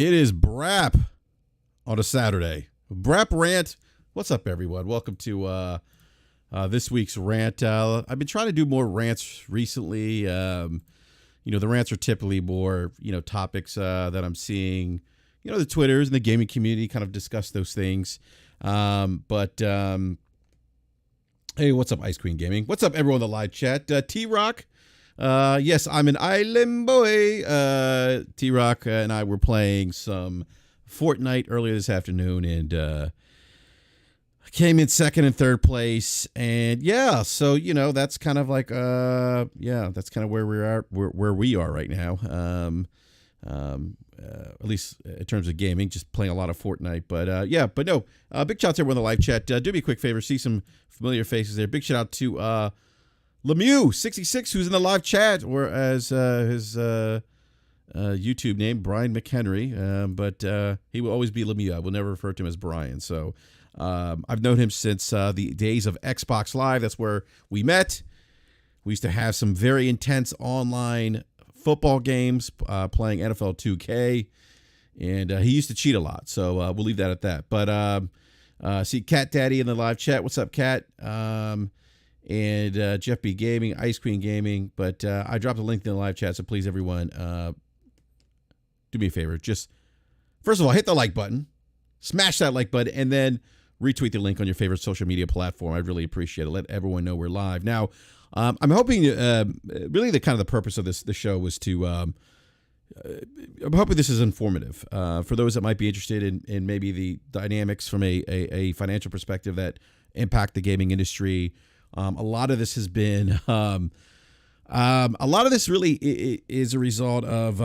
It is BRAP on a Saturday. BRAP Rant. What's up, everyone? Welcome to this week's Rant. I've been trying to do more rants recently. The rants are typically more, topics that I'm seeing, the Twitters and the gaming community kind of discuss those things. Hey, what's up, Ice Queen Gaming? What's up, everyone in the live chat? T-Rock. Yes, I'm an island boy. T-Rock and I were playing some Fortnite earlier this afternoon, and I came in second and third place. And yeah, so that's kind of like that's kind of where we are right now. At least in terms of gaming, just playing a lot of Fortnite. But big shout out to everyone in the live chat. Do me a quick favor, see some familiar faces there. Big shout out to Lemieux66, who's in the live chat, or as his YouTube name, Brian McHenry, but he will always be Lemieux. I will never refer to him as Brian. So I've known him since the days of Xbox Live. That's where we met. We used to have some very intense online football games, playing NFL 2K, and he used to cheat a lot. So we'll leave that at that. But see Cat Daddy in the live chat. What's up, Cat? And Jeff B Gaming, Ice Queen Gaming. But I dropped a link in the live chat, so please, everyone, do me a favor. Just, first of all, hit the like button, smash that like button, and then retweet the link on your favorite social media platform. I'd really appreciate it. Let everyone know we're live. Now, I'm hoping, really the purpose of the show was to, I'm hoping this is informative for those that might be interested in maybe the dynamics from a financial perspective that impact the gaming industry. A lot of this has been, a lot of this really is a result of,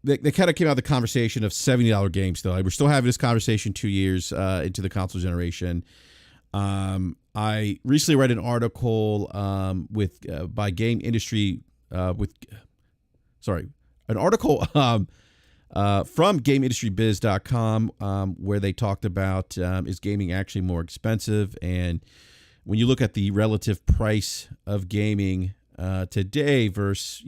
they kind of came out of the conversation of $70 games still. We're still having this conversation 2 years into the console generation. I recently read an article by Game Industry an article from GameIndustryBiz.com where they talked about is gaming actually more expensive? And when you look at the relative price of gaming today versus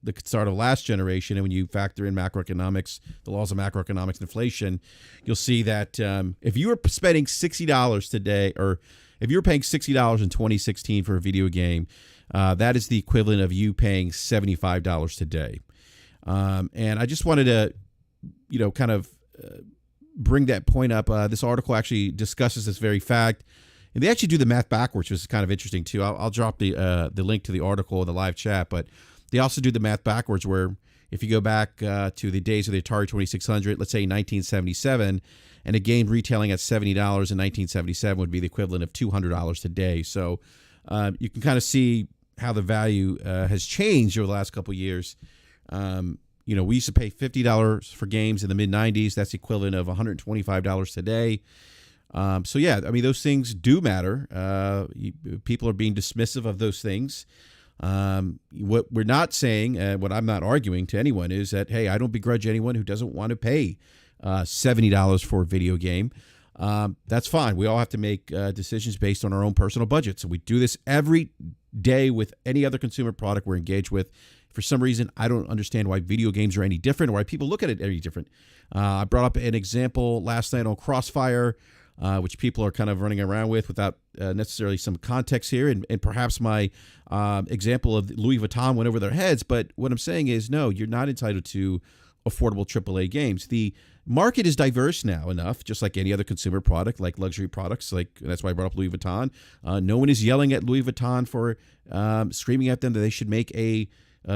the start of last generation, and when you factor in macroeconomics, the laws of macroeconomics and inflation, you'll see that if you were spending $60 today, or if you were paying $60 in 2016 for a video game, that is the equivalent of you paying $75 today. And I just wanted to, bring that point up. This article actually discusses this very fact, and they actually do the math backwards, which is kind of interesting too. I'll drop the link to the article in the live chat, but they also do the math backwards, where if you go back to the days of the Atari 2600, let's say 1977, and a game retailing at $70 in 1977 would be the equivalent of $200 today. So you can kind of see how the value has changed over the last couple of years. We used to pay $50 for games in the mid-90s. That's the equivalent of $125 today. Those things do matter. People are being dismissive of those things. What we're not saying, what I'm not arguing to anyone, is that, hey, I don't begrudge anyone who doesn't want to pay $70 for a video game. That's fine. We all have to make decisions based on our own personal budgets. So we do this every day with any other consumer product we're engaged with. For some reason, I don't understand why video games are any different, or why people look at it any different. I brought up an example last night on Crossfire, which people are kind of running around with without necessarily some context here. And perhaps my example of Louis Vuitton went over their heads. But what I'm saying is, no, you're not entitled to affordable AAA games. The market is diverse now enough, just like any other consumer product, like luxury products. That's why I brought up Louis Vuitton. No one is yelling at Louis Vuitton for screaming at them that they should make a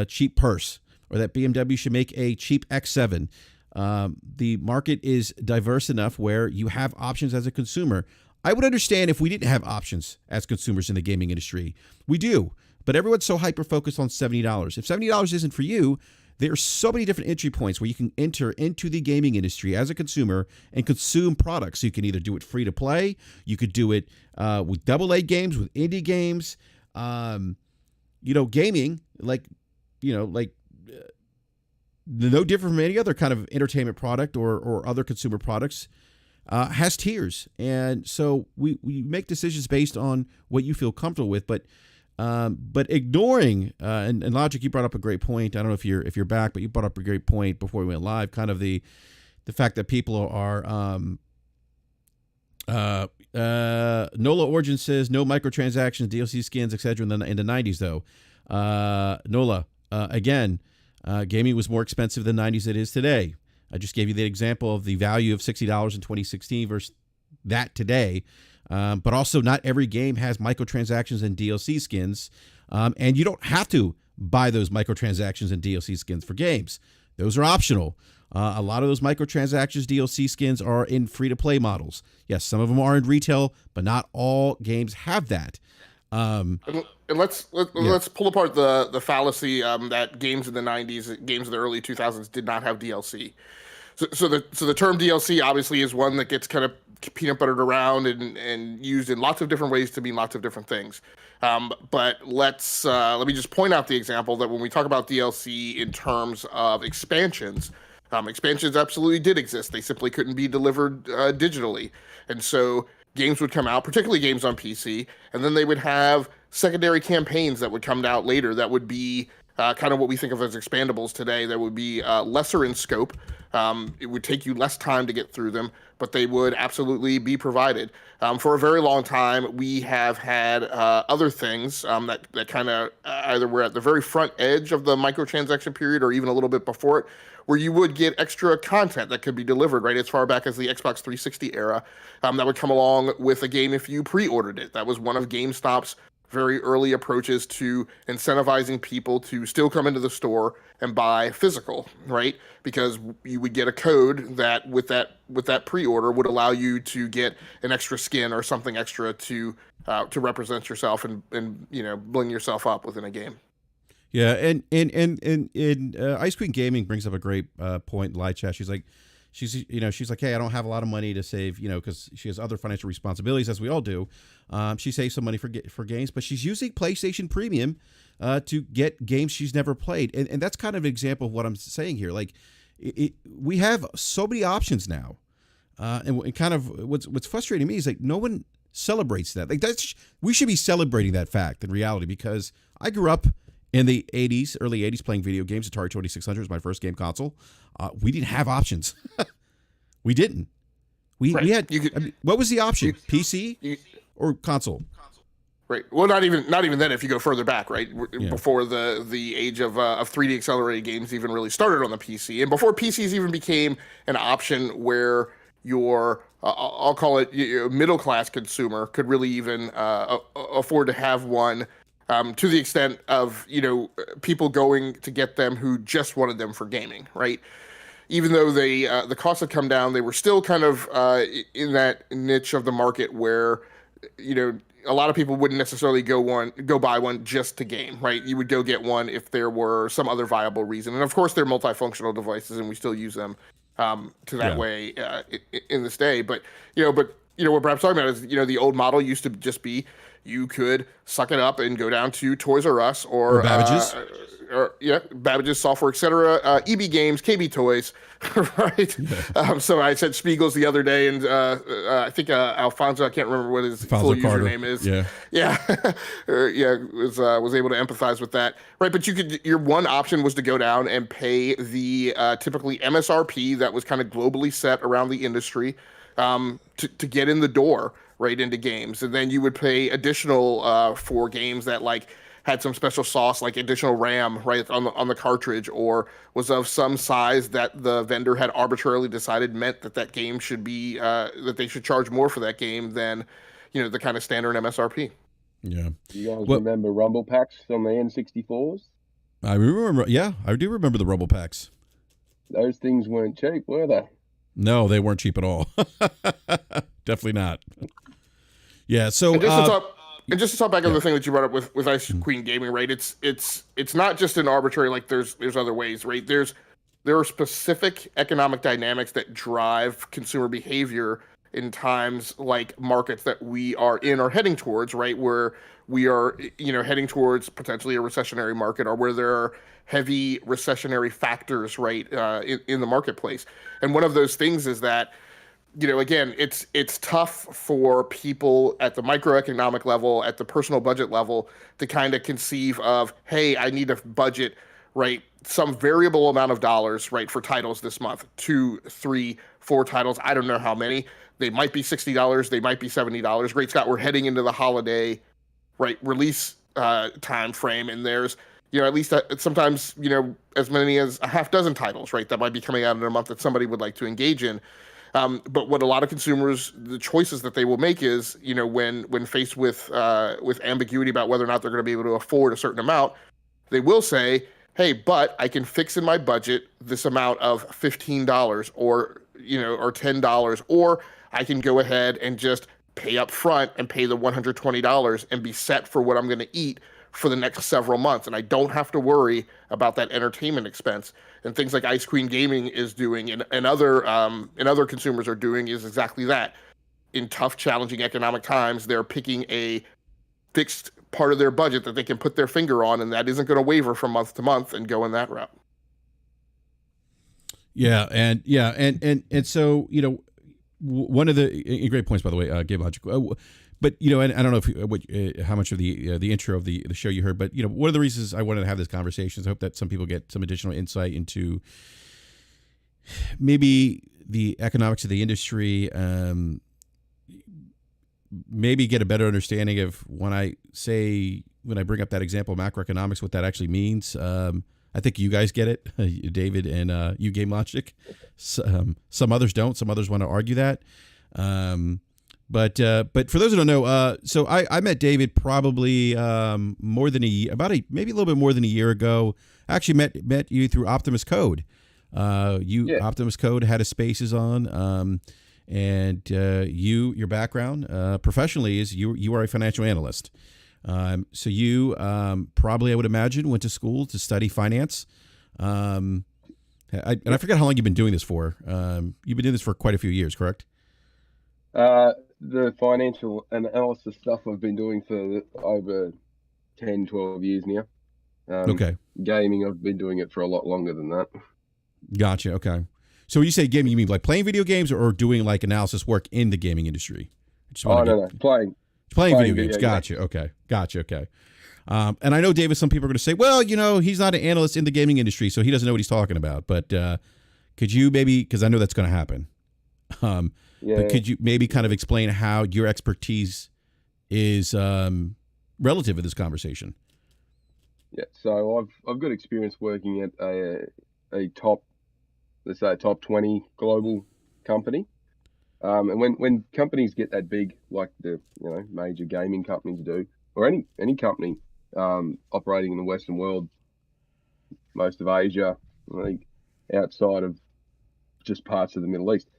cheap purse, or that BMW should make a cheap X7. The market is diverse enough where you have options as a consumer. I would understand if we didn't have options as consumers in the gaming industry. We do, but everyone's so hyper-focused on $70. If $70 isn't for you, there are so many different entry points where you can enter into the gaming industry as a consumer and consume products. So you can either do it free to play, you could do it with AA games, with indie games, gaming, no different from any other kind of entertainment product or other consumer products, has tiers. And so we make decisions based on what you feel comfortable with. But But ignoring and Logic, you brought up a great point. I don't know if you're back, but you brought up a great point before we went live. Kind of the fact that people are Nola Origin says no microtransactions, DLC skins, etc. in the 90s though. Nola, again, gaming was more expensive in the 90s than it is today. I just gave you the example of the value of $60 in 2016 versus that today. But also not every game has microtransactions and DLC skins. And you don't have to buy those microtransactions and DLC skins for games. Those are optional. A lot of those microtransactions, DLC skins are in free-to-play models. Yes, some of them are in retail, but not all games have that. And let's pull apart the fallacy that games in the 90s, games in the early 2000s did not have DLC. So the term DLC obviously is one that gets kind of peanut buttered around and used in lots of different ways to mean lots of different things. But let me just point out the example that when we talk about DLC in terms of expansions, expansions absolutely did exist. They simply couldn't be delivered digitally. And so games would come out, particularly games on PC, and then they would have secondary campaigns that would come out later that would be kind of what we think of as expandables today. That would be lesser in scope. It would take you less time to get through them, but they would absolutely be provided. For a very long time, we have had other things that kind of either were at the very front edge of the microtransaction period or even a little bit before it, where you would get extra content that could be delivered right as far back as the Xbox 360 era that would come along with a game if you pre-ordered it. That was one of GameStop's very early approaches to incentivizing people to still come into the store and buy physical, right? Because you would get a code that with that pre-order would allow you to get an extra skin or something extra to represent yourself and bling yourself up within a game. Yeah, and Ice Queen Gaming brings up a great point in live chat. She's like, hey, I don't have a lot of money to save, because she has other financial responsibilities, as we all do. She saves some money for games, but she's using PlayStation Premium to get games she's never played. And that's kind of an example of what I'm saying here. Like, we have so many options now. And kind of what's frustrating me is like no one celebrates that. Like we should be celebrating that fact in reality, because I grew up in the 80s, early 80s, playing video games. Atari 2600 was my first game console. We didn't have options. We didn't. We had. What was the option? PC or console? Right. Well, not even then. If you go further back, right, before the age of 3D accelerated games even really started on the PC, and before PCs even became an option where your I'll call it middle class consumer could really even afford to have one. To the extent of people going to get them who just wanted them for gaming, right? Even though the costs had come down, they were still kind of in that niche of the market where a lot of people wouldn't necessarily go buy one just to game, right? You would go get one if there were some other viable reason, and of course they're multifunctional devices, and we still use them to that way in this day. But what Brap's talking about is the old model used to just be. You could suck it up and go down to Toys R Us or Babbage's, Babbage's Software, etc. EB Games, KB Toys, right? Yeah. So I said Spiegel's the other day, and I think Alfonso, I can't remember what his full username is. Was able to empathize with that, right? But your one option was to go down and pay the typically MSRP that was kind of globally set around the industry to get in the door. Right into games, and then you would pay additional for games that like had some special sauce, like additional RAM right on the cartridge, or was of some size that the vendor had arbitrarily decided meant that game should be that they should charge more for that game than the kind of standard MSRP. Yeah. You guys remember Rumble packs on the N64s? I remember. Yeah, I do remember the Rumble packs. Those things weren't cheap, were they? No, they weren't cheap at all. Definitely not. Yeah, so just to talk back on the thing that you brought up with Ice Queen Gaming, right? It's not just an arbitrary, like there's other ways, right? There are specific economic dynamics that drive consumer behavior in times like markets that we are in or heading towards, right? Where we are, heading towards potentially a recessionary market, or where there are heavy recessionary factors, right, in the marketplace. And one of those things is that again, it's tough for people at the microeconomic level, at the personal budget level, to kind of conceive of, hey, I need a budget, right? Some variable amount of dollars, right, for titles this month, 2, 3, 4 titles. I don't know how many. They might be $60. They might be $70. Great Scott, we're heading into the holiday, right, release time frame, and there's at least sometimes as many as a half dozen titles, right, that might be coming out in a month that somebody would like to engage in. But what a lot of consumers, the choices that they will make is, when faced with ambiguity about whether or not they're going to be able to afford a certain amount, they will say, "Hey, but I can fix in my budget this amount of $15 or $10, or I can go ahead and just pay up front and pay the $120 and be set for what I'm going to eat for the next several months, and I don't have to worry about that entertainment expense." And things like Ice Queen Gaming is doing, and other consumers are doing, is exactly that. In tough, challenging economic times, they're picking a fixed part of their budget that they can put their finger on, and that isn't going to waver from month to month, and go in that route. And so one of the great points, by the way, Gabe Logic. But and I don't know if how much of the intro of the show you heard, but one of the reasons I wanted to have this conversation is I hope that some people get some additional insight into maybe the economics of the industry, maybe get a better understanding of when I bring up that example of macroeconomics, what that actually means. I think you guys get it, David and you, Game Logic. Some others don't. Some others want to argue that. But for those who don't know, so I met David probably more than maybe a little bit more than a year ago. I actually met you through Optimus Code. Optimus Code had a Spaces on, and your background professionally is you are a financial analyst. So you probably, I would imagine, went to school to study finance. And I forget how long you've been doing this for. You've been doing this for quite a few years, correct? The financial analysis stuff I've been doing for over 10, 12 years now. Okay. Gaming, I've been doing it for a lot longer than that. Gotcha. Okay. So when you say gaming, you mean like playing video games or doing like analysis work in the gaming industry? No. Playing video games. Gotcha. Okay. And I know, David, some people are going to say, well, he's not an analyst in the gaming industry, so he doesn't know what he's talking about. But could you maybe, because I know that's going to happen, but could you maybe kind of explain how your expertise is relative to this conversation? Yeah, so I've got experience working at a top 20 global company. And when companies get that big, like the major gaming companies do, or any company operating in the Western world, most of Asia, I think outside of just parts of the Middle East,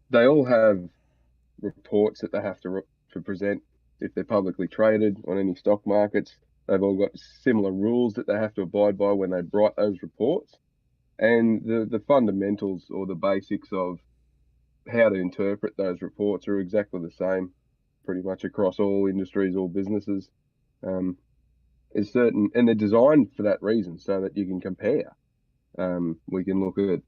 they all have reports that they have to present if they're publicly traded on any stock markets. They've all got similar rules that they have to abide by when they write those reports. And the fundamentals or the basics of how to interpret those reports are exactly the same pretty much across all industries, all businesses. It's certain, and they're designed for that reason, so that you can compare. We can look at,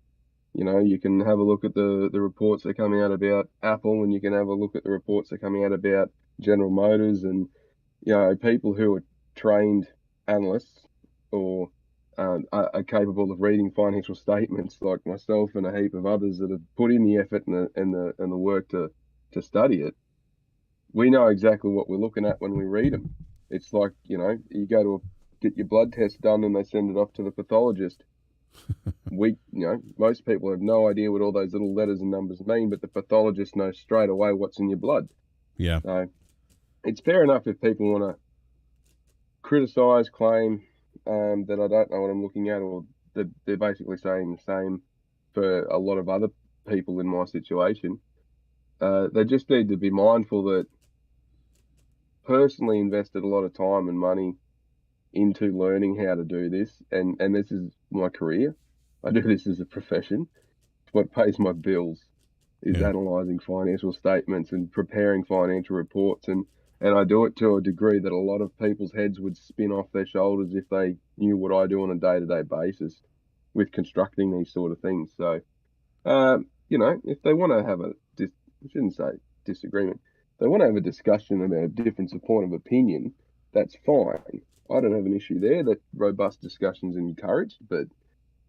you can have a look at the reports that are coming out about Apple, and you can have a look at the reports that are coming out about General Motors, and people who are trained analysts or are capable of reading financial statements, like myself and a heap of others that have put in the effort and the work to study it. We know exactly what we're looking at when we read them. It's like, you go to get your blood test done and they send it off to the pathologist. Most people have no idea what all those little letters and numbers mean, but the pathologist knows straight away what's in your blood. Yeah. So it's fair enough if people want to criticize, claim that I don't know what I'm looking at, or that they're basically saying the same for a lot of other people in my situation. They just need to be mindful that personally invested a lot of time and money into learning how to do this, and this is my career. I do this as a profession. It's what pays my bills, is analysing financial statements and preparing financial reports, and I do it to a degree that a lot of people's heads would spin off their shoulders if they knew what I do on a day-to-day basis with constructing these sort of things. So if they want to have I shouldn't say disagreement, if they want to have a discussion about a difference of point of opinion, that's fine. I don't have an issue there. That robust discussions encouraged. But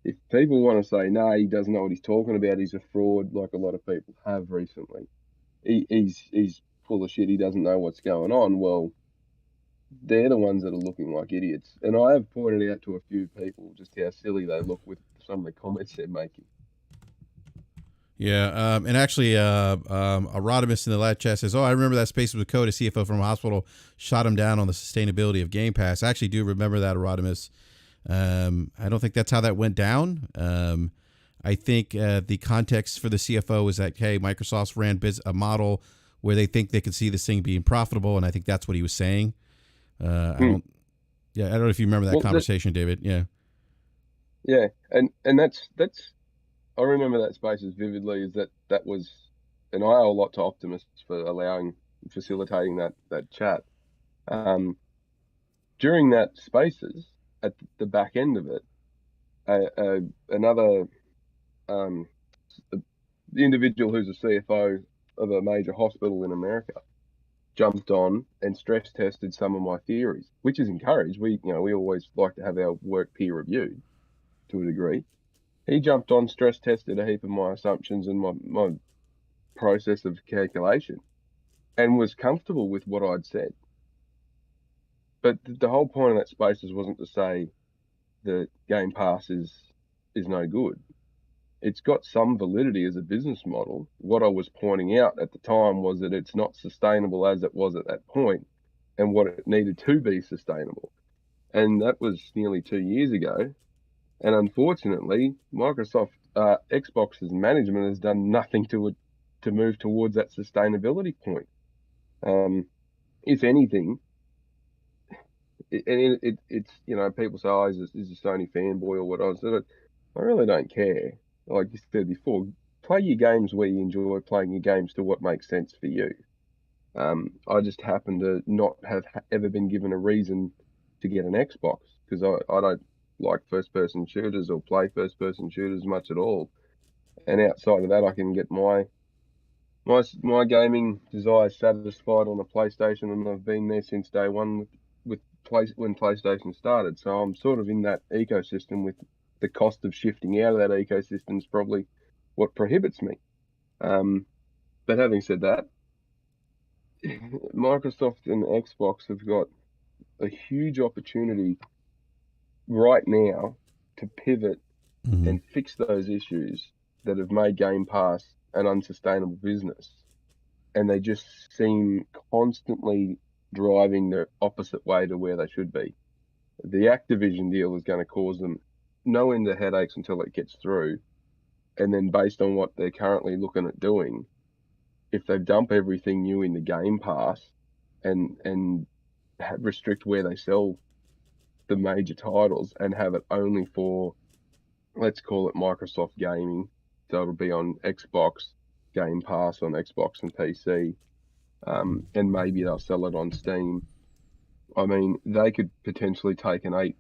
if people want to say, no, he doesn't know what he's talking about, he's a fraud, like a lot of people have recently, he's full of shit, he doesn't know what's going on, well, they're the ones that are looking like idiots. And I have pointed out to a few people just how silly they look with some of the comments they're making. Yeah, and actually, Rodimus in the live chat says, "Oh, I remember that Spaces with Code. A CFO from a hospital shot him down on the sustainability of Game Pass." I actually do remember that, Rodimus. I don't think that's how that went down. I think the context for the CFO is that, hey, Microsoft's ran a model where they think they could see this thing being profitable, and I think that's what he was saying. I don't know if you remember that conversation, David. Yeah, and that's. I remember that Spaces vividly. Is that was, and I owe a lot to Optimus for facilitating that chat. During that Spaces, at the back end of it, another the individual who's a CFO of a major hospital in America jumped on and stress tested some of my theories, which is encouraged. We always like to have our work peer reviewed to a degree. He jumped on, stress tested a heap of my assumptions and my process of calculation, and was comfortable with what I'd said. But the whole point of that Spaces wasn't to say that Game Pass is no good. It's got some validity as a business model. What I was pointing out at the time was that it's not sustainable as it was at that point, and what it needed to be sustainable. And that was nearly 2 years ago. And unfortunately, Microsoft Xbox's management has done nothing to move towards that sustainability point. If anything, it's people say, "Oh, is a Sony fanboy or what?" I really don't care. Like you said before, play your games where you enjoy playing your games to what makes sense for you. I just happen to not have ever been given a reason to get an Xbox because I don't like first-person shooters or play first-person shooters much at all. And outside of that, I can get my gaming desires satisfied on a PlayStation, and I've been there since day one when PlayStation started. So I'm sort of in that ecosystem with the cost of shifting out of that ecosystem is probably what prohibits me. But having said that, Microsoft and Xbox have got a huge opportunity right now to pivot and fix those issues that have made Game Pass an unsustainable business. And they just seem constantly driving the opposite way to where they should be. The Activision deal is going to cause them no end of headaches until it gets through. And then based on what they're currently looking at doing, if they dump everything new in the Game Pass and restrict where they sell the major titles and have it only for, let's call it Microsoft gaming, so it'll be on Xbox, Game Pass on Xbox and PC, and maybe they'll sell it on Steam. I mean, they could potentially take an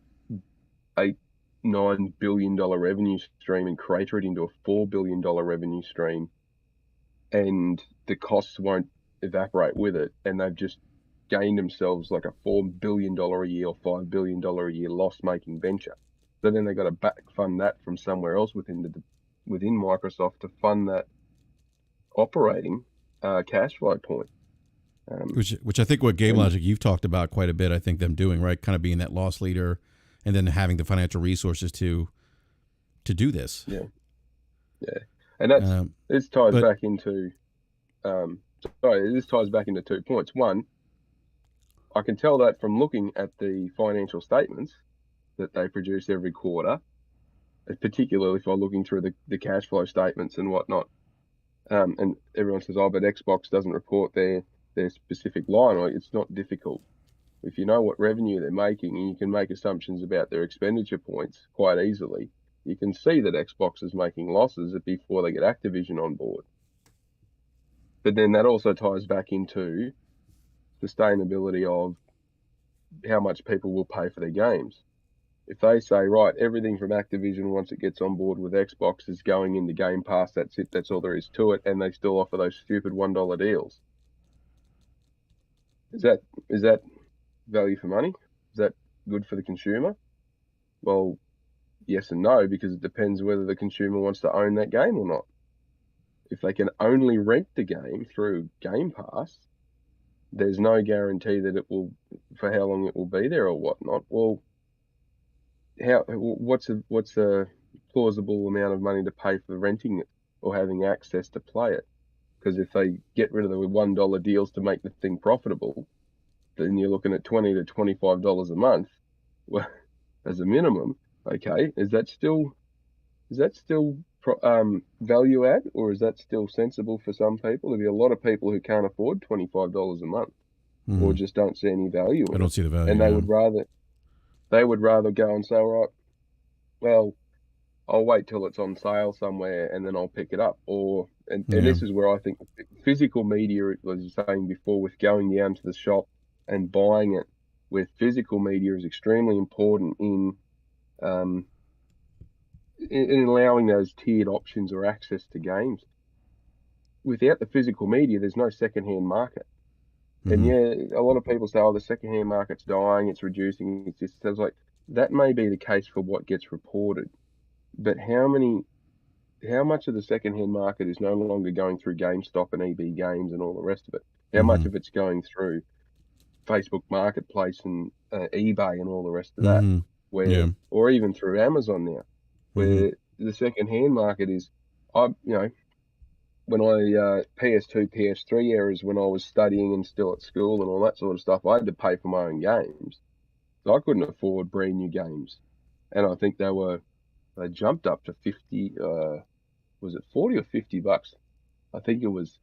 $9 billion revenue stream and crater it into a $4 billion revenue stream, and the costs won't evaporate with it, and they've just gained themselves like a $4 billion a year or $5 billion a year loss-making venture. So then they've got to back fund that from somewhere else within Microsoft to fund that operating cash flow point. Which I think what Game Logic you've talked about quite a bit. I think them doing, right, kind of being that loss leader, and then having the financial resources to do this. Yeah, and this ties back into. This ties back into 2 points. One, I can tell that from looking at the financial statements that they produce every quarter, particularly if I'm looking through the cash flow statements and whatnot. And everyone says, "Oh, but Xbox doesn't report their specific line." Well, it's not difficult. If you know what revenue they're making and you can make assumptions about their expenditure points quite easily, you can see that Xbox is making losses before they get Activision on board. But then that also ties back into sustainability of how much people will pay for their games. if they say, right, everything from Activision once it gets on board with Xbox is going into Game Pass, that's it, that's all there is to it, and they still offer those stupid $1 deals. Is that value for money? Is that good for the consumer? Well, yes and no, because it depends whether the consumer wants to own that game or not. If they can only rent the game through Game Pass, there's no guarantee that it will, for how long it will be there or whatnot. Well, what's a plausible amount of money to pay for renting it or having access to play it? Because if they get rid of the $1 deals to make the thing profitable, then you're looking at $20 to $25 a month, well, as a minimum. Okay, is that still value add, or is that still sensible for some people? There'll be a lot of people who can't afford $25 a month, or just don't see any value in it. I don't see the value, and they would rather go and say, all right, well, I'll wait till it's on sale somewhere and then I'll pick it up. And this is where I think physical media, as you were saying before, with going down to the shop and buying it, with physical media is extremely important in allowing those tiered options or access to games. Without the physical media, there's no secondhand market. And a lot of people say, oh, the secondhand market's dying, it's reducing. It's just, it's like, that may be the case for what gets reported. But how much of the secondhand market is no longer going through GameStop and EB Games and all the rest of it? How much of it's going through Facebook Marketplace and eBay and all the rest of that? Or even through Amazon now, where the secondhand market is, when I PS2, PS3 eras, when I was studying and still at school and all that sort of stuff, I had to pay for my own games. So I couldn't afford brand new games. And I think they jumped up to 50, was it 40 or 50 bucks? I think it was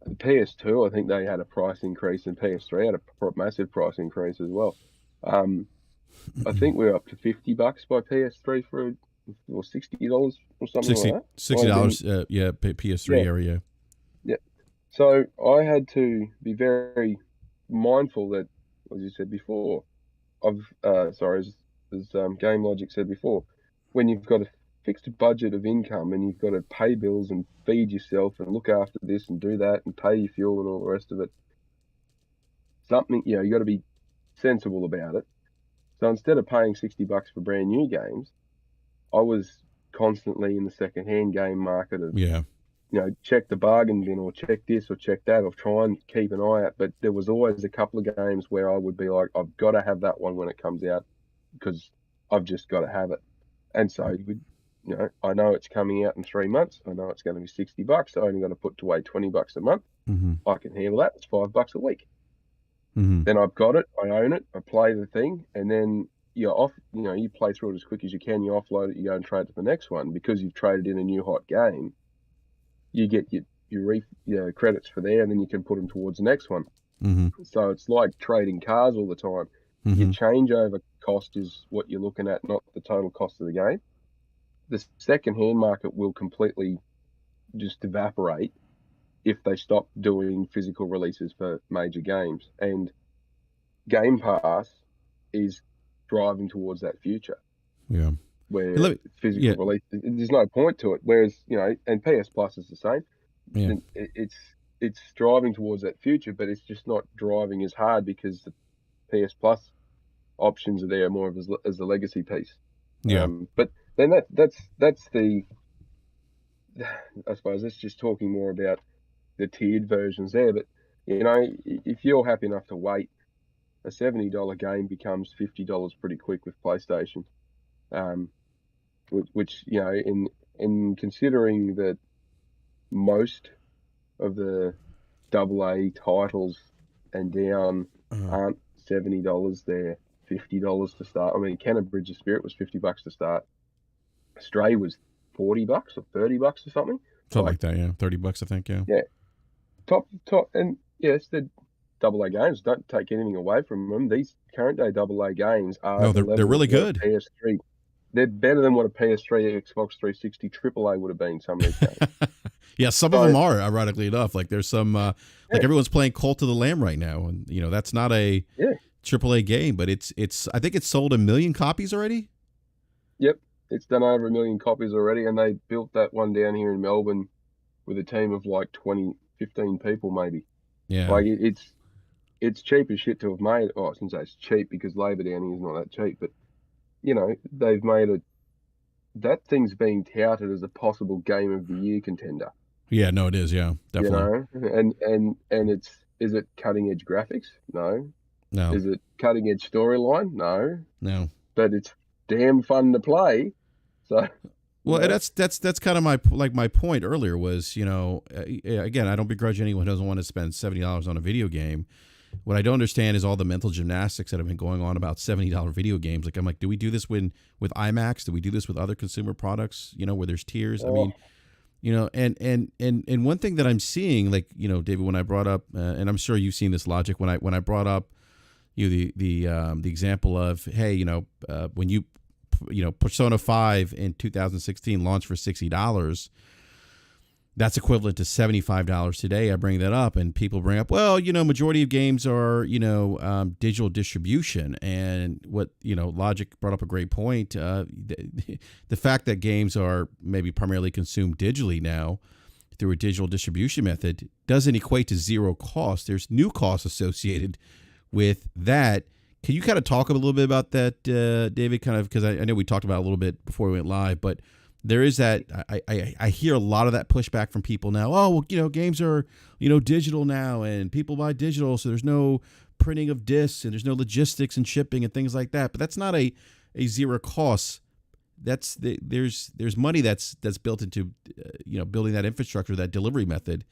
PS2. I think they had a price increase, and PS3 had a massive price increase as well. I think we're up to $50 by PS3 or $60 or something like that. $60, PS3 area. Yeah. So I had to be very mindful that, as you said before, as Game Logic said before, when you've got a fixed budget of income and you've got to pay bills and feed yourself and look after this and do that and pay your fuel and all the rest of it, you got to be sensible about it. So instead of paying $60 for brand new games, I was constantly in the second-hand game market of, check the bargain bin or check this or check that or try and keep an eye out. But there was always a couple of games where I would be like, I've got to have that one when it comes out because I've just got to have it. And so, I know it's coming out in 3 months. I know it's going to be $60. I only got to put away $20 a month. I can handle that. It's $5 a week. Then I've got it. I own it. I play the thing, and then you're off. You play through it as quick as you can. You offload it. You go and trade to the next one because you've traded in a new hot game. You get your credits for there, and then you can put them towards the next one. So it's like trading cars all the time. Your changeover cost is what you're looking at, not the total cost of the game. The second-hand market will completely just evaporate if they stop doing physical releases for major games. And Game Pass is driving towards that future. Yeah. Where physical release, there's no point to it. Whereas, and PS Plus is the same. Yeah. It's driving towards that future, but it's just not driving as hard because the PS Plus options are there more as the legacy piece. Yeah. But then that's the, I suppose that's just talking more about the tiered versions there. But if you're happy enough to wait, a $70 game becomes $50 pretty quick with PlayStation. Which in considering that most of the AA titles and down aren't $70, they're $50 to start. I mean, Cannon Bridge of Spirit was $50 to start. Stray was $40 or $30 or something. Something like that, yeah. $30, I think, yeah. Yeah. Top, and yes, they're AA games. Don't take anything away from them. These current day AA games are they're really good. PS3. They're better than what a PS3, Xbox 360, AAA would have been. Some of these games. Yeah, some of them are, ironically enough. Like there's some, like everyone's playing Cult of the Lamb right now, and that's not a AAA game, but it's I think it's sold 1 million copies already. Yep, it's done over 1 million copies already, and they built that one down here in Melbourne with a team of like 15 people maybe. Yeah. Like it's cheap as shit to have made. Oh, I shouldn't say it's cheap because labour down here is not that cheap, but they've made that thing's being touted as a possible game of the year contender. Yeah, no, it is. Yeah, definitely. And is it cutting edge graphics? No. No. Is it cutting edge storyline? No. No. But it's damn fun to play. So. Well, that's kind of my point earlier was, again, I don't begrudge anyone who doesn't want to spend $70 on a video game. What I don't understand is all the mental gymnastics that have been going on about $70 video games. Like, I'm like, do we do this with IMAX? Do we do this with other consumer products? Where there's tiers. I mean, and one thing that I'm seeing, like, David, when I brought up, and I'm sure you've seen this logic when I brought up the example of, hey, when you Persona 5 in 2016 launched for $60. That's equivalent to $75 today. I bring that up, and people bring up, well, majority of games are, digital distribution. And what, Logic brought up a great point. The fact that games are maybe primarily consumed digitally now through a digital distribution method doesn't equate to zero cost. There's new costs associated with that. Can you kind of talk a little bit about that, David? Kind of, because I know we talked about it a little bit before we went live, but there is that. I hear a lot of that pushback from people now. Oh, well, games are digital now, and people buy digital, so there's no printing of discs and there's no logistics and shipping and things like that. But that's not a zero cost. There's money that's built into building that infrastructure, that delivery method.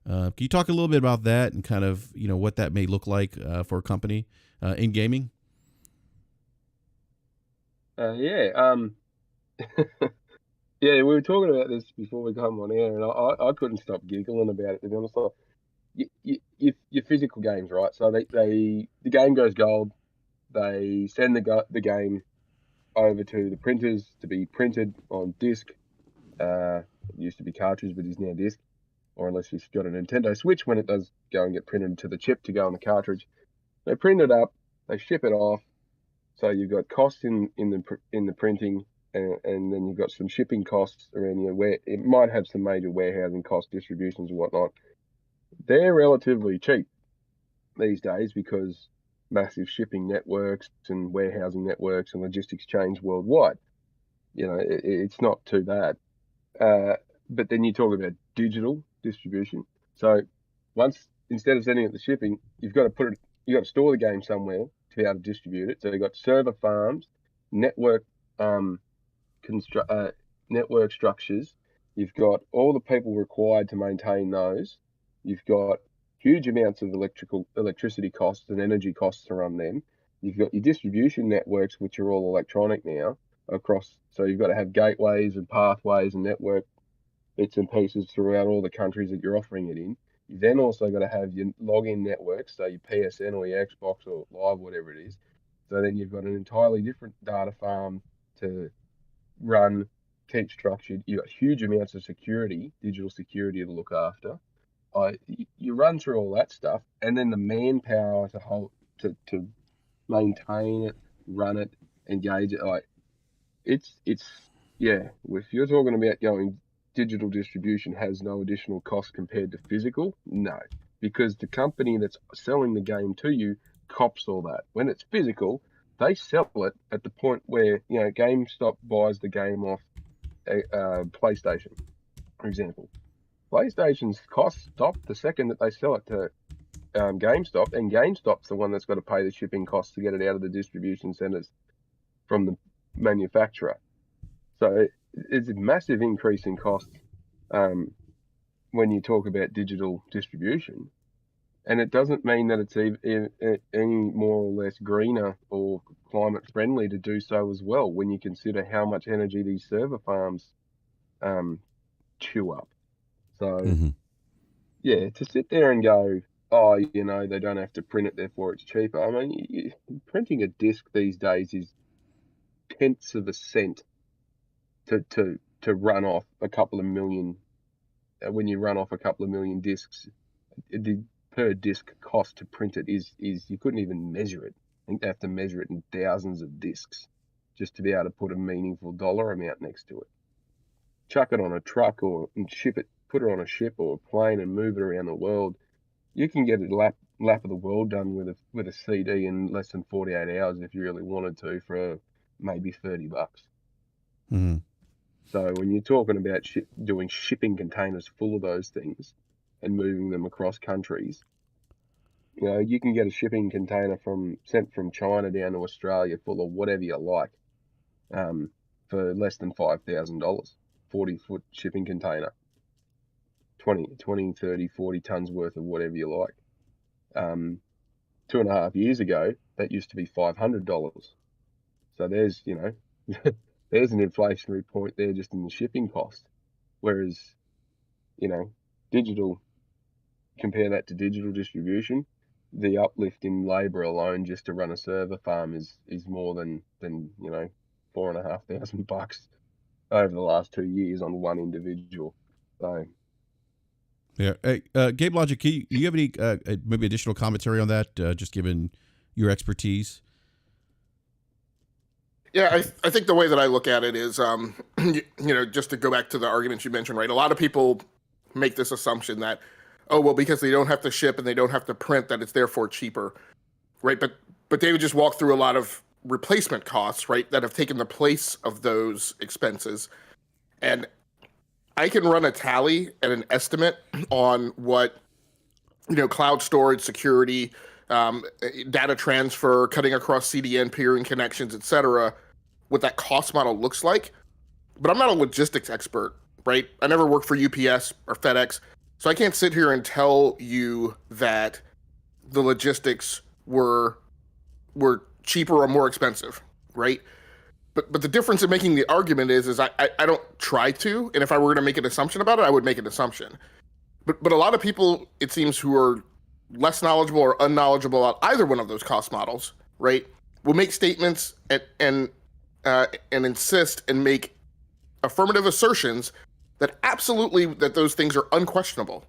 Can you talk a little bit about that and kind of what that may look like for a company in gaming? Yeah. Yeah, we were talking about this before we come on air, and I couldn't stop giggling about it, to be honest. Like, your physical games, right? So the game goes gold. They send the game over to the printers to be printed on disc. It used to be cartridge, but is now disc. Or unless you've got a Nintendo Switch, when it does go and get printed to the chip to go on the cartridge, they print it up, they ship it off. So you've got costs in the printing, and then you've got some shipping costs around you, where it might have some major warehousing costs, distributions and whatnot. They're relatively cheap these days because massive shipping networks and warehousing networks and logistics chains worldwide. It's not too bad. But then you talk about digital distribution. So instead of sending it to shipping, you've got to store the game somewhere to be able to distribute it. So you've got server farms, network network structures. You've got all the people required to maintain those. You've got huge amounts of electricity costs and energy costs to run them. You've got your distribution networks, which are all electronic now across. So you've got to have gateways and pathways and network bits and pieces throughout all the countries that you're offering it in. You then also got to have your login networks, so your PSN or your Xbox or Live, whatever it is. So then you've got an entirely different data farm to run, keep structured. You've got huge amounts of security, digital security to look after. You run through all that stuff, and then the manpower to maintain it, run it, engage it. Like it's yeah. If you're talking about going digital distribution has no additional cost compared to physical, no, because the company that's selling the game to you cops all that. When it's physical, they sell it at the point where GameStop buys the game off PlayStation, for example. PlayStation's costs stop the second that they sell it to GameStop, and GameStop's the one that's got to pay the shipping costs to get it out of the distribution centers from the manufacturer. So it's a massive increase in costs when you talk about digital distribution. And it doesn't mean that it's any more or less greener or climate friendly to do so as well, when you consider how much energy these server farms chew up. So, yeah, to sit there and go, oh, they don't have to print it, therefore it's cheaper. I mean, printing a disc these days is tenths of a cent to run off a couple of million. When you run off a couple of million discs, the per disc cost to print it is you couldn't even measure it. think they have to measure it in thousands of discs just to be able to put a meaningful dollar amount next to it. Chuck it on a truck and ship it, put it on a ship or a plane and move it around the world. You can get a lap of the world done with a CD in less than 48 hours if you really wanted to, for maybe $30. Mm-hmm. So when you're talking about doing shipping containers full of those things and moving them across countries, you can get a shipping container sent from China down to Australia full of whatever you like, for less than $5,000. 40-foot shipping container, 20, 30, 40 tons worth of whatever you like. 2.5 years ago, that used to be $500. So there's, there's an inflationary point there just in the shipping cost. Whereas, digital, compare that to digital distribution, the uplift in labor alone just to run a server farm is more than $4,500 over the last 2 years on one individual. So yeah. Hey, Gabe Logic, do you have any maybe additional commentary on that, just given your expertise? Yeah, I think the way that I look at it is, just to go back to the arguments you mentioned, right? A lot of people make this assumption that, oh, well, because they don't have to ship and they don't have to print, that it's therefore cheaper, right? But David just walked through a lot of replacement costs, right, that have taken the place of those expenses. And I can run a tally and an estimate on what, cloud storage, security, data transfer, cutting across CDN, peering connections, et cetera, what that cost model looks like. But I'm not a logistics expert, right? I never worked for UPS or FedEx, so I can't sit here and tell you that the logistics were cheaper or more expensive, right? But the difference in making the argument is I don't try to, and if I were going to make an assumption about it, I would make an assumption. But a lot of people, it seems, who are less knowledgeable or unknowledgeable about either one of those cost models, right, will make statements and insist and make affirmative assertions that absolutely that those things are unquestionable.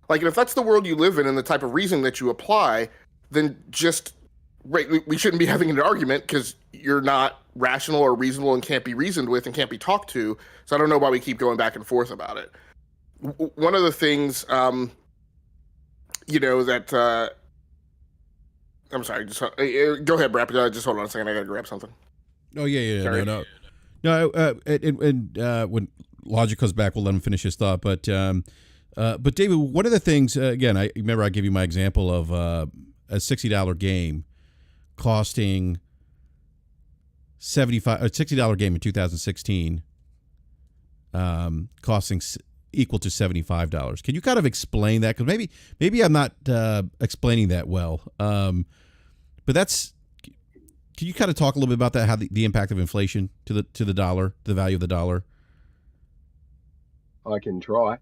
Like, if that's the world you live in and the type of reasoning that you apply, then just we shouldn't be having an argument because you're not rational or reasonable and can't be reasoned with and can't be talked to. So I don't know why we keep going back and forth about it. One of the things, that I'm sorry. Just go ahead, Brap. Just hold on a second. I gotta grab something. Oh yeah, Sorry. no. When Logic comes back, we'll let him finish his thought. But David, one of the things, again, I remember I gave you my example of a $60 game costing $60 game in 2016, costing equal to $75. Can you kind of explain that? Because maybe I'm not explaining that well. But that's. Can you kind of talk a little bit about that? How the impact of inflation to the dollar, the value of the dollar? I can try.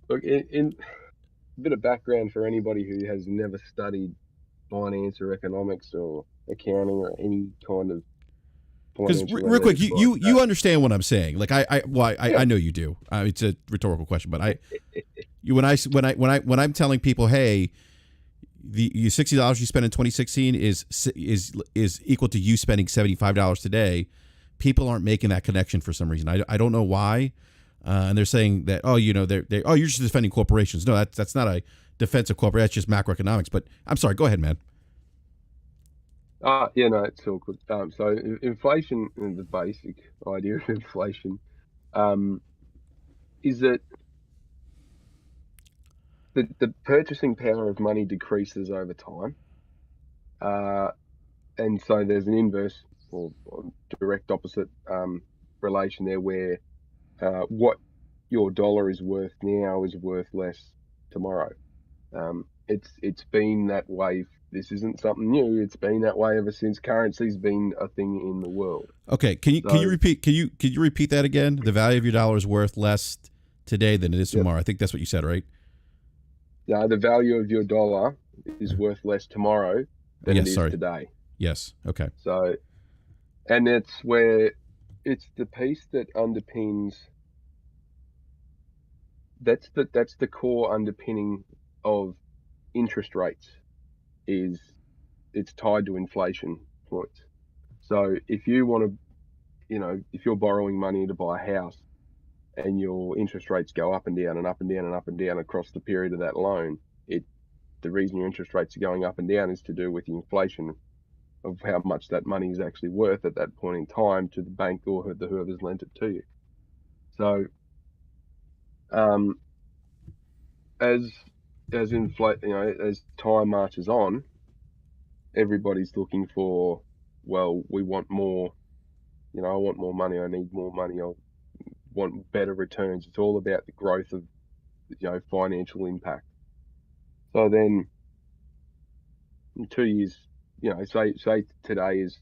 Look, in a bit of background for anybody who has never studied finance or economics or accounting or any kind of. Because real quick, you understand what I'm saying. Like I know you do. It's a rhetorical question, but when I'm telling people, hey, the $60 you spent in 2016 is equal to you spending $75 today. People aren't making that connection for some reason. I don't know why, and they're saying that you're just defending corporations. No, that's not a defense of corporations. That's just macroeconomics. But I'm sorry. Go ahead, man. Yeah, no, it's all good. So inflation, the basic idea of inflation, is that the purchasing power of money decreases over time. And so there's an inverse or direct opposite relation there where what your dollar is worth now is worth less tomorrow. It's been that way. This isn't something new. It's been that way ever since currency's been a thing in the world. Okay, can you repeat that again? The value of your dollar is worth less today than it is tomorrow. I think that's what you said, right? Yeah, the value of your dollar is worth less tomorrow than it is today. Yes. Okay. So, and it's where it's the piece that underpins. That's the core underpinning of interest rates is it's tied to inflation points. So if you want to, if you're borrowing money to buy a house and your interest rates go up and down and up and down and up and down across the period of that loan, the reason your interest rates are going up and down is to do with the inflation of how much that money is actually worth at that point in time to the bank or whoever's lent it to you. So, as as time marches on, everybody's looking for, well, we want more. I want more money. I need more money. I want better returns. It's all about the growth of, financial impact. So then, in 2 years, say today is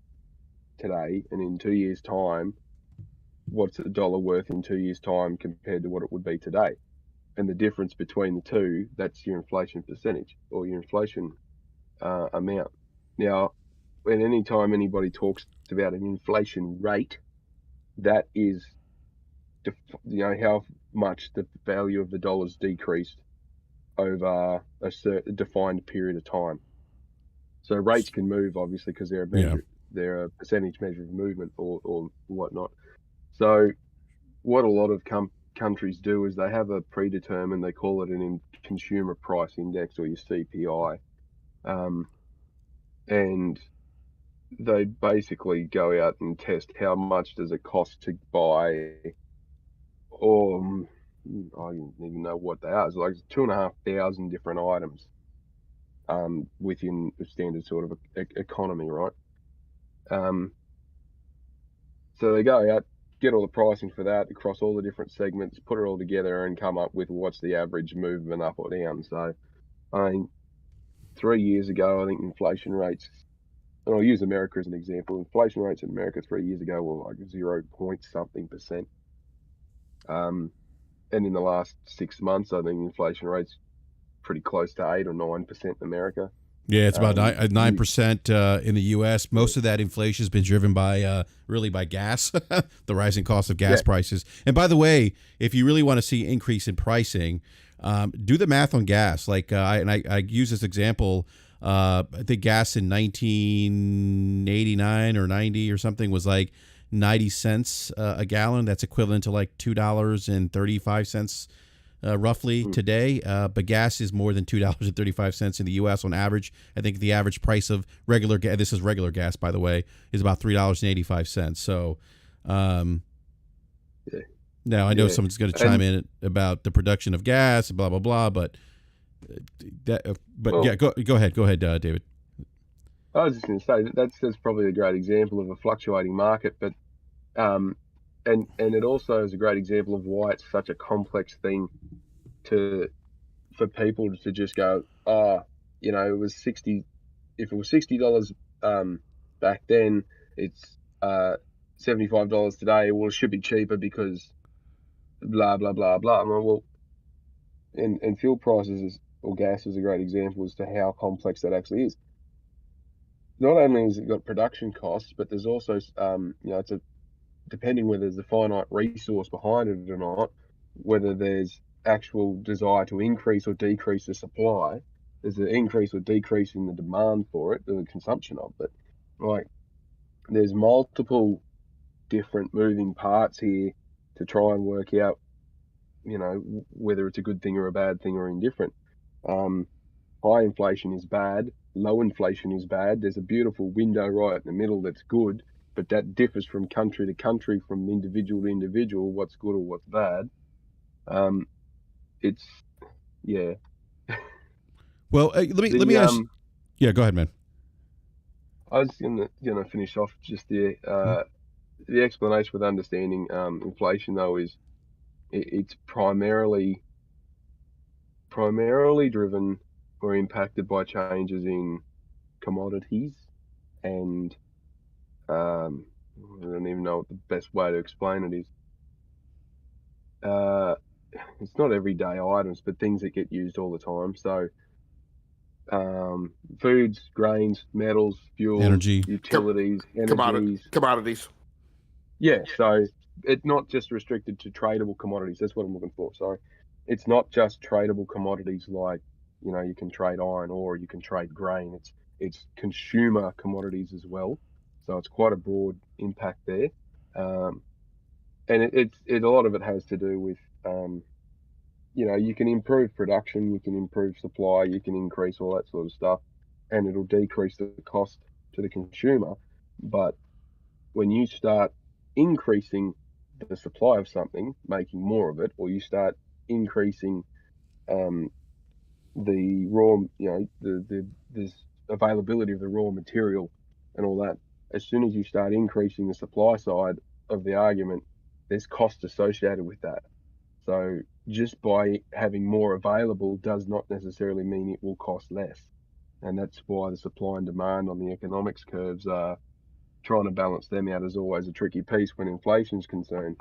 today, and in 2 years' time, what's a dollar worth in 2 years' time compared to what it would be today? And the difference between the two, that's your inflation percentage or your inflation amount. Now, when any time anybody talks about an inflation rate, that is, how much the value of the dollar's decreased over a certain defined period of time. So rates can move, obviously, because they're a measure, they're a percentage measure of movement or whatnot. So what a lot of countries do is they have a predetermined, they call it an consumer price index or your CPI, and they basically go out and test how much does it cost to buy, or I don't even know what they are. It's like 2,500 different items within a standard sort of economy, right? So they go out, get all the pricing for that across all the different segments, put it all together and come up with what's the average movement up or down. So, 3 years ago, I think inflation rates, and I'll use America as an example, inflation rates in America 3 years ago were like 0 point something percent. And in the last 6 months, I think inflation rates pretty close to 8 or 9% in America. Yeah, it's about 9% in the U.S. Most of that inflation has been driven by really by gas, the rising cost of gas prices. And by the way, if you really want to see increase in pricing, do the math on gas. Like I use this example. I think gas in 1989 or 90 or something was like 90 cents a gallon. That's equivalent to like $2.35 roughly today. But gas is more than $2.35 in the U.S. on average. I think the average price of regular gas, this is regular gas, by the way, is about $3.85. So now I know someone's going to chime in about the production of gas, blah, blah, blah. But go ahead, David. I was just going to say that's probably a great example of a fluctuating market, but and it also is a great example of why it's such a complex thing for people to just go, it was 60. If it was $60 back then, it's $75 today. Well, it should be cheaper because blah blah blah blah. Well, and fuel prices or gas is a great example as to how complex that actually is. Not only has it got production costs, but there's also it's depending whether there's a finite resource behind it or not, whether there's actual desire to increase or decrease the supply, there's an increase or decrease in the demand for it, the consumption of it. Like, there's multiple different moving parts here to try and work out, whether it's a good thing or a bad thing or indifferent. High inflation is bad. Low inflation is bad. There's a beautiful window right in the middle that's good, but that differs from country to country, from individual to individual, what's good or what's bad. Well, let me ask. Yeah, go ahead, man. I was gonna finish off just the explanation with understanding inflation, though, is it's primarily driven or impacted by changes in commodities, and I don't even know what the best way to explain it is. It's not everyday items, but things that get used all the time. So foods, grains, metals, fuels, energy, utilities, commodities. Yeah, so it's not just restricted to tradable commodities. That's what I'm looking for. Sorry. It's not just tradable commodities like You can trade iron ore, you can trade grain. It's consumer commodities as well, so it's quite a broad impact there. And a lot of it has to do with you can improve production, you can improve supply, you can increase all that sort of stuff, and it'll decrease the cost to the consumer. But when you start increasing the supply of something, making more of it, or you start increasing the raw, the availability of the raw material and all that, as soon as you start increasing the supply side of the argument, there's cost associated with that. So just by having more available does not necessarily mean it will cost less. And that's why the supply and demand on the economics curves are trying to balance them out is always a tricky piece when inflation's concerned.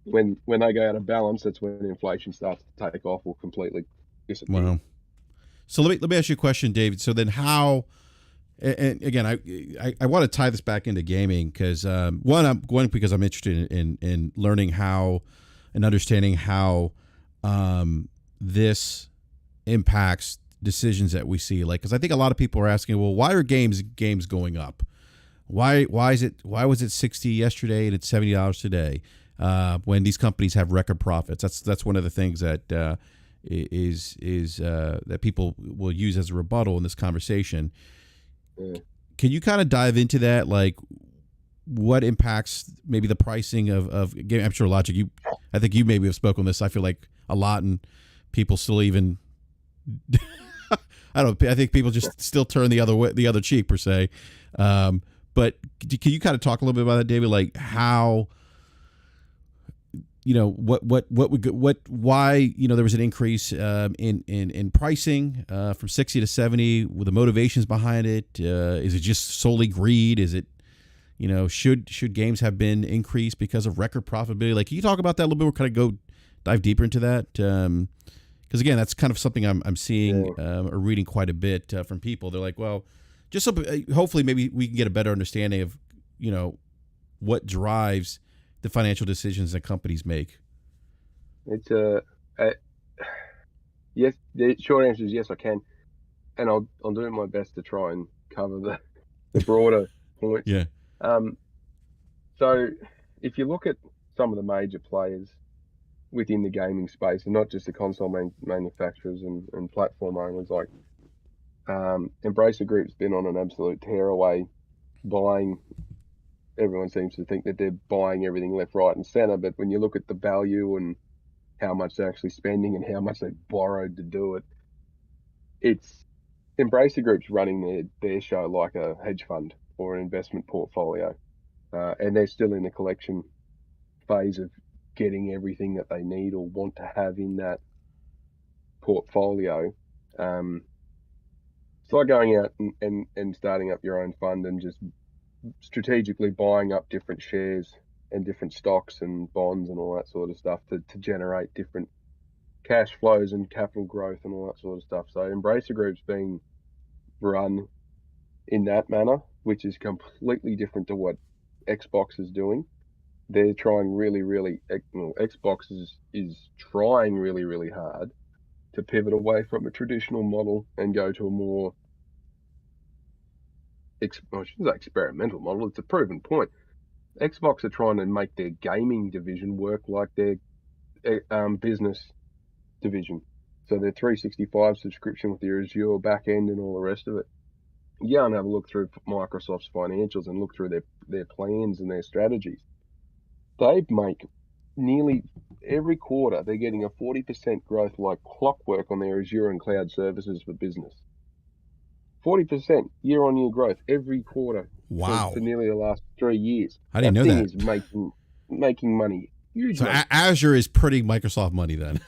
When they go out of balance, that's when inflation starts to take off or completely disappear. Wow. So let me ask you a question, David. So then how, and again, I want to tie this back into gaming because one, because I'm interested in learning how and understanding how this impacts decisions that we see. Like, because I think a lot of people are asking, well, why are games going up? Why was it 60 yesterday and it's $70 today? When these companies have record profits, that's one of the things that that people will use as a rebuttal in this conversation. Yeah. Can you kind of dive into that, like what impacts maybe the pricing of game? I'm sure Logic, I think you maybe have spoken on this. I feel like a lot, and people still even I think people just still turn the other cheek per se. But can you kind of talk a little bit about that, David? Like how, why, there was an increase in pricing from 60 to 70 with the motivations behind it. Is it just solely greed? Is it, should games have been increased because of record profitability? Like, can you talk about that a little bit? We'll kind of dive deeper into that. Because again, that's kind of something I'm seeing or reading quite a bit from people. They're like, well, just hopefully maybe we can get a better understanding of, what drives the financial decisions that companies make. It's yes. The short answer is yes, I can, and I'll do my best to try and cover the broader points. Yeah. So if you look at some of the major players within the gaming space, and not just the console manufacturers and platform owners, like Embracer Group's been on an absolute tear away, buying. Everyone seems to think that they're buying everything left, right, and center. But when you look at the value and how much they're actually spending and how much they borrowed to do it, it's Embracer Group's running their show like a hedge fund or an investment portfolio. And they're still in the collection phase of getting everything that they need or want to have in that portfolio. It's like going out and starting up your own fund and just strategically buying up different shares and different stocks and bonds and all that sort of stuff to generate different cash flows and capital growth and all that sort of stuff. So Embracer Group's being run in that manner, which is completely different to what Xbox is doing. They're trying Xbox is trying really, really hard to pivot away from a traditional model and go to a more I shouldn't say experimental model. It's a proven point. Xbox are trying to make their gaming division work like their business division. So their 365 subscription with their Azure backend and all the rest of it. Yeah, and have a look through Microsoft's financials and look through their plans and their strategies. They make nearly every quarter, they're getting a 40% growth like clockwork on their Azure and cloud services for business. 40% year-on-year growth every quarter. Wow. For nearly the last 3 years. I didn't know that. Is making money. Huge so money. Azure is pretty Microsoft money then.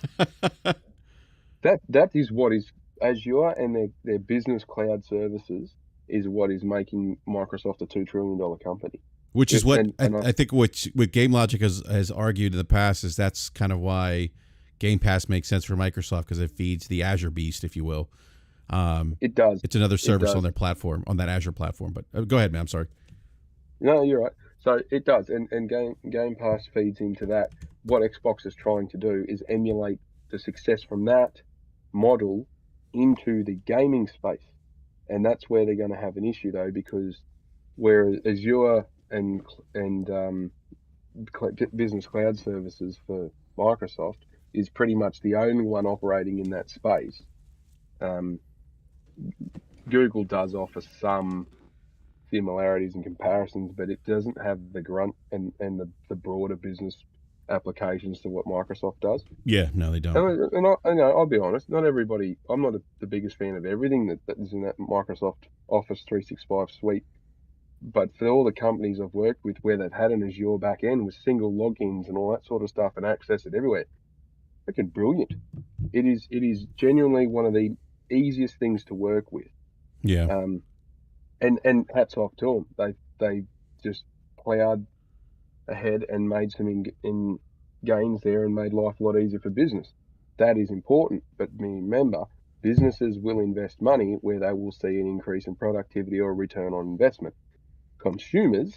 That is what is Azure and their business cloud services is what is making Microsoft a $2 trillion company. Which is what I think what Game Logic has argued in the past is that's kind of why Game Pass makes sense for Microsoft, because it feeds the Azure beast, if you will. It does. It's another service on their platform, on that Azure platform. But go ahead, man. I'm sorry. No, you're right. So it does, and Game Pass feeds into that. What Xbox is trying to do is emulate the success from that model into the gaming space. And that's where they're going to have an issue, though, because where Azure and business cloud services for Microsoft is pretty much the only one operating in that space. Google does offer some similarities and comparisons, but it doesn't have the grunt and the broader business applications to what Microsoft does. Yeah, no, they don't. And I'll be honest, not everybody, I'm not the biggest fan of everything that is in that Microsoft Office 365 suite. But for all the companies I've worked with where they've had an Azure back end with single logins and all that sort of stuff and access it everywhere, freaking brilliant. It is genuinely one of the easiest things to work with. Yeah. And hats off to them. They just plowed ahead and made some in gains there and made life a lot easier for business. That is important. But remember, businesses will invest money where they will see an increase in productivity or a return on investment. Consumers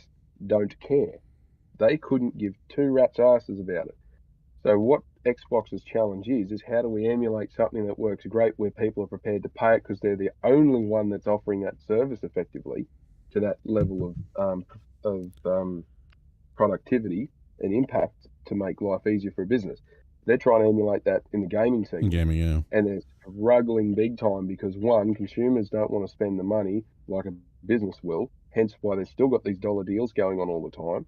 don't care. They couldn't give two rats' asses about it. So what Xbox's challenge is how do we emulate something that works great where people are prepared to pay it because they're the only one that's offering that service effectively to that level of productivity and impact to make life easier for a business. They're trying to emulate that in the gaming segment. Yeah. And they're struggling big time because, one, consumers don't want to spend the money like a business will, hence why they've still got these dollar deals going on all the time.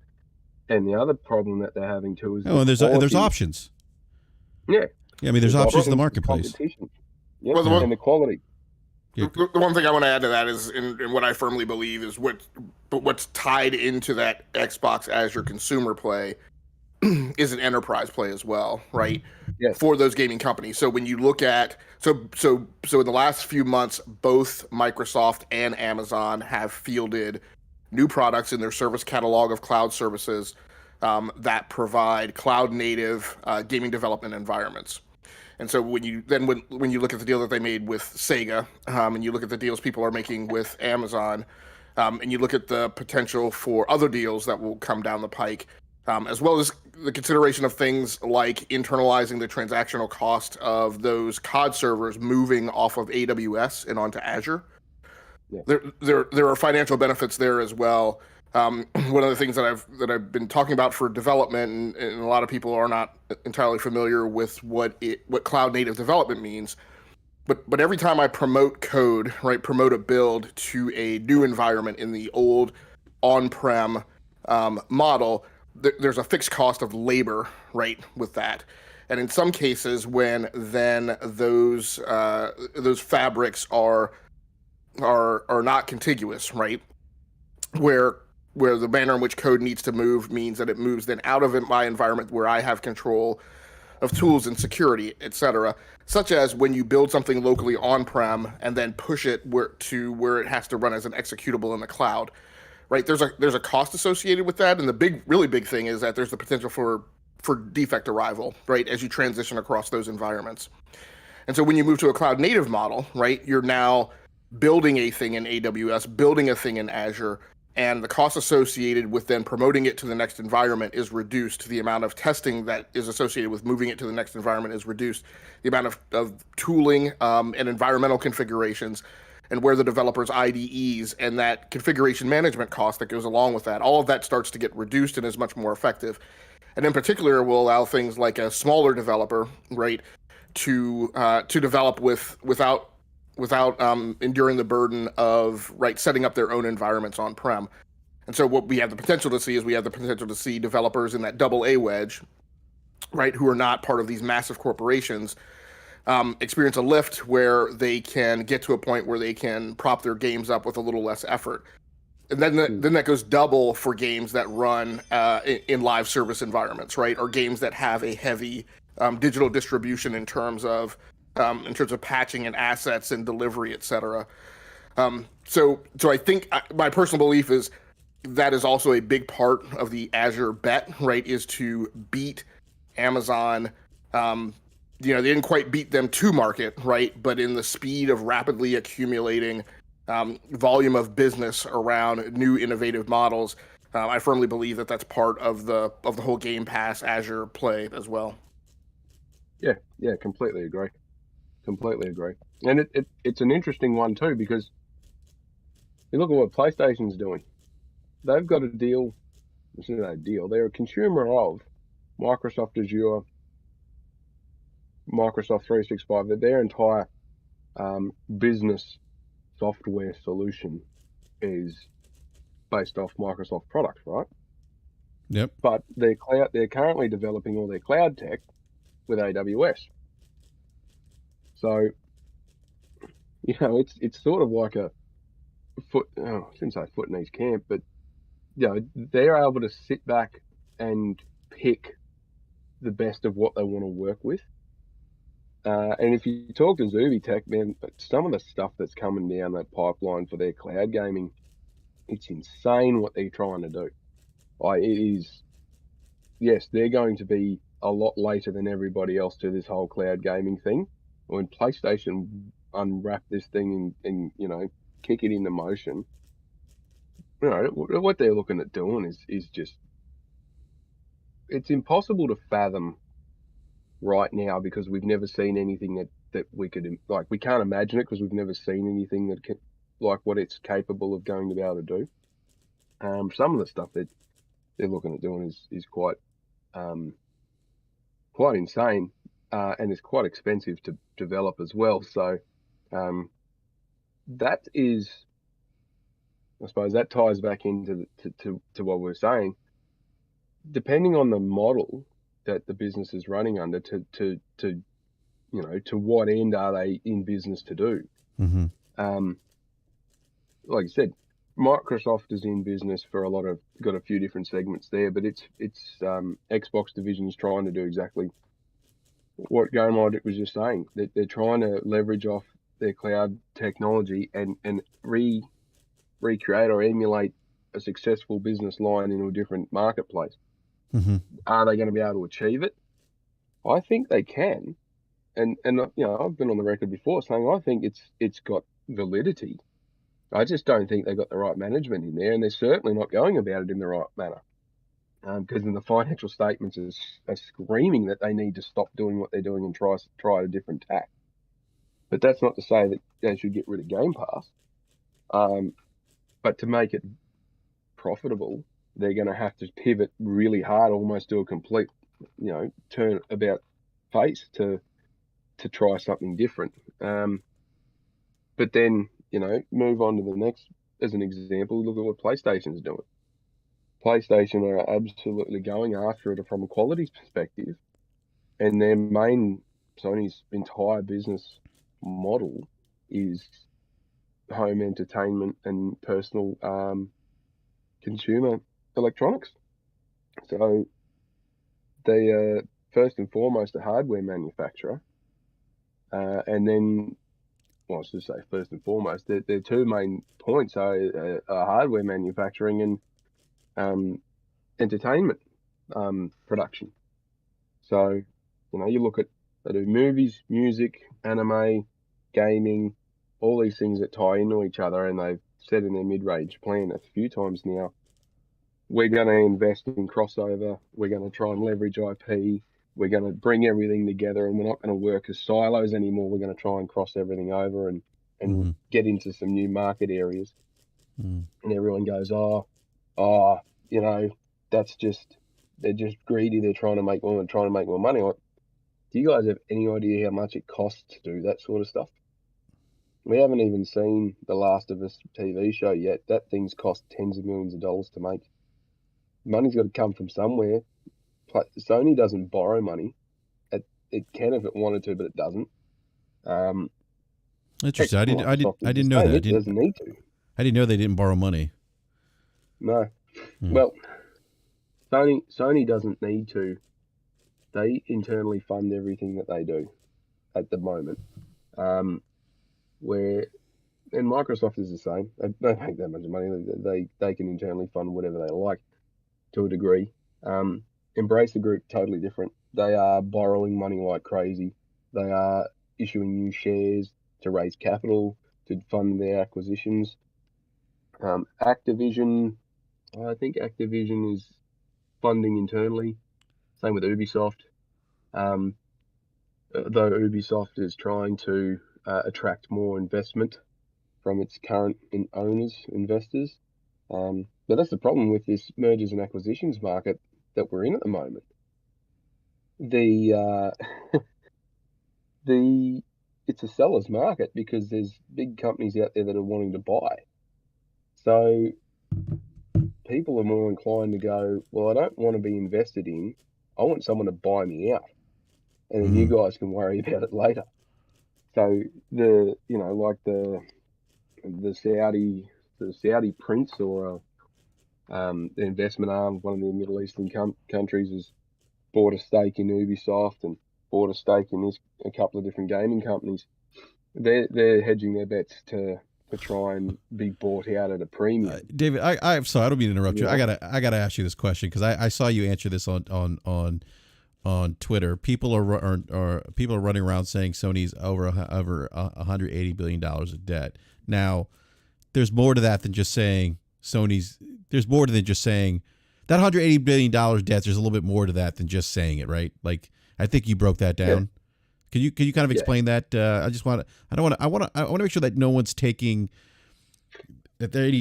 And the other problem that they're having too is there's options. Yeah. I mean, there's options in the marketplace. Yeah, well, and the quality. Yeah. The one thing I want to add to that is, and what I firmly believe is what's tied into that Xbox Azure consumer play is an enterprise play as well, right? Yes. For those gaming companies. So when you look at so in the last few months, both Microsoft and Amazon have fielded new products in their service catalog of cloud services that provide cloud native gaming development environments. And so when you look at the deal that they made with Sega, and you look at the deals people are making with Amazon, and you look at the potential for other deals that will come down the pike, as well as the consideration of things like internalizing the transactional cost of those COD servers moving off of AWS and onto Azure. Yeah. There are financial benefits there as well. One of the things that I've been talking about for development, and a lot of people are not entirely familiar with what cloud native development means. But every time I promote code, right, promote a build to a new environment in the old on-prem model, there's a fixed cost of labor, right, with that. And in some cases, when then those fabrics are not contiguous, right, where the manner in which code needs to move means that it moves then out of my environment where I have control of tools and security, et cetera, such as when you build something locally on-prem and then push it to where it has to run as an executable in the cloud, right? There's a cost associated with that, and the really big thing is that there's the potential for defect arrival, right, as you transition across those environments. And so when you move to a cloud native model, right, you're now building a thing in AWS, building a thing in Azure, and the cost associated with then promoting it to the next environment is reduced. The amount of testing that is associated with moving it to the next environment is reduced. The amount of tooling and environmental configurations and where the developer's IDEs and that configuration management cost that goes along with that, all of that starts to get reduced and is much more effective. And in particular, will allow things like a smaller developer, right, to develop without enduring the burden of setting up their own environments on-prem. And so what we have the potential to see is developers in that double A wedge, right, who are not part of these massive corporations, experience a lift where they can get to a point where they can prop their games up with a little less effort. And then that goes double for games that run in live service environments, right, or games that have a heavy digital distribution in terms of patching and assets and delivery, et cetera. So I think my personal belief is that is also a big part of the Azure bet, right, is to beat Amazon. They didn't quite beat them to market, right, but in the speed of rapidly accumulating volume of business around new innovative models, I firmly believe that that's part of the whole Game Pass Azure play as well. Yeah, completely agree. Completely agree. And it's an interesting one too, because you look at what PlayStation's doing. They've got a deal. This is a deal. They're a consumer of Microsoft Azure, Microsoft 365. That their entire business software solution is based off Microsoft products, right? Yep. But they're currently developing all their cloud tech with AWS. So, it's sort of like a I shouldn't say foot in each camp, but they're able to sit back and pick the best of what they want to work with. And if you talk to Zubitech, man, some of the stuff that's coming down that pipeline for their cloud gaming, it's insane what they're trying to do. It is, yes, they're going to be a lot later than everybody else to this whole cloud gaming thing. When PlayStation unwrap this thing and kick it into motion, what they're looking at doing is just, it's impossible to fathom right now, because we've never seen anything that we could, like, we can't imagine it because we've never seen anything that can, like, what it's capable of going to be able to do. Some of the stuff that they're looking at doing is quite insane, and it's quite expensive to develop as well. So that is, I suppose, that ties back into to what we're saying. Depending on the model that the business is running under, to what end are they in business to do? Mm-hmm. Like I said, Microsoft is in business for got a few different segments there, but its Xbox division is trying to do exactly what Game Logic was just saying. They're trying to leverage off their cloud technology and recreate or emulate a successful business line in a different marketplace. Mm-hmm. Are they going to be able to achieve it? I think they can, and I've been on the record before saying I think it's got validity. I just don't think they've got the right management in there, and they're certainly not going about it in the right manner. Because in the financial statements are screaming that they need to stop doing what they're doing and try a different tack. But that's not to say that they should get rid of Game Pass. But to make it profitable, they're going to have to pivot really hard, almost do a complete, turn about face to try something different. But then, move on to the next. As an example, look at what PlayStation's doing. PlayStation are absolutely going after it from a quality perspective, and their Sony's entire business model is home entertainment and personal consumer electronics. So they are first and foremost a hardware manufacturer, and then, well, I should say first and foremost, their two main points are hardware manufacturing and entertainment production. So, you look at, they do movies, music, anime, gaming, all these things that tie into each other, and they've said in their mid-range plan a few times now, we're going to invest in crossover, we're going to try and leverage IP, we're going to bring everything together, and we're not going to work as silos anymore. We're going to try and cross everything over and Mm-hmm. get into some new market areas. Mm. And everyone goes, that's just, they're just greedy. They're trying to make more money. Like, do you guys have any idea how much it costs to do that sort of stuff? We haven't even seen The Last of Us TV show yet. That thing's cost tens of millions of dollars to make. Money's got to come from somewhere. Sony doesn't borrow money. It can if it wanted to, but it doesn't. Interesting. I didn't know that. It doesn't need to. I didn't know they didn't borrow money. No. Hmm. Well, Sony doesn't need to. They internally fund everything that they do at the moment. And Microsoft is the same. They don't make that much money. They can internally fund whatever they like to a degree. Embrace the Group, totally different. They are borrowing money like crazy. They are issuing new shares to raise capital to fund their acquisitions. Activision, I think Activision is funding internally. Same with Ubisoft. though Ubisoft is trying to attract more investment from its current investors. But that's the problem with this mergers and acquisitions market that we're in at the moment. The it's a seller's market because there's big companies out there that are wanting to buy. So people are more inclined to go, well, I don't want to be invested in. I want someone to buy me out, and then you guys can worry about it later. So the Saudi prince or the investment arm of one of the Middle Eastern countries has bought a stake in Ubisoft and bought a stake in a couple of different gaming companies. They're hedging their bets to try and be bought out at a premium. David, I'm sorry, I don't mean to interrupt you. I gotta ask you this question because I saw you answer this on Twitter. People are running around saying Sony's over $180 billion of debt. Now, there's more to that than just saying Sony's. There's more than just saying that $180 billion debt. There's a little bit more to that than just saying it, right? Like I think you broke that down. Yeah. Can you kind of explain that? I want to make sure that no one's taking that there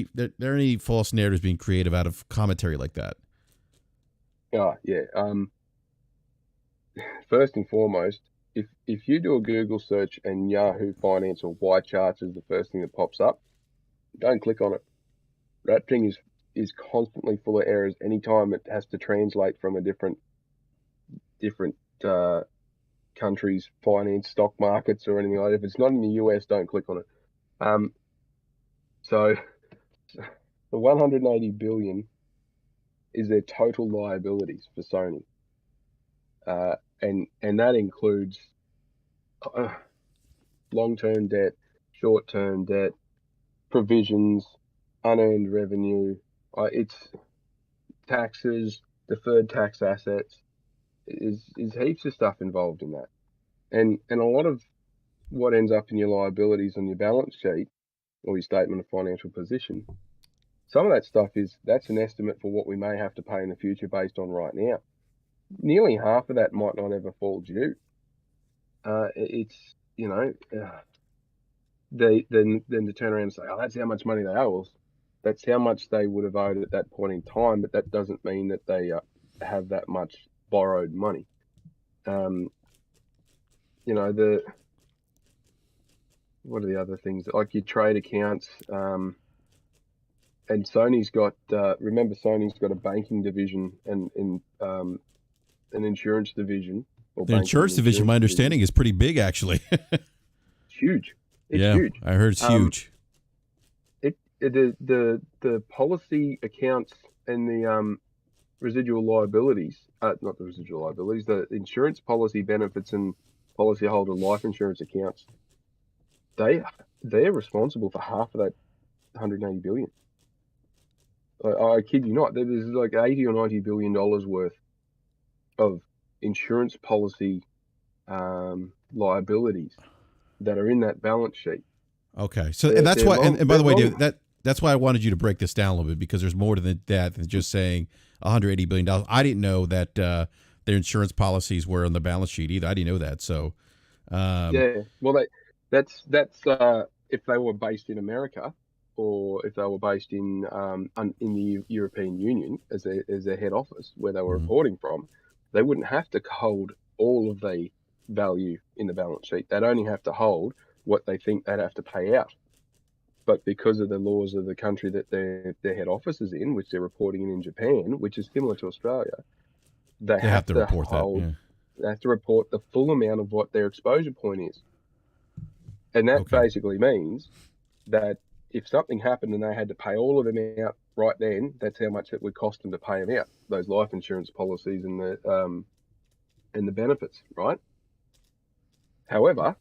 are any false narratives being creative out of commentary like that. Oh yeah. First and foremost, if you do a Google search and Yahoo Finance or Y Charts is the first thing that pops up, don't click on it. That thing is constantly full of errors. Anytime it has to translate from a different countries' finance, stock markets, or anything like that. If it's not in the US, don't click on it. So the 180 billion is their total liabilities for Sony, and that includes long-term debt, short-term debt, provisions, unearned revenue. It's taxes, deferred tax assets. Is heaps of stuff involved in that, and a lot of what ends up in your liabilities on your balance sheet or your statement of financial position, some of that stuff that's an estimate for what we may have to pay in the future based on right now. Nearly half of that might not ever fall due. It's they then to turn around and say, oh, that's how much money they owe us. That's how much they would have owed at that point in time, but that doesn't mean that they have that much borrowed money. What are the other things like your trade accounts? And Sony's got remember Sony's got a banking division and an insurance division. The insurance division, my understanding, is pretty big actually. It's huge. It's huge. I heard it's huge. The policy accounts and the residual liabilities, not the residual liabilities, the insurance policy benefits and policyholder life insurance accounts, they're responsible for half of that 180 billion. I kid you not. There's like 80 or 90 billion dollars worth of insurance policy liabilities that are in that balance sheet. Okay, so and that's why. And by the way, David, that's why I wanted you to break this down a little bit because there's more to that than just saying $180 billion. I didn't know that their insurance policies were on the balance sheet either. I didn't know that. So, well, that's if they were based in America or if they were based in the European Union as their head office where they were reporting from, they wouldn't have to hold all of the value in the balance sheet. They'd only have to hold what they think they'd have to pay out. But because of the laws of the country that their head office is in, which they're reporting in Japan, which is similar to Australia, they have to report They have to report the full amount of what their exposure point is. And that basically means that if something happened and they had to pay all of them out right then, that's how much it would cost them to pay them out, those life insurance policies and the benefits, right? However,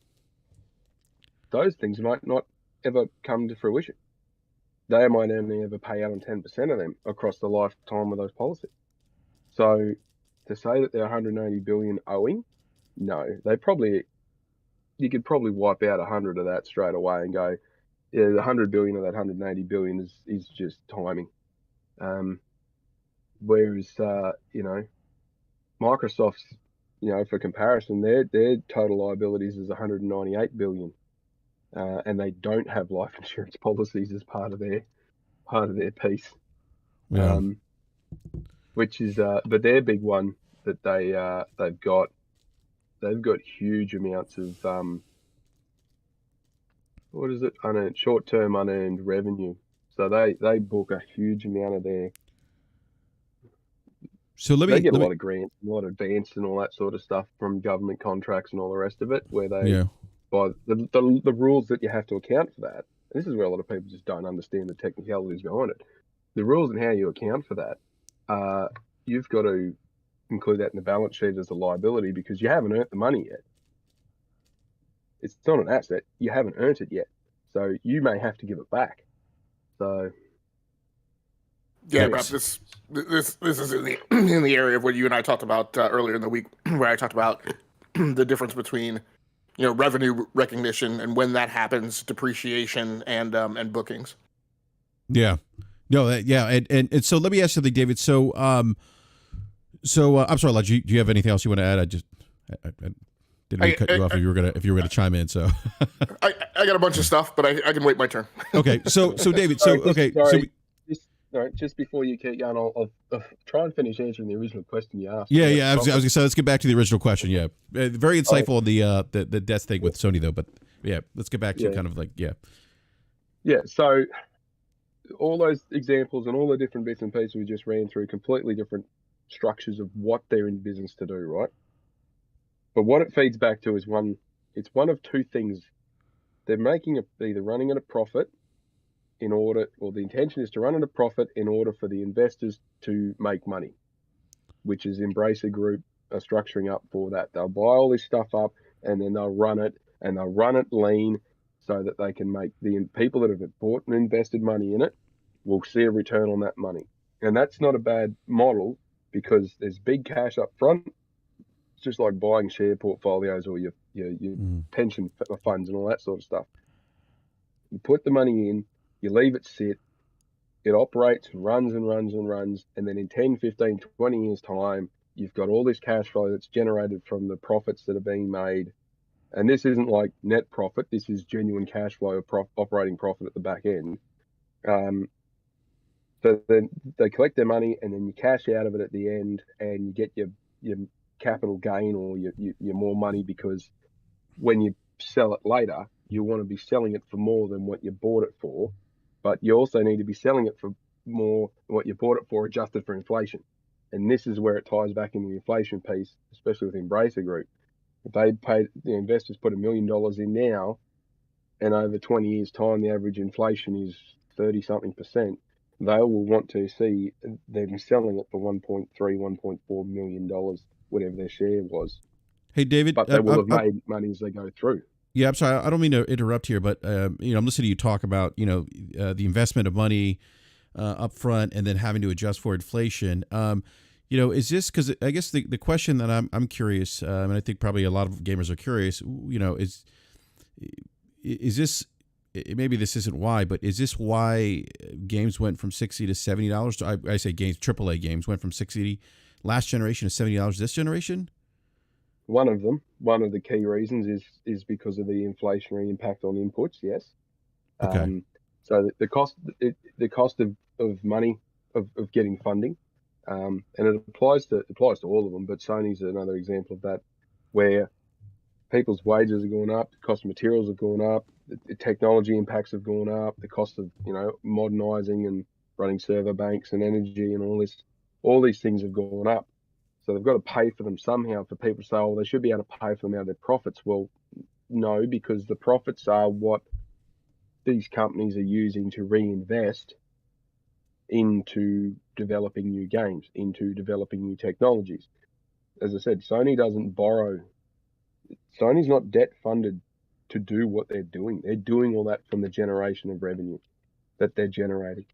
those things might not ever come to fruition. They might only ever pay out on 10% of them across the lifetime of those policies. So to say that they're 180 billion owing, no, you could probably wipe out 100 of that straight away and go, yeah, the 100 billion of that 180 billion is just timing. Whereas Microsoft's for comparison, their total liabilities is 198 billion, and they don't have life insurance policies as part of their piece. Yeah. Which is but their big one that they've got huge amounts of what is it, short-term unearned revenue. So they book a huge amount of their. So They get a lot of grants, a lot of advance and all that sort of stuff from government contracts and all the rest of it, where they yeah. by the rules that you have to account for that. This is where a lot of people just don't understand the technicalities behind it. The rules and how you account for that, you've got to include that in the balance sheet as a liability because you haven't earned the money yet. It's not an asset. You haven't earned it yet. So you may have to give it back. So yeah, perhaps this is in the area of what you and I talked about earlier in the week, where I talked about the difference between revenue recognition and when that happens, depreciation and bookings. Yeah. No, and so let me ask you something, David. So I'm sorry, Lodge, do you have anything else you want to add? I didn't mean to cut you off if you were gonna chime in. So I got a bunch of stuff, but I can wait my turn. Okay, so David, just before you keep going, I'll try and finish answering the original question you asked. Yeah. I was gonna say let's get back to the original question. Yeah, very insightful on the death thing with Sony though. But yeah, let's get back to kind of like Yeah. So all those examples and all the different bits and pieces we just ran through, completely different structures of what they're in business to do, right? But what it feeds back to is it's one of two things. They're either running at a profit the intention is to run at a profit in order for the investors to make money, which is Embracer Group are structuring up for that. They'll buy all this stuff up and then they'll run it lean so that they can make the people that have bought and invested money in it will see a return on that money. And that's not a bad model because there's big cash up front. It's just like buying share portfolios or your pension funds and all that sort of stuff. You put the money in, you leave it sit, it operates, runs and runs and runs, and then in 10, 15, 20 years' time, you've got all this cash flow that's generated from the profits that are being made. And this isn't like net profit, this is genuine cash flow, operating profit at the back end. So then they collect their money and then you cash out of it at the end and you get your capital gain or your more money, because when you sell it later, you want to be selling it for more than what you bought it for, but you also need to be selling it for more than what you bought it for adjusted for inflation. And this is where it ties back into the inflation piece, especially with Embracer Group. If they paid, the investors put $1 million in now, and over 20 years' time, the average inflation is 30-something%, they will want to see them selling it for $1.3, $1.4 million, whatever their share was. Hey, David, but they will have made money as they go through. Yeah, I'm sorry. I don't mean to interrupt here, but I'm listening to you talk about the investment of money up front and then having to adjust for inflation. Is this because I guess the question that I'm curious, and I think probably a lot of gamers are curious, is this, maybe this isn't why, but is this why games went from $60 to $70? I say games, AAA games went from $60 last generation to $70 this generation? One of the key reasons is because of the inflationary impact on inputs. Yes. Okay. So the cost of money of getting funding, and it applies to all of them. But Sony's another example of that, where people's wages are going up, the cost of materials have gone up, the technology impacts have gone up, the cost of modernizing and running server banks and energy and all these things have gone up. So they've got to pay for them somehow. For people to say, oh, they should be able to pay for them out of their profits. Well, no, because the profits are what these companies are using to reinvest into developing new games, into developing new technologies. As I said, Sony doesn't borrow. Sony's not debt funded to do what they're doing. They're doing all that from the generation of revenue that they're generating.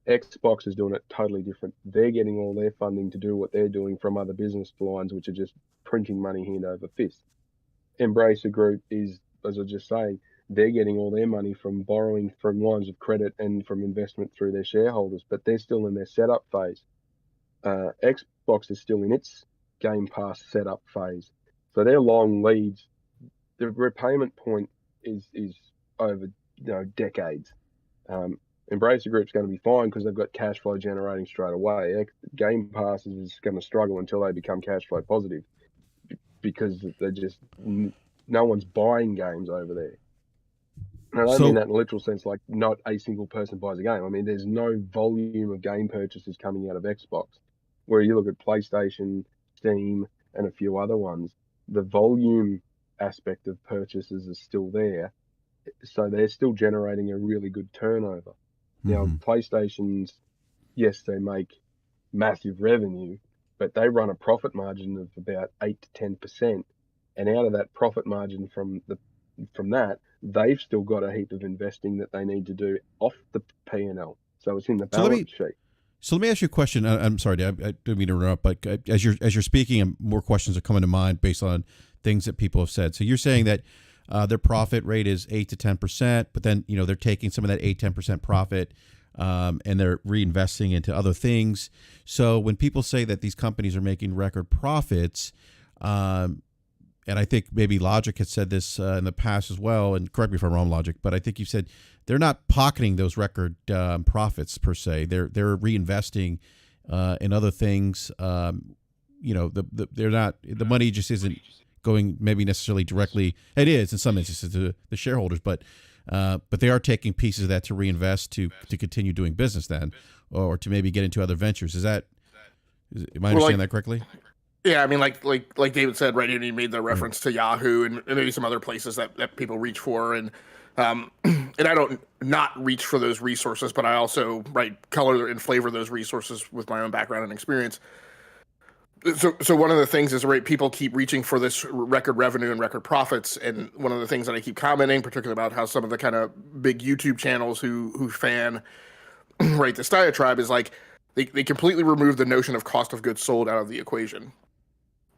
Xbox is doing it totally different. They're getting all their funding to do what they're doing from other business lines, which are just printing money hand over fist. Embracer Group is, as I was just saying, they're getting all their money from borrowing from lines of credit and from investment through their shareholders, but they're still in their setup phase. Xbox is still in its Game Pass setup phase. So they're long leads. The repayment point is over decades. Embracer Group's going to be fine because they've got cash flow generating straight away. Game Pass is going to struggle until they become cash flow positive because they're just no one's buying games over there. And I don't mean that in a literal sense, like not a single person buys a game. I mean, there's no volume of game purchases coming out of Xbox. Where you look at PlayStation, Steam, and a few other ones, the volume aspect of purchases is still there. So they're still generating a really good turnover. Now, PlayStation's, yes, they make massive revenue, but they run a profit margin of about 8 to 10%. And out of that profit margin from that, they've still got a heap of investing that they need to do off the P&L. So it's in the balance sheet. So let me ask you a question. I'm sorry, I didn't mean to interrupt, but as you're speaking, more questions are coming to mind based on things that people have said. So you're saying that their profit rate is 8 to 10%, but then they're taking some of that 8-10% profit and they're reinvesting into other things. So when people say that these companies are making record profits, and I think maybe Logic has said this in the past as well, and correct me if I'm wrong, Logic, but I think you said they're not pocketing those record profits per se. They're reinvesting in other things. They're not, the money just isn't going maybe necessarily directly. It is in some instances to the shareholders, but they are taking pieces of that to reinvest to continue doing business then, or to maybe get into other ventures. Am I understanding that correctly? Yeah, I mean, like David said, right, and he made the reference to Yahoo and maybe some other places that people reach for, and I don't not reach for those resources, but I also color and flavor those resources with my own background and experience. So one of the things is, people keep reaching for this record revenue and record profits, and one of the things that I keep commenting, particularly about how some of the kind of big YouTube channels who fan this diatribe is they completely remove the notion of cost of goods sold out of the equation.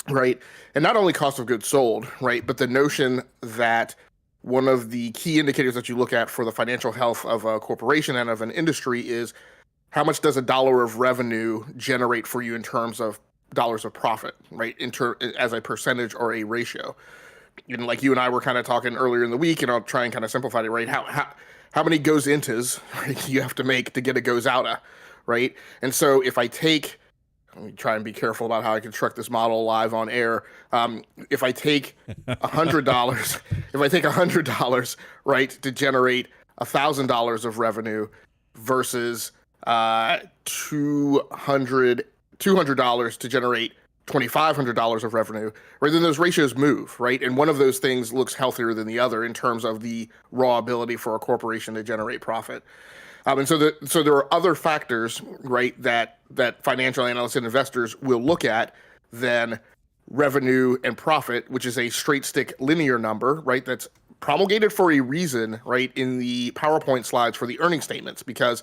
Right. And not only cost of goods sold, right, but the notion that one of the key indicators that you look at for the financial health of a corporation and of an industry is how much does a dollar of revenue generate for you in terms of dollars of profit, right, as a percentage or a ratio. And like you and I were kind of talking earlier in the week, and I'll try and kind of simplify it, right? How many goes intos, right, you have to make to get a goes outa, right? And so if I take, let me try and be careful about how I construct this model live on air. If I take $100, right, to generate $1,000 of revenue versus $200 to generate $2,500 of revenue, right, then those ratios move, right? And one of those things looks healthier than the other in terms of the raw ability for a corporation to generate profit. And so there are other factors, right, that financial analysts and investors will look at than revenue and profit, which is a straight stick linear number, right, that's promulgated for a reason, right, in the PowerPoint slides for the earnings statements, because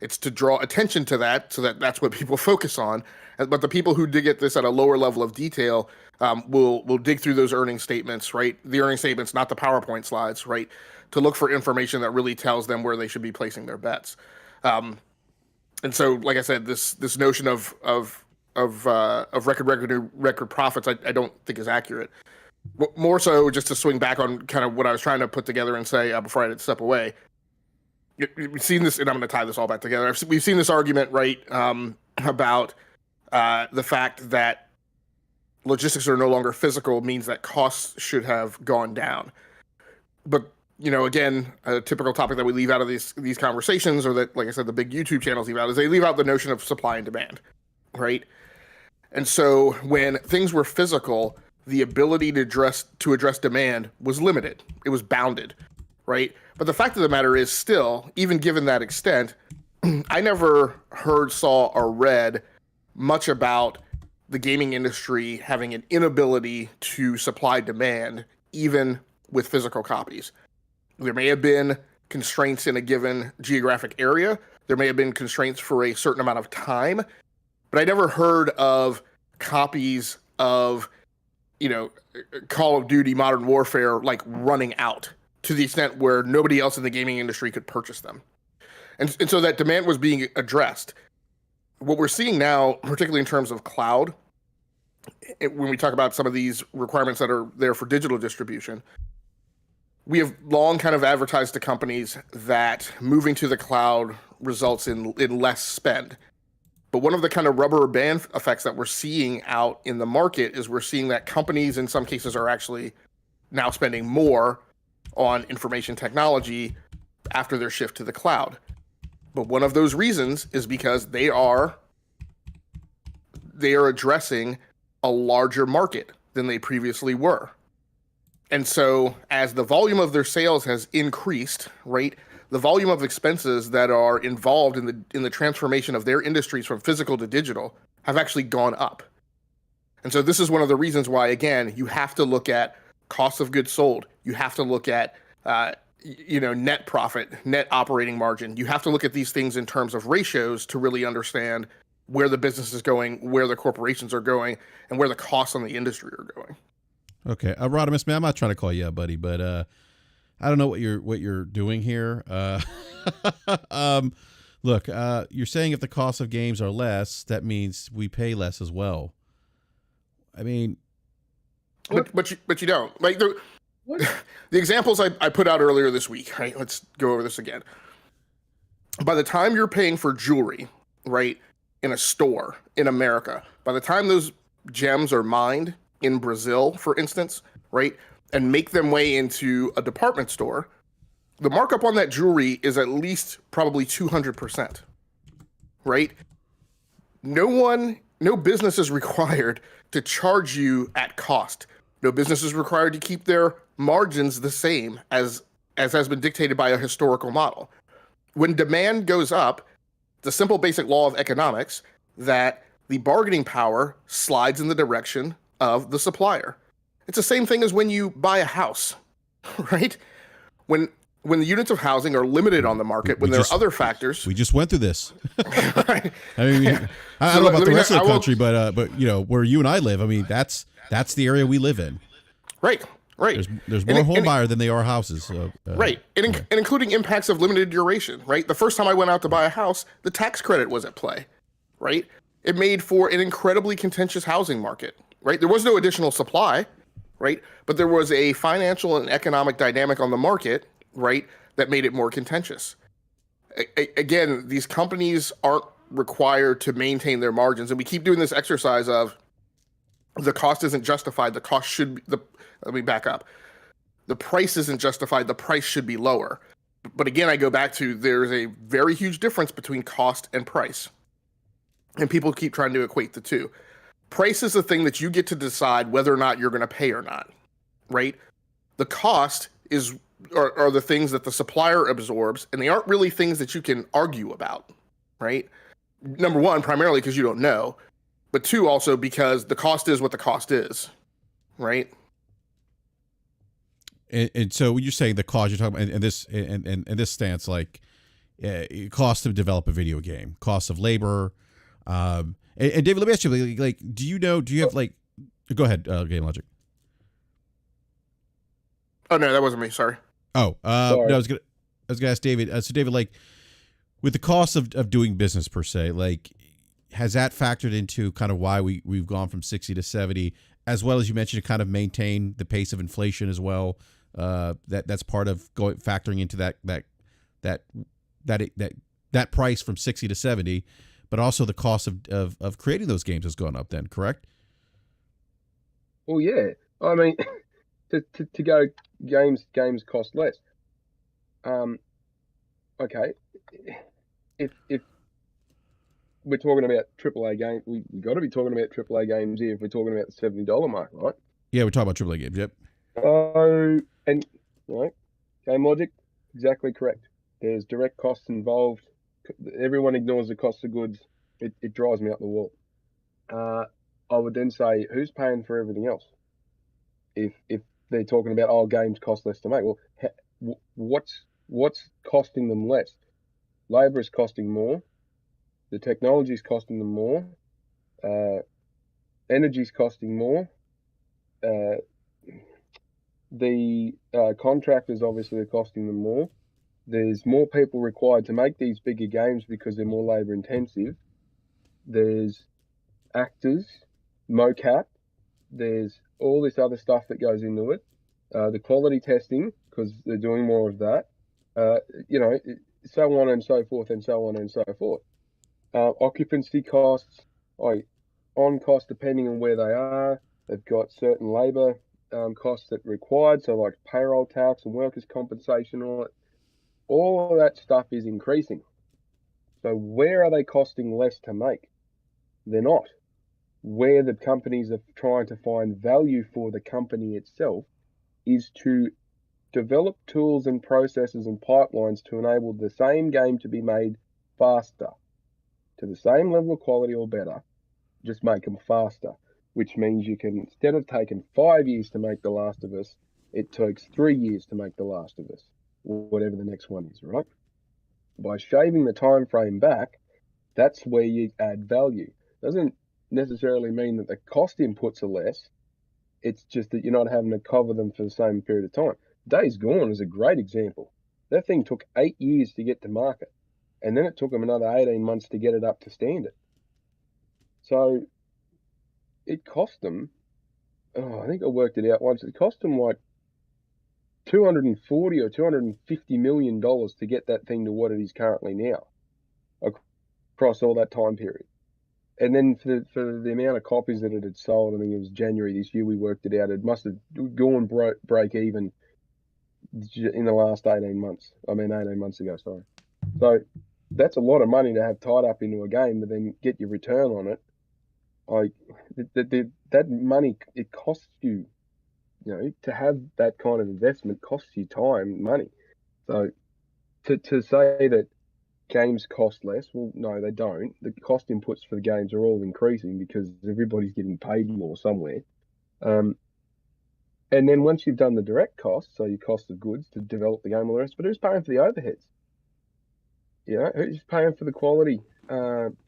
it's to draw attention to that, so that's what people focus on. But the people who dig at this at a lower level of detail will dig through those earnings statements, right, the earnings statements, not the PowerPoint slides, right, to look for information that really tells them where they should be placing their bets. And so, like I said, this notion of record revenue, record profits, I don't think is accurate. More so, just to swing back on kind of what I was trying to put together and say before I had to step away. We've seen this, and I'm going to tie this all back together. We've seen this argument, right, about the fact that logistics are no longer physical means that costs should have gone down. But again, a typical topic that we leave out of these conversations, or that, like I said, the big YouTube channels leave out, is they leave out the notion of supply and demand, right? And so when things were physical, the ability to address demand was limited. It was bounded, right? But the fact of the matter is, still, even given that extent, I never heard, saw, or read much about the gaming industry having an inability to supply demand, even with physical copies. There may have been constraints in a given geographic area. There may have been constraints for a certain amount of time, but I never heard of copies of, Call of Duty Modern Warfare, running out to the extent where nobody else in the gaming industry could purchase them. And so that demand was being addressed. What we're seeing now, particularly in terms of cloud, when we talk about some of these requirements that are there for digital distribution, we have long kind of advertised to companies that moving to the cloud results in less spend. But one of the kind of rubber band effects that we're seeing out in the market is we're seeing that companies in some cases are actually now spending more on information technology after their shift to the cloud. But one of those reasons is because they are addressing a larger market than they previously were. And so as the volume of their sales has increased, right, the volume of expenses that are involved in the transformation of their industries from physical to digital have actually gone up. And so this is one of the reasons why, again, you have to look at cost of goods sold. You have to look at net profit, net operating margin. You have to look at these things in terms of ratios to really understand where the business is going, where the corporations are going, and where the costs on the industry are going. Okay, Rodimus, man, I'm not trying to call you out, buddy, but I don't know what you're doing here. Look, you're saying if the cost of games are less, that means we pay less as well. I mean, but you don't. Like the examples I put out earlier this week, right? Let's go over this again. By the time you're paying for jewelry, right, in a store in America, by the time those gems are mined in Brazil, for instance, right, and make them way into a department store, the markup on that jewelry is at least probably 200%, right? No business is required to charge you at cost. No business is required to keep their margins the same as has been dictated by a historical model. When demand goes up, the simple basic law of economics that the bargaining power slides in the direction of the supplier. It's the same thing as when you buy a house, right? When the units of housing are limited on the market, when there are other factors. We just went through this. Right. I mean, I don't know about the rest of the country, but you know, where you and I live, I mean, that's the area we live in. Right. There's more home buyer than there are houses. Right. And including impacts of limited duration, right? The first time I went out to buy a house, the tax credit was at play, right? It made for an incredibly contentious housing market, right? There was no additional supply, right? But there was a financial and economic dynamic on the market, right, that made it more contentious. Again, these companies aren't required to maintain their margins, and we keep doing this exercise of the cost isn't justified. The cost should be let me back up. The price isn't justified. The price should be lower. But again, I go back to there's a very huge difference between cost and price. And people keep trying to equate the two. Price is the thing that you get to decide whether or not you're going to pay or not, right? The cost are the things that the supplier absorbs, and they aren't really things that you can argue about, right? Number one, primarily because you don't know, but two, also because the cost is what the cost is, right? And so when you're saying the cost, you're talking about, and this stance, like cost to develop a video game, cost of labor. And David, let me ask you, like, do you have like, go ahead, Game Logic. Oh no, that wasn't me. Sorry. Oh, no, I was gonna ask David. So David, like, with the cost of doing business per se, like, has that factored into kind of why we've gone from 60 to 70, as well as you mentioned to kind of maintain the pace of inflation as well? That's part of factoring into that price from 60 to 70, but also the cost of creating those games has gone up. Then, correct? Well, yeah. I mean, to go games cost less. Okay, if we're talking about AAA games, we got to be talking about AAA games here if we're talking about the $70 mark, right? Yeah, we're talking about AAA games. Yep. And Game Logic, exactly correct. There's direct costs involved. Everyone ignores the cost of goods. It drives me up the wall. I would then say, who's paying for everything else? If they're talking about games cost less to make, well, what's costing them less? Labor is costing more. The technology is costing them more. Energy is costing more. The contractors obviously are costing them more. There's more people required to make these bigger games because they're more labor intensive. There's actors, mocap, There's all this other stuff that goes into it. The quality testing, because they're doing more of that. So on and so forth and so on and so forth. Occupancy costs, on cost depending on where they are. They've got certain labour costs that are required, so like payroll tax and workers' compensation, all of that stuff is increasing. So where are they costing less to make? They're not. Where the companies are trying to find value for the company itself is to develop tools and processes and pipelines to enable the same game to be made faster, to the same level of quality or better, just make them faster, which means you can, instead of taking 5 years to make The Last of Us, it takes 3 years to make The Last of Us, whatever the next one is, right? By shaving the time frame back, that's where you add value. Doesn't necessarily mean that the cost inputs are less. It's just that you're not having to cover them for the same period of time. Days Gone is a great example. That thing took 8 years to get to market, and then it took them another 18 months to get it up to standard. So it cost them, I think I worked it out once, it cost them like $240 or $250 million to get that thing to what it is currently now across all that time period. And then for the amount of copies that it had sold, I think it was January this year, we worked it out, it must have gone break even in the last 18 months. 18 months ago, sorry. So that's a lot of money to have tied up into a game, but then get your return on it. That money, it costs you, to have that kind of investment costs you time, money. So to say that games cost less, well, no, they don't. The cost inputs for the games are all increasing because everybody's getting paid more somewhere. And then once you've done the direct costs, so your cost of goods to develop the game, all the rest, but who's paying for the overheads? Who's paying for the quality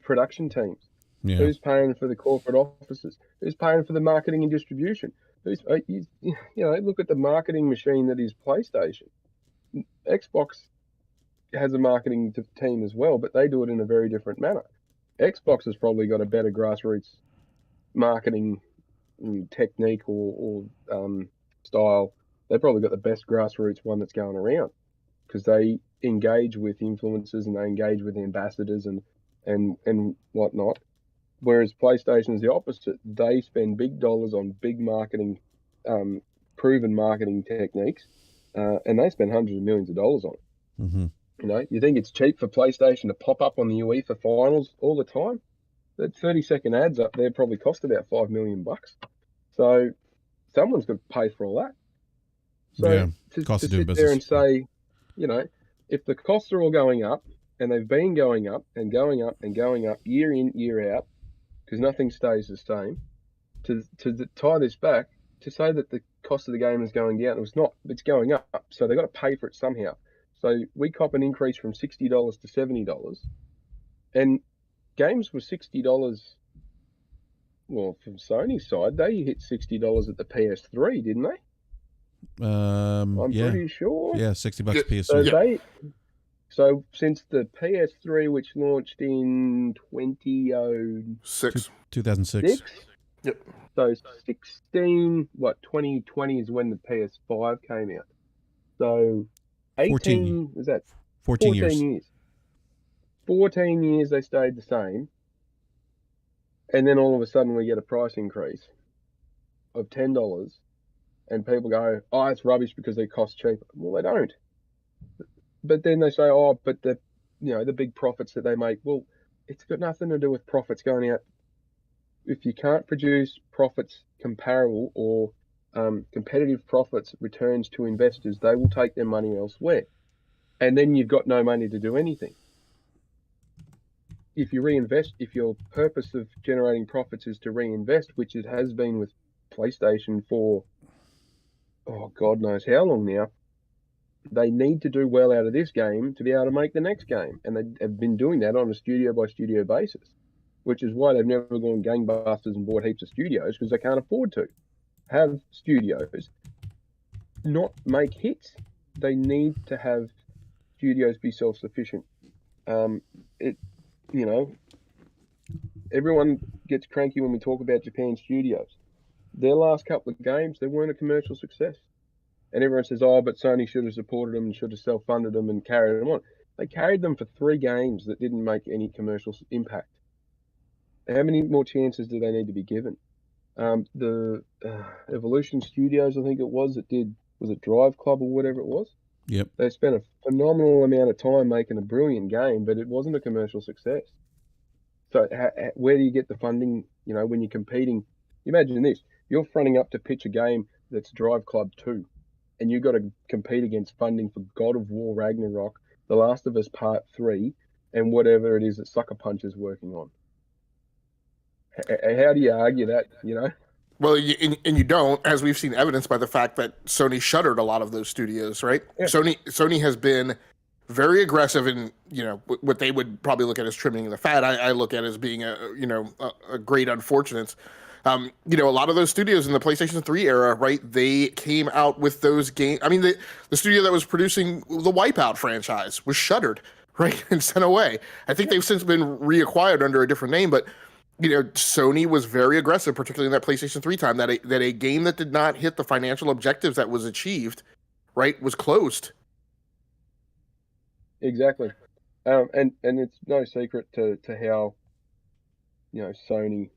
production teams? Yeah. Who's paying for the corporate offices? Who's paying for the marketing and distribution? Look at the marketing machine that is PlayStation. Xbox has a marketing team as well, but they do it in a very different manner. Xbox has probably got a better grassroots marketing technique or style. They've probably got the best grassroots one that's going around because they engage with influencers and they engage with ambassadors and whatnot. Whereas PlayStation is the opposite. They spend big dollars on big marketing, proven marketing techniques, and they spend hundreds of millions of dollars on it. Mm-hmm. You think it's cheap for PlayStation to pop up on the UEFA finals all the time? That 30-second ads up there probably cost about $5 million. So someone's got to pay for all that. So to sit there and say, if the costs are all going up, and they've been going up and going up and going up year in, year out, because nothing stays the same, to tie this back, to say that the cost of the game is going down, it's going up, so they've got to pay for it somehow. So we cop an increase from $60 to $70, and games were $60, well, from Sony's side, they hit $60 at the PS3, didn't they? I'm pretty sure. Yeah, $60 PS3. So since the PS3, which launched in 2006. Yep. So 2020 is when the PS5 came out. So 14 years. 14 years they stayed the same. And then all of a sudden we get a price increase of $10 and people go, oh, it's rubbish because they cost cheap. Well, they don't. But then they say, oh, but the big profits that they make, well, it's got nothing to do with profits going out. If you can't produce profits comparable or competitive profits, returns to investors, they will take their money elsewhere. And then you've got no money to do anything. If you reinvest, if your purpose of generating profits is to reinvest, which it has been with PlayStation for, oh, God knows how long now, they need to do well out of this game to be able to make the next game. And they have been doing that on a studio by studio basis, which is why they've never gone gangbusters and bought heaps of studios, because they can't afford to have studios not make hits. They need to have studios be self-sufficient. Everyone gets cranky when we talk about Japan studios. their last couple of games, they weren't a commercial success. And everyone says, oh, but Sony should have supported them and should have self-funded them and carried them on. They carried them for 3 games that didn't make any commercial impact. How many more chances do they need to be given? The Evolution Studios, I think it was it Drive Club or whatever it was? Yep. They spent a phenomenal amount of time making a brilliant game, but it wasn't a commercial success. So where do you get the funding, when you're competing? Imagine this. You're fronting up to pitch a game that's Drive Club 2, and you've got to compete against funding for God of War Ragnarok, The Last of Us Part 3, and whatever it is that Sucker Punch is working on. How do you argue that, Well, you don't, as we've seen evidence by the fact that Sony shuttered a lot of those studios, right? Yeah. Sony has been very aggressive in, what they would probably look at as trimming the fat. I look at as being a great unfortunate. A lot of those studios in the PlayStation 3 era, right? They came out with those games. I mean, the studio that was producing the Wipeout franchise was shuttered, right, and sent away. I think they've since been reacquired under a different name, but Sony was very aggressive, particularly in that PlayStation 3 time, that a game that did not hit the financial objectives that was achieved, right, was closed. Exactly. And it's no secret to how, Sony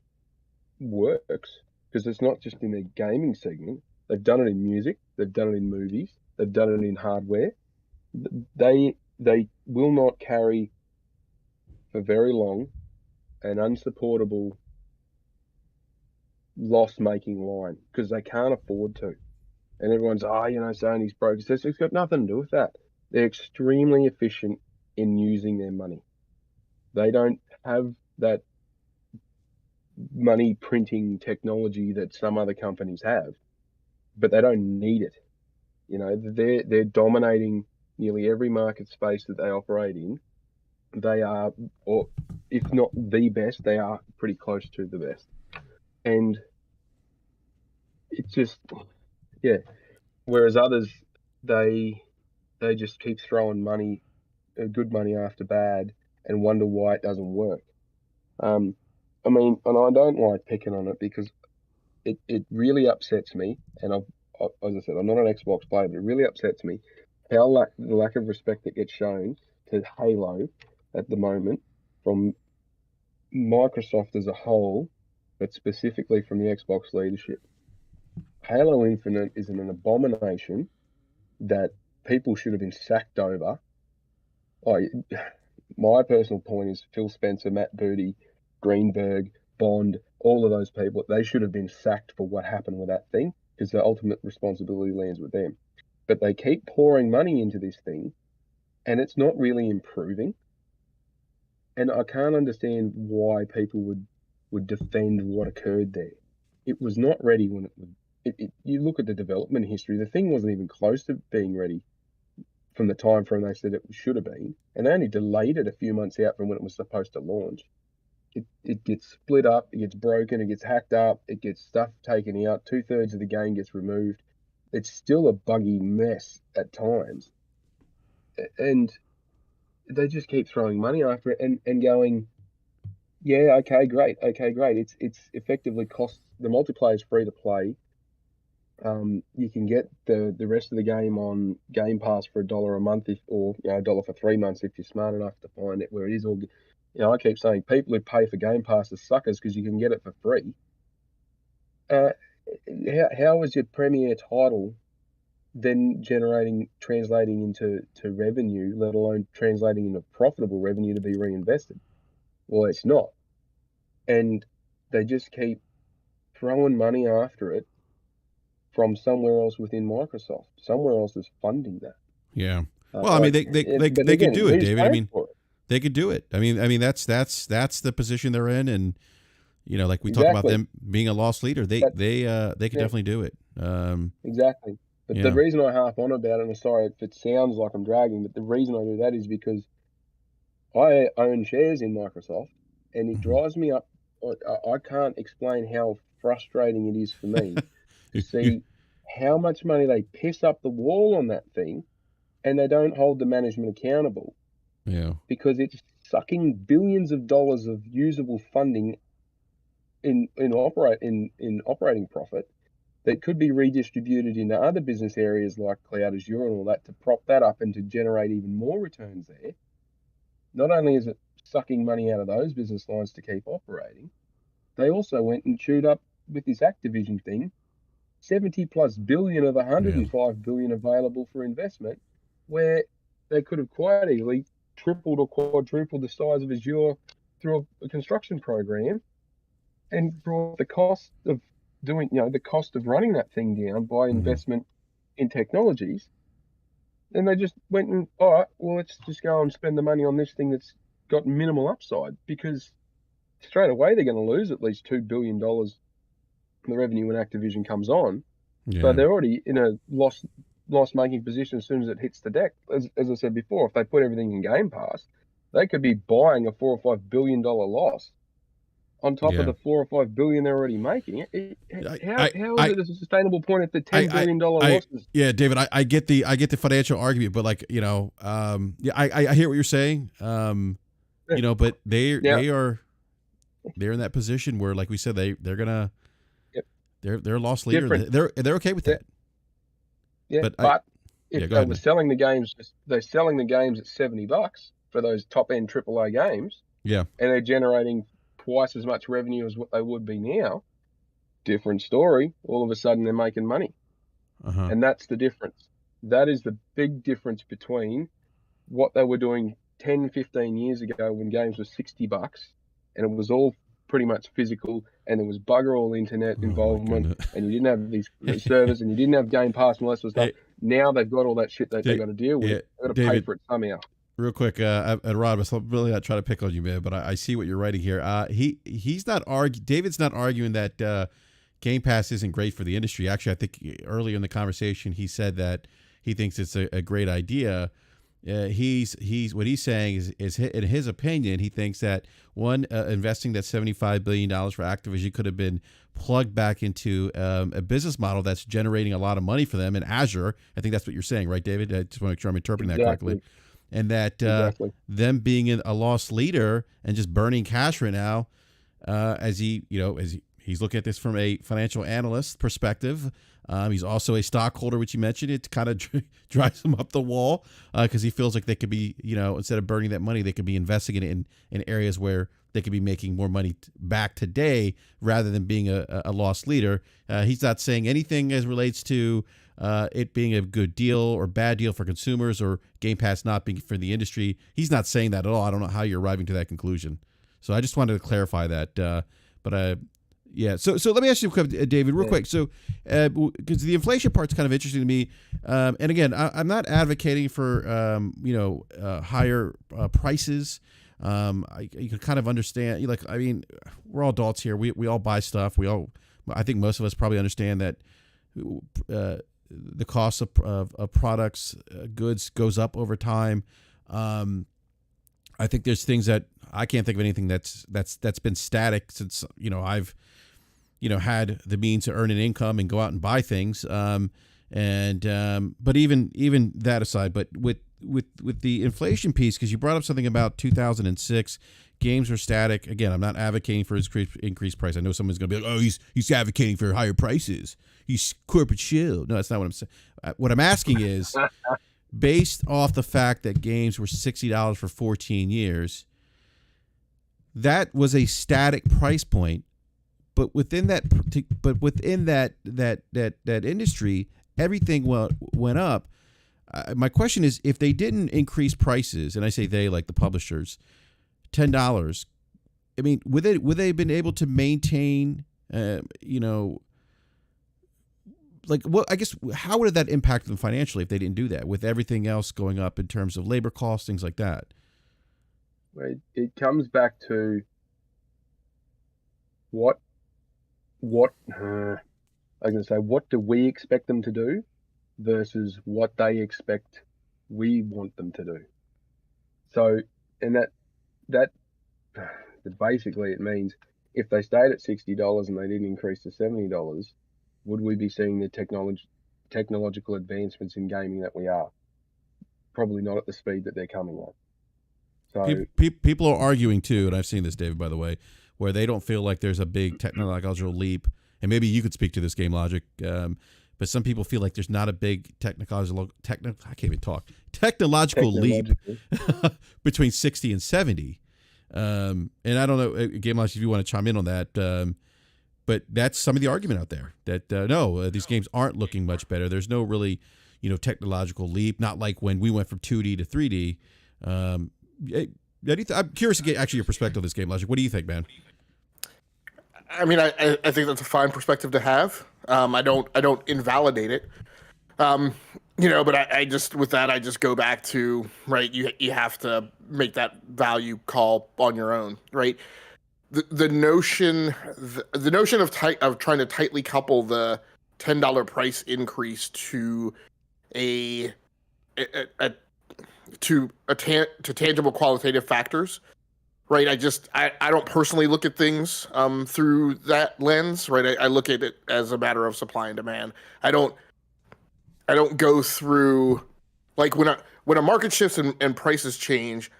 works, because it's not just in their gaming segment. They've done it in music, they've done it in movies, they've done it in hardware. They will not carry for very long an unsupportable loss-making line, because they can't afford to. And everyone's, Sony's broke. It's got nothing to do with that. They're extremely efficient in using their money. They don't have that money printing technology that some other companies have, but they don't need it. They're dominating nearly every market space that they operate in. They are, or if not the best, they are pretty close to the best. And it's just, yeah. Whereas others, they just keep throwing money, good money after bad, and wonder why it doesn't work. And I don't like picking on it, because it really upsets me. And as I said, I'm not an Xbox player, but it really upsets me how the lack of respect that gets shown to Halo at the moment from Microsoft as a whole, but specifically from the Xbox leadership. Halo Infinite is an abomination that people should have been sacked over. My personal point is Phil Spencer, Matt Booty, Greenberg, Bond, all of those people, they should have been sacked for what happened with that thing, because the ultimate responsibility lands with them. But they keep pouring money into this thing, and it's not really improving. And I can't understand why people would defend what occurred there. It was not ready when it was. You look at the development history, the thing wasn't even close to being ready from the time frame they said it should have been, and they only delayed it a few months out from when it was supposed to launch. It gets split up, it gets broken, it gets hacked up, it gets stuff taken out, 2/3 of the game gets removed. It's still a buggy mess at times. And they just keep throwing money after it and going, yeah, okay, great. It's effectively costs, the multiplayer is free to play. You can get the rest of the game on Game Pass for $1 a month, or $1 for 3 months if you're smart enough to find it where it is. Or I keep saying people who pay for Game Pass are suckers, because you can get it for free. How is your premier title then translating into revenue, let alone translating into profitable revenue to be reinvested? Well, it's not. And they just keep throwing money after it from somewhere else within Microsoft. Somewhere else is funding that. Yeah. Well, they could do it, David. They could do it. I mean that's the position they're in, and like we talk about them being a loss leader, they could definitely do it. Exactly. But the reason I harp on about it, and I'm sorry if it sounds like I'm dragging, but the reason I do that is because I own shares in Microsoft, and it drives me up. I can't explain how frustrating it is for me to see how much money they piss up the wall on that thing, and they don't hold the management accountable. Yeah. Because it's sucking billions of dollars of usable funding in operating profit that could be redistributed into other business areas like cloud, Azure, and all that to prop that up and to generate even more returns there. Not only is it sucking money out of those business lines to keep operating, they also went and chewed up with this Activision thing, 70 plus billion of 105 billion available for investment, where they could have quite easily tripled or quadrupled the size of Azure through a construction program and brought the cost of running that thing down by investment in technologies. And they just went and, all right, well, let's just go and spend the money on this thing that's got minimal upside, because straight away they're going to lose at least $2 billion in the revenue when Activision comes on. Yeah. So they're already in a loss-making position as soon as it hits the deck. As I said before, if they put everything in Game Pass, they could be buying a $4 or $5 billion loss on top of the $4 or $5 billion they're already making. How is it a sustainable point at the $10 billion losses? Yeah, David, I get the financial argument, but like, you know, I hear what you're saying. You know, but they're in that position where, like we said, they're gonna they're a loss leader. They're okay with that. Yeah, but if they were selling the games, they're selling the games at $70 for those top end AAA games. Yeah, and they're generating twice as much revenue as what they would be now. Different story. All of a sudden, they're making money, and that's the difference. That is the big difference between what they were doing 10, 15 years ago when games were $60 and it was all pretty much physical and there was bugger all internet involvement and you didn't have these servers and you didn't have Game Pass and all that sort of stuff. Now they've got all that shit that they've got to deal with. They've got to pay for it somehow. Real quick, Rod, I'm really not trying to pick on you, man, but I see what you're writing here. David's not arguing that Game Pass isn't great for the industry. Actually, I think earlier in the conversation he said that he thinks it's a great idea. He's what he's saying is in his opinion, he thinks that investing that $75 billion for Activision could have been plugged back into a business model that's generating a lot of money for them in Azure. I think that's what you're saying, right, David? I just want to make sure I'm interpreting that correctly. And that them being a loss leader and just burning cash right now, as he's looking at this from a financial analyst perspective. He's also a stockholder, which you mentioned. It kind of drives him up the wall because he feels like they could be, instead of burning that money, they could be investing it in areas where they could be making more money back today rather than being a loss leader. He's not saying anything as relates to it being a good deal or bad deal for consumers or Game Pass not being for the industry. He's not saying that at all. I don't know how you're arriving to that conclusion. So I just wanted to clarify that. Yeah. So let me ask you, David, real quick. So, because the inflation part's kind of interesting to me, and again, I'm not advocating for higher prices. You can kind of understand. We're all adults here. We all buy stuff. I think most of us probably understand that the cost of products, goods goes up over time. I think there's things that I can't think of anything that's been static since I've had the means to earn an income and go out and buy things. But even that aside, but with the inflation piece, because you brought up something about 2006, games were static. Again, I'm not advocating for his increased price. I know someone's going to be like, oh, he's advocating for higher prices. He's corporate shill. No, that's not what I'm saying. What I'm asking is, based off the fact that games were $60 for 14 years, that was a static price point. But within that industry, everything went up. My question is, if they didn't increase prices, and I say they, like the publishers, $10, I mean, would they have been able to maintain, I guess, how would that impact them financially if they didn't do that, with everything else going up in terms of labor costs, things like that? It comes back to what do we expect them to do versus what they expect we want them to do. So, and that basically it means if they stayed at $60 and they didn't increase to $70, would we be seeing the technological advancements in gaming that we are? Probably not at the speed that they're coming at. So people are arguing too, and I've seen this, David, by the way. where they don't feel like there's a big technological leap. And maybe you could speak to this, Game Logic. But some people feel like there's not a big technological leap between 60 and 70. And I don't know, Game Logic, if you want to chime in on that. But that's some of the argument out there that no, these games aren't looking much better. There's no really, technological leap. Not like when we went from 2D to 3D. I'm curious to get actually your perspective on this, Game Logic. What do you think, man? I mean, I think that's a fine perspective to have. I don't invalidate it. But I just, with that, I just go back to, right, you have to make that value call on your own, right? The notion of trying to tightly couple the $10 price increase to tangible qualitative factors, right? I don't personally look at things through that lens, right? I look at it as a matter of supply and demand. I don't go through, like, when a market shifts and prices change,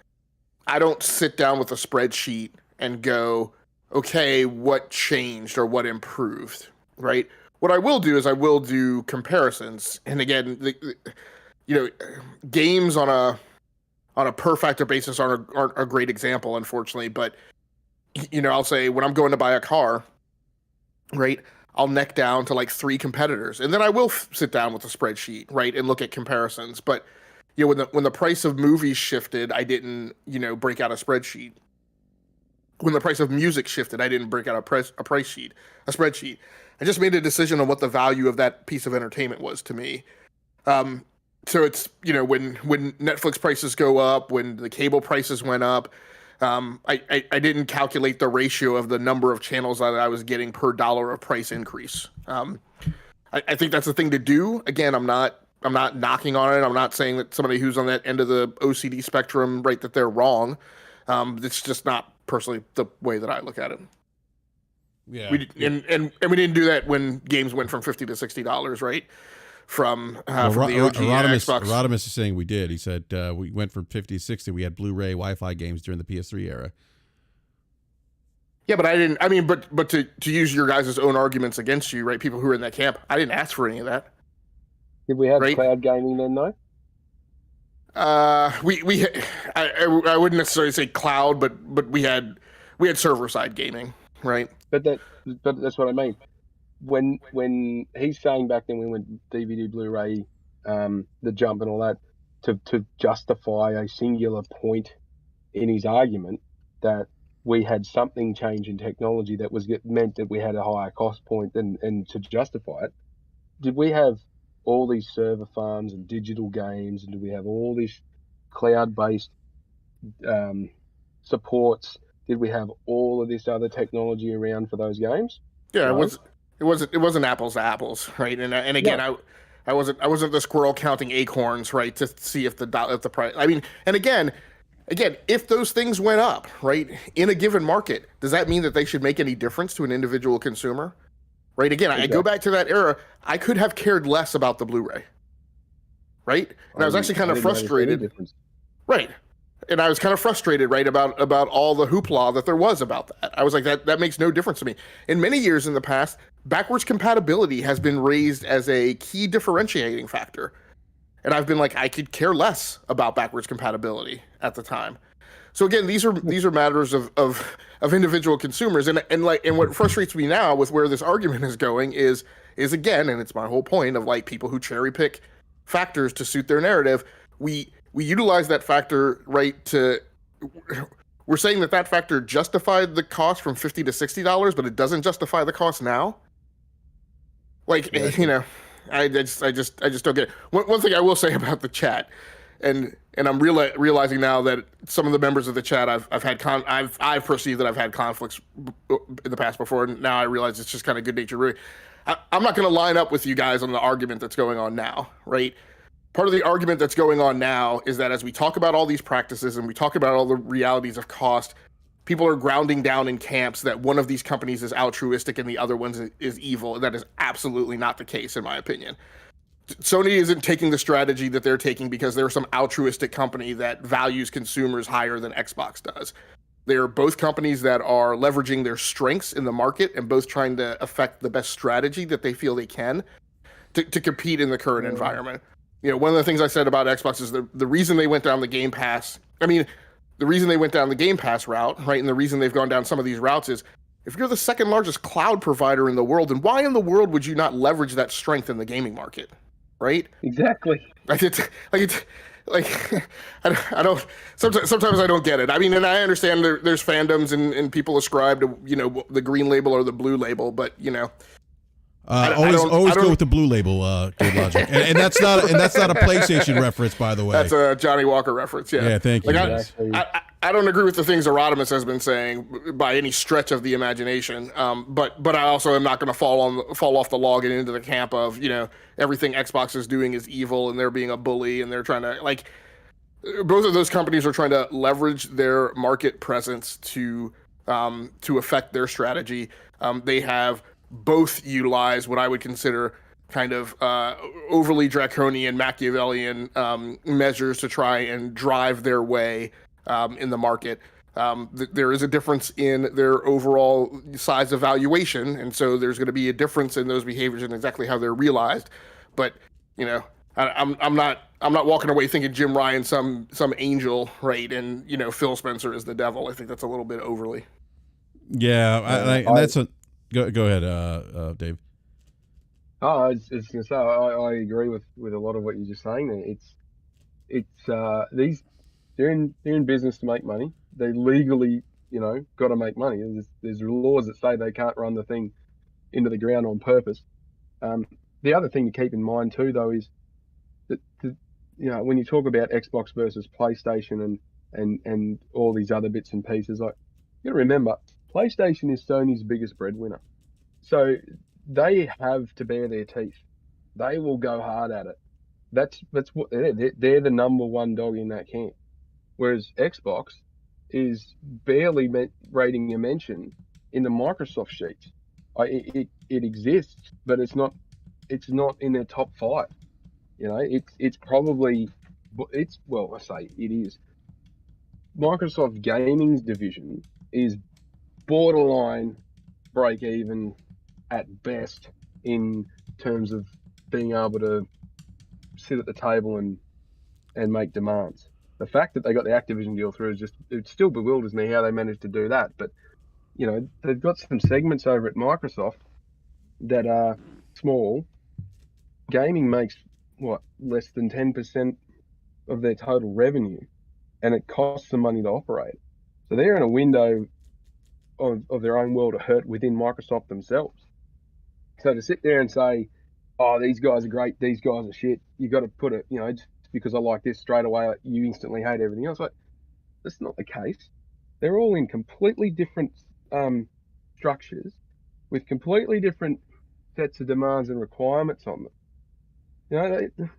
I don't sit down with a spreadsheet and go, okay, what changed or what improved, right? What I will do is I will do comparisons. And again, games on a per factor basis aren't a great example, unfortunately. But, I'll say when I'm going to buy a car, right, I'll neck down to like 3 competitors. And then I will sit down with a spreadsheet, right, and look at comparisons. But, when the price of movies shifted, I didn't, break out a spreadsheet. When the price of music shifted, I didn't break out a spreadsheet. I just made a decision on what the value of that piece of entertainment was to me. So it's, when Netflix prices go up, when the cable prices went up, I didn't calculate the ratio of the number of channels that I was getting per dollar of price increase. I think that's the thing to do. Again, I'm not knocking on it. I'm not saying that somebody who's on that end of the OCD spectrum, right, that they're wrong. It's just not personally the way that I look at it. Yeah. And we didn't do that when games went from $50 to $60, right? From the OG Xbox. Rodimus is saying we did. He said we went from 50 to 60. We had Blu-ray, Wi-Fi games during the PS3 era. Yeah, but I didn't. I mean, but to use your guys' own arguments against you, right? People who are in that camp, I didn't ask for any of that. Did we have cloud gaming then, though? I wouldn't necessarily say cloud, but we had server side gaming, right? But that's what I mean. When he's saying back then we went DVD, Blu-ray, the jump and all that, to justify a singular point in his argument that we had something change in technology that meant that we had a higher cost point and to justify it, did we have all these server farms and digital games, and do we have all these cloud-based supports? Did we have all of this other technology around for those games? Yeah, no. It wasn't apples to apples, right? And again, no. I wasn't the squirrel counting acorns, right, to see if the price. I mean, and again, if those things went up, right, in a given market, does that mean that they should make any difference to an individual consumer? Right. Again, exactly. I go back to that era. I could have cared less about the Blu-ray. Right. And I was actually kind of frustrated. Right. And I was kind of frustrated, right, about all the hoopla that there was about that. I was like, that makes no difference to me. In many years in the past, backwards compatibility has been raised as a key differentiating factor. And I've been like, I could care less about backwards compatibility at the time. So again, these are matters of individual consumers, and what frustrates me now with where this argument is going is again, and it's my whole point of like people who cherry pick factors to suit their narrative. We utilize that factor, right? We're saying that factor justified the cost from $50 to $60, but it doesn't justify the cost now. Like, yeah. I just don't get it. One thing I will say about the chat, and I'm realizing now that some of the members of the chat I've perceived that I've had conflicts in the past before, and now I realize it's just kind of good nature. Really, I'm not going to line up with you guys on the argument that's going on now, right? Part of the argument that's going on now is that as we talk about all these practices and we talk about all the realities of cost, people are grounding down in camps that one of these companies is altruistic and the other one is evil. And that is absolutely not the case, in my opinion. Sony isn't taking the strategy that they're taking because they're some altruistic company that values consumers higher than Xbox does. They're both companies that are leveraging their strengths in the market and both trying to affect the best strategy that they feel they can to compete in the current environment. One of the things I said about Xbox is the reason they went down the Game Pass. I mean, the reason they went down the Game Pass route, right, and the reason they've gone down some of these routes is if you're the second largest cloud provider in the world, then why in the world would you not leverage that strength in the gaming market, right? Exactly. I don't. Sometimes I don't get it. I mean, and I understand there's fandoms and people ascribe to the green label or the blue label, but always go with the blue label, Game Logic, and that's not a PlayStation reference, by the way. That's a Johnny Walker reference. Yeah. Yeah. Thank you. I don't agree with the things Rodimus has been saying by any stretch of the imagination. But I also am not going to fall off the log and into the camp of everything Xbox is doing is evil and they're being a bully and they're trying to both of those companies are trying to leverage their market presence to affect their strategy. They have both utilized what I would consider kind of overly draconian Machiavellian measures to try and drive their way in the market. There is a difference in their overall size of valuation, and so there's going to be a difference in those behaviors and exactly how they're realized. But I'm not walking away thinking Jim Ryan's some angel, right? And Phil Spencer is the devil. I think that's a little bit overly. Yeah, that's a go ahead, Dave. I was just gonna say I agree with a lot of what you're just saying there. It's they're in business to make money. They legally got to make money. There's laws that say they can't run the thing into the ground on purpose. The other thing to keep in mind too, though, is that when you talk about Xbox versus PlayStation and all these other bits and pieces, you got to remember PlayStation is Sony's biggest breadwinner, so they have to bare their teeth. They will go hard at it. That's what they're the number one dog in that camp. Whereas Xbox is barely rating a mention in the Microsoft sheets. It exists, but it's not in their top 5. It's probably I say it is. Microsoft Gaming's division is borderline break even at best in terms of being able to sit at the table and make demands. The fact that they got the Activision deal through it still bewilders me how they managed to do that. But they've got some segments over at Microsoft that are small. Gaming makes less than 10% of their total revenue, and it costs them money to operate. So they're in a window of their own world of hurt within Microsoft themselves. So to sit there and say, "Oh, these guys are great, these guys are shit," you got to put it, just because I like this straight away, you instantly hate everything else. That's not the case. They're all in completely different structures with completely different sets of demands and requirements on them.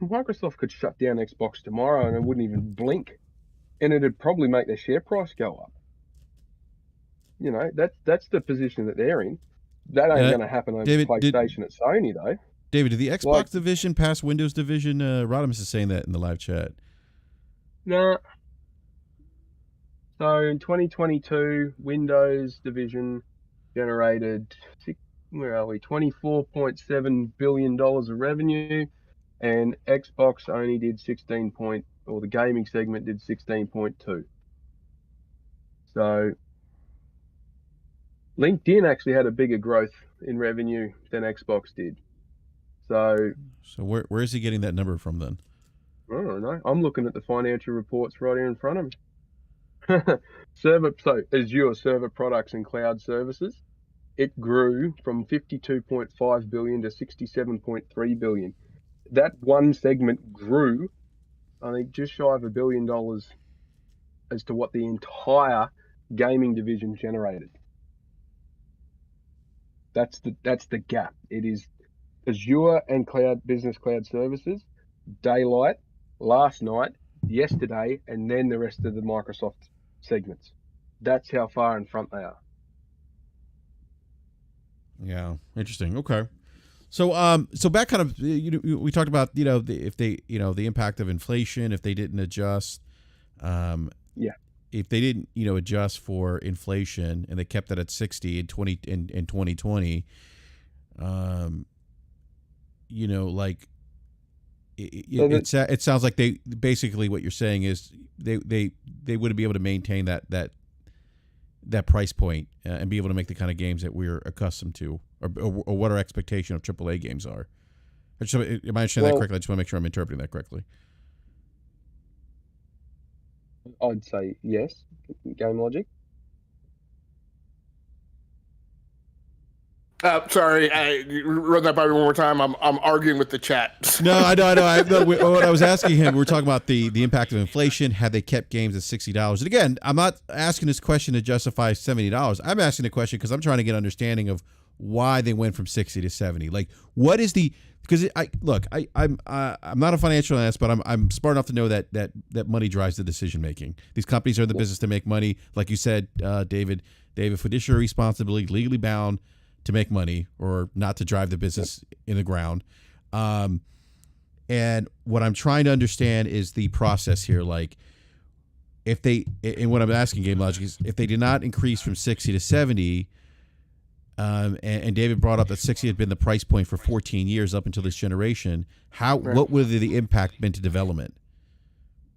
Microsoft could shut down Xbox tomorrow and it wouldn't even blink, and it'd probably make their share price go up. That's the position that they're in. That ain't going to happen over PlayStation at Sony, though. David, did the Xbox division pass Windows division? Rodimus is saying that in the live chat. No. So in 2022, Windows division generated $24.7 billion of revenue, and Xbox only did the gaming segment did 16.2. So LinkedIn actually had a bigger growth in revenue than Xbox did. So where is he getting that number from then? I don't know. I'm looking at the financial reports right here in front of me. Azure server products and cloud services, it grew from 52.5 billion to 67.3 billion. That one segment grew, I think, just shy of $1 billion as to what the entire gaming division generated. That's the gap. It is Azure and business cloud services, daylight, last night, yesterday, and then the rest of the Microsoft segments. That's how far in front they are. Yeah, interesting. Okay, so back kind of we talked about if they the impact of inflation if they didn't adjust. Yeah. if they didn't, adjust for inflation and they kept that at 60 in 2020, like it sounds like they basically, what you're saying is they wouldn't be able to maintain that price point and be able to make the kind of games that we're accustomed to, or what our expectation of AAA games are. Am I understanding that correctly? I just want to make sure I'm interpreting that correctly. I'd say yes. Game logic. Sorry, I run that by me one more time. I'm arguing with the chat. No, I know. What I was asking him, we were talking about the impact of inflation. Had they kept games at $60? And again, I'm not asking this question to justify $70. I'm asking the question because I'm trying to get understanding of why they went from 60 to 70. Like, what is the? Because I'm not a financial analyst, but I'm smart enough to know that money drives the decision making. These companies are in the business to make money, like you said, David. They have a fiduciary responsibility, legally bound to make money or not to drive the business in the ground. And what I'm trying to understand is the process here. Like, and what I'm asking Game Logic is, if they did not increase from 60 to 70. And David brought up that 60 had been the price point for 14 years up until this generation. What would the impact been to development?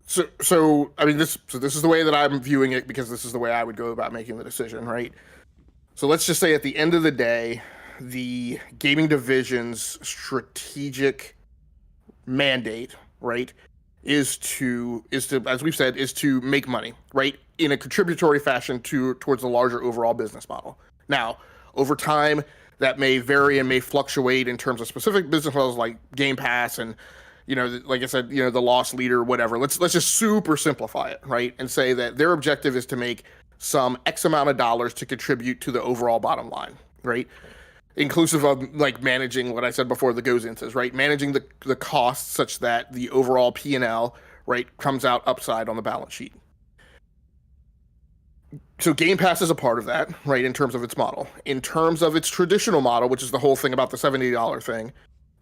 So I mean, this is the way that I'm viewing it, because this is the way I would go about making the decision, right? So let's just say at the end of the day, the gaming division's strategic mandate, right, is to, as we've said, is to make money, right, in a contributory fashion towards the larger overall business model. Now, over time, that may vary and may fluctuate in terms of specific business models like Game Pass and, like I said, the loss leader, whatever. Let's just super simplify it, right? And say that their objective is to make some X amount of dollars to contribute to the overall bottom line, right? Inclusive of like managing what I said before, the goes intos, right? Managing the costs such that the overall P&L, right, comes out upside on the balance sheet. So Game Pass is a part of that, right, in terms of its model. In terms of its traditional model, which is the whole thing about the $70 thing,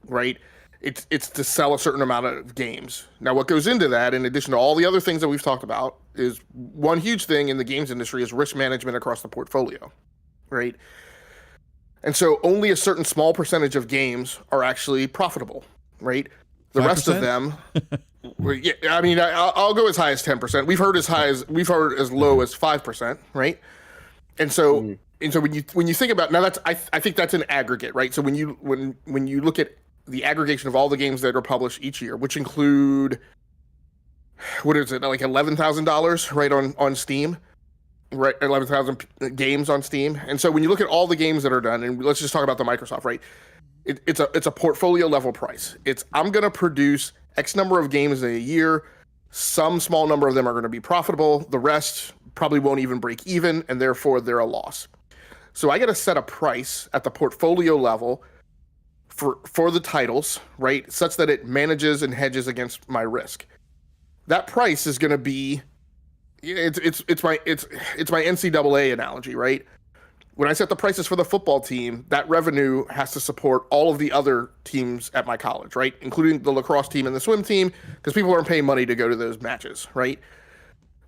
right, it's to sell a certain amount of games. Now, what goes into that, in addition to all the other things that we've talked about, is one huge thing in the games industry is risk management across the portfolio, right? And so only a certain small percentage of games are actually profitable, right? The 5%? Rest of them, yeah, I mean, I'll go as high as 10%. We've heard as low as 5%, right? And so, when you think about, now that's I think that's an aggregate, right? So when you look at the aggregation of all the games that are published each year, which include, what is it, like $11,000, right, on Steam, right? 11,000 games on Steam. And so when you look at all the games that are done, and let's just talk about the Microsoft, right? It's a portfolio level price. I'm going to produce X number of games a year. Some small number of them are going to be profitable. The rest probably won't even break even, and therefore they're a loss. So I got to set a price at the portfolio level for the titles, right, such that it manages and hedges against my risk. That price is going to be, it's my NCAA analogy, right? When I set the prices for the football team, that revenue has to support all of the other teams at my college, right? Including the lacrosse team and the swim team, because people aren't paying money to go to those matches, right?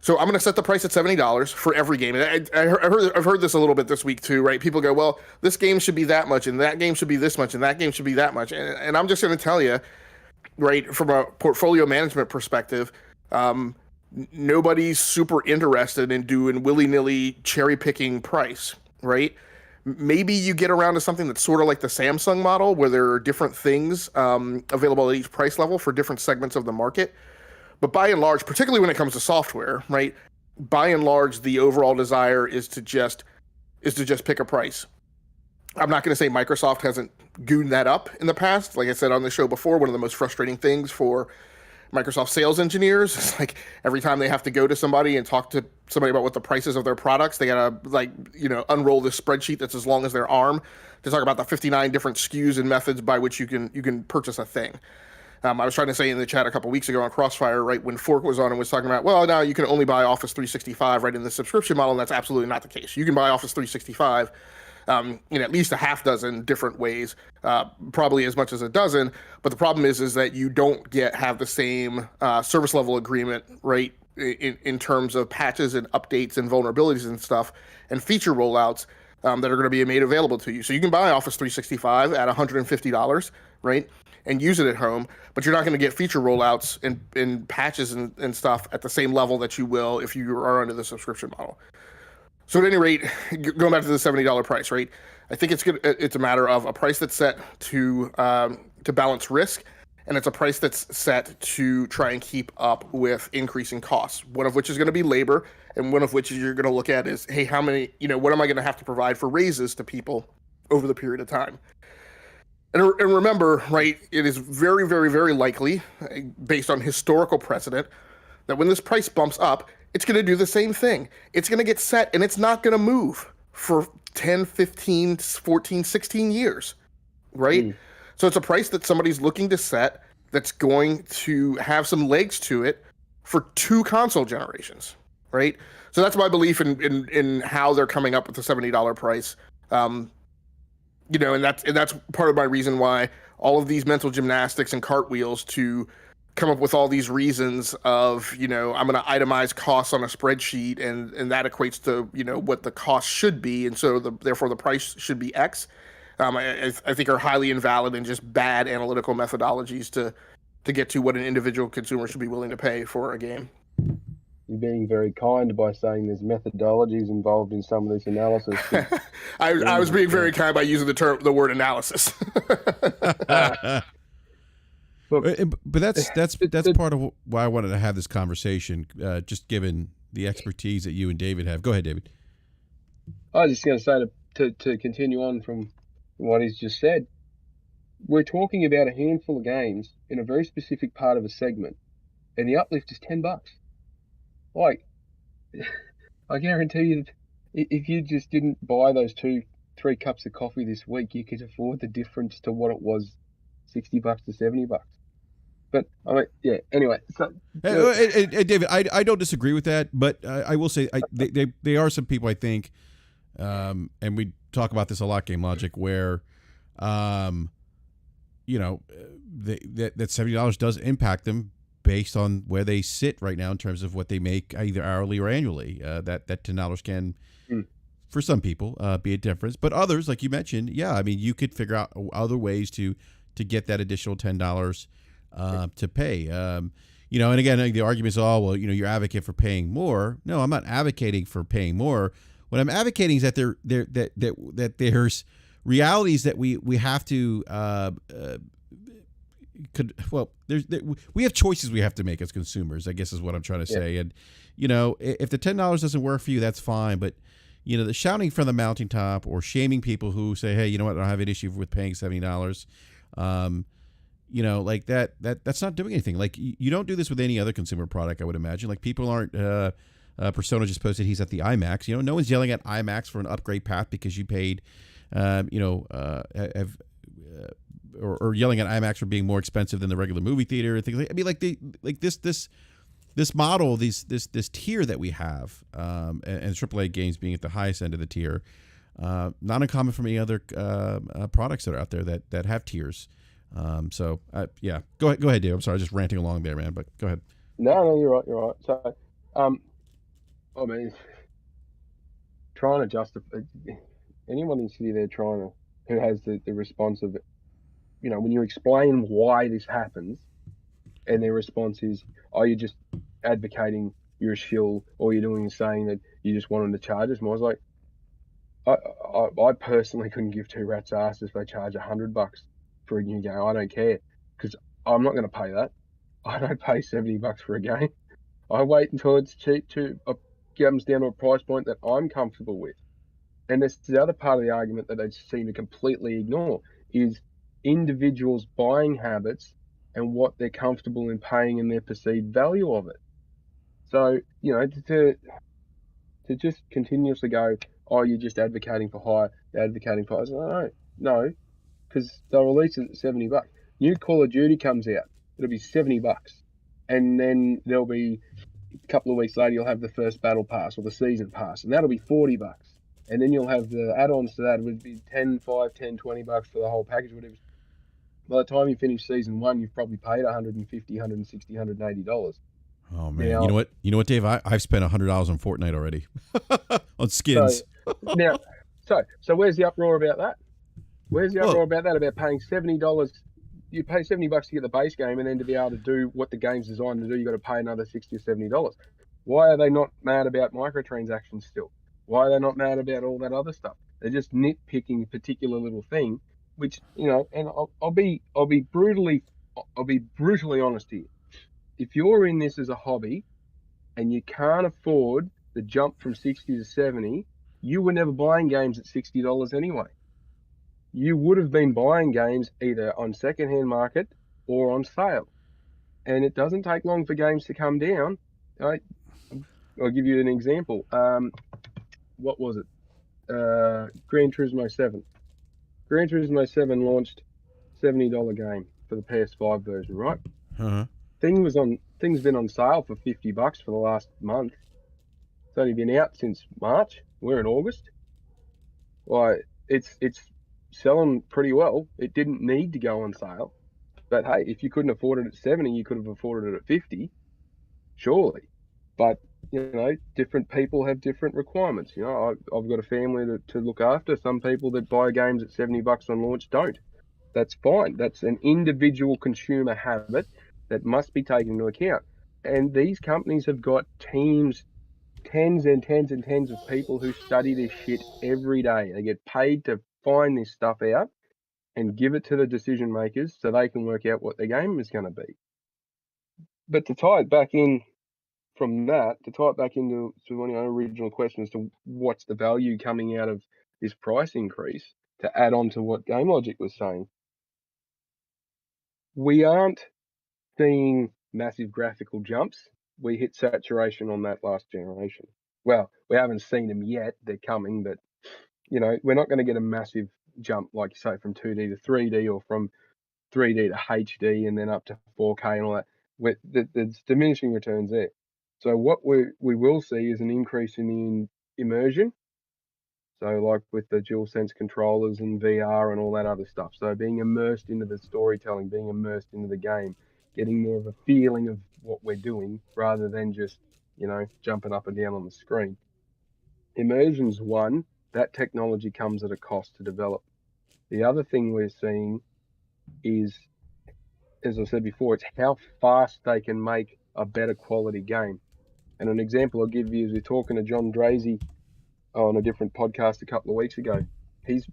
So I'm going to set the price at $70 for every game. And I've heard this a little bit this week too, right? People go, well, this game should be that much, and that game should be this much, and that game should be that much. And I'm just going to tell you, right, from a portfolio management perspective, nobody's super interested in doing willy-nilly cherry-picking price, right? Maybe you get around to something that's sort of like the Samsung model, where there are different things available at each price level for different segments of the market. But by and large, particularly when it comes to software, right, by and large, the overall desire is to just pick a price. I'm not going to say Microsoft hasn't gooned that up in the past. Like I said on the show before, one of the most frustrating things for Microsoft sales engineers is like every time they have to go to somebody and talk to somebody about what the prices of their products, they gotta unroll this spreadsheet that's as long as their arm to talk about the 59 different SKUs and methods by which you can purchase a thing. I was trying to say in the chat a couple weeks ago on Crossfire, right, when Fork was on and was talking about, well, now you can only buy Office 365 right in the subscription model, and that's absolutely not the case. You can buy Office 365 in at least a half dozen different ways, probably as much as a dozen. But the problem is that you don't have the same service level agreement, right, in terms of patches and updates and vulnerabilities and stuff and feature rollouts that are going to be made available to you. So you can buy Office 365 at $150, right, and use it at home, but you're not going to get feature rollouts and patches and stuff at the same level that you will if you are under the subscription model. So at any rate, going back to the $70 price, right? I think it's good. It's a matter of a price that's set to balance risk, and it's a price that's set to try and keep up with increasing costs. One of which is going to be labor, and one of which you're going to look at is, hey, how many, what am I going to have to provide for raises to people over the period of time? And remember, right? It is very, very, very likely, based on historical precedent, that when this price bumps up, it's going to do the same thing. It's going to get set, and it's not going to move for 10, 15, 14, 16 years, right? So it's a price that somebody's looking to set that's going to have some legs to it for 2 console generations, right? So that's my belief in how they're coming up with the $70 price. And that's part of my reason why all of these mental gymnastics and cartwheels to come up with all these reasons of, I'm going to itemize costs on a spreadsheet and that equates to, what the cost should be. And so therefore the price should be X. I think are highly invalid and just bad analytical methodologies to get to what an individual consumer should be willing to pay for a game. You're being very kind by saying there's methodologies involved in some of this analysis. I was being very kind by using the word analysis. But that's part of why I wanted to have this conversation, just given the expertise that you and David have. Go ahead, David. I was just going to say to continue on from what he's just said. We're talking about a handful of games in a very specific part of a segment, and the uplift is $10. Like, I guarantee you that if you just didn't buy those 2-3 cups of coffee this week, you could afford the difference to what it was, $60 to $70. But I mean, yeah. Anyway, so hey, David, I don't disagree with that, but I will say they are some people I think, and we talk about this a lot, Game Logic, where, that $70 does impact them based on where they sit right now in terms of what they make either hourly or annually. That $10 can, for some people, be a difference, but others, like you mentioned, yeah, I mean, you could figure out other ways to get that additional $10 to pay. And again, the argument is, you're advocate for paying more. No, I'm not advocating for paying more. What I'm advocating is that that there's realities that we have to we have choices we have to make as consumers, I guess is what I'm trying to say. And if the $10 doesn't work for you, that's fine. But the shouting from the mountaintop or shaming people who say, hey, you know what, I don't have an issue with paying $70. Like that's not doing anything. Like you don't do this with any other consumer product, I would imagine. Like people aren't. Persona just posted he's at the IMAX. No one's yelling at IMAX for an upgrade path because you paid, or yelling at IMAX for being more expensive than the regular movie theater. Things like this model, this tier that we have, and AAA games being at the highest end of the tier, not uncommon from any other products that are out there that have tiers. Yeah, go ahead, Dave. I'm sorry, I was just ranting along there, man. But go ahead. No, you're right. So, I mean, trying to justify anyone in City there who has the response of, when you explain why this happens, and their response is, oh, you're just advocating, you're a shill, all you're doing is saying that you just want them to charge us more. I was like, I personally couldn't give 2 rats' ass if they charge $100 for a new game. I don't care, because I'm not going to pay that. I don't pay $70 for a game. I wait until it's cheap comes down to a price point that I'm comfortable with. And that's the other part of the argument that they seem to completely ignore is individuals' buying habits and what they're comfortable in paying and their perceived value of it. So, to just continuously go, oh, you're just advocating for higher, advocating for higher. No, because they'll release it at $70. New Call of Duty comes out, it'll be $70, and then there'll be a couple of weeks later you'll have the first battle pass or the season pass, and that'll be $40, and then you'll have the add-ons to that. It would be $20 for the whole package, whatever. By the time you finish season 1, you've probably paid $150, $160, $180. Oh man, Now, you know what? You know what, Dave? I've spent $100 on Fortnite already on so skins. now, so where's the uproar about that? Where's the uproar Well, about that? About paying $70? You pay $70 to get the base game, and then to be able to do what the game's designed to do, you got to pay another $60 or $70. Why are they not mad about microtransactions still? Why are they not mad about all that other stuff? They're just nitpicking a particular little thing, which, you know. And I'll be brutally honest here. If you're in this as a hobby and you can't afford the jump from 60 to 70, you were never buying games at $60 anyway. You would have been buying games either on secondhand market or on sale. And it doesn't take long for games to come down. I'll give you an example. What was it? Gran Turismo 7. Gran Turismo 7 launched $70 game for the PS5 version, right? uh-huh. Thing's been on sale for $50 for the last month. It's only been out since March. We're in August. Like, it's selling pretty well. It didn't need to go on sale. But hey, if you couldn't afford it at 70, you could have afforded it at 50, surely. But, you know, different people have different requirements. You know, I've got a family to look after. Some people that buy games at $70 on launch don't. That's fine. That's an individual consumer habit that must be taken into account. And these companies have got teams, tens and tens and tens of people who study this shit every day. They get paid to find this stuff out and give it to the decision makers so they can work out what their game is going to be. But to tie it back in from that, to tie it back into one of your original question as to what's the value coming out of this price increase, to add on to what Game Logic was saying, we aren't seeing massive graphical jumps. We hit saturation on that last generation. Well, we haven't seen them yet. They're coming, but, you know, we're not going to get a massive jump, like you say, from 2D to 3D or from 3D to HD and then up to 4K and all that. There's diminishing returns there. So what we will see is an increase in the immersion. So like with the DualSense controllers and VR and all that other stuff. So being immersed into the storytelling, being immersed into the game, getting more of a feeling of what we're doing rather than just, you know, jumping up and down on the screen. Immersion's one. That technology comes at a cost to develop. The other thing we're seeing is, as I said before, it's how fast they can make a better quality game. And an example I'll give you is we're talking to John Drazy on a different podcast a couple of weeks ago. He's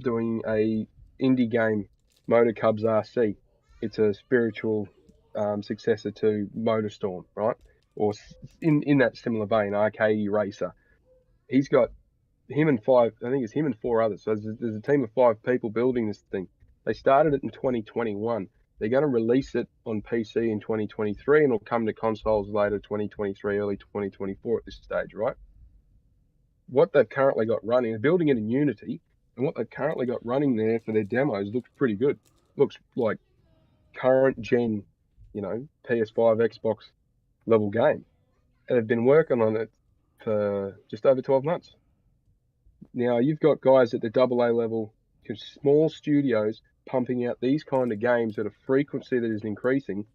doing a indie game, Motor Cubs RC. It's a spiritual successor to MotorStorm, right? Or in that similar vein, arcade racer. He's got him and four others. So there's a team of 5 people building this thing. They started it in 2021. They're going to release it on PC in 2023, and it'll come to consoles later 2023, early 2024 at this stage, right? What they've currently got running, they're building it in Unity, and what they've currently got running there for their demos looks pretty good. Looks like current gen, you know, PS5, Xbox level game. And they've been working on it for just over 12 months. Now, you've got guys at the AA level, small studios, pumping out these kind of games at a frequency that is increasing.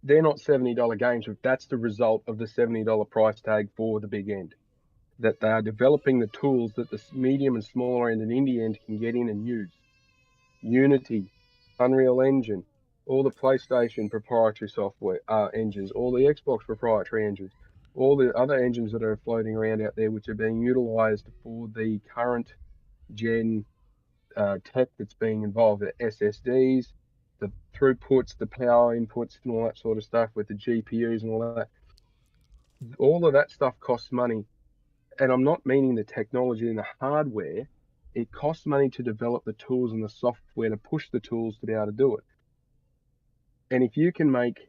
They're not $70 games, but that's the result of the $70 price tag for the big end. That they are developing the tools that the medium and smaller end and indie end can get in and use. Unity, Unreal Engine, all the PlayStation proprietary software engines, all the Xbox proprietary engines, all the other engines that are floating around out there which are being utilized for the current gen tech that's being involved, the SSDs, the throughputs, the power inputs and all that sort of stuff with the GPUs and all that. All of that stuff costs money. And I'm not meaning the technology and the hardware. It costs money to develop the tools and the software to push the tools to be able to do it. And if you can make,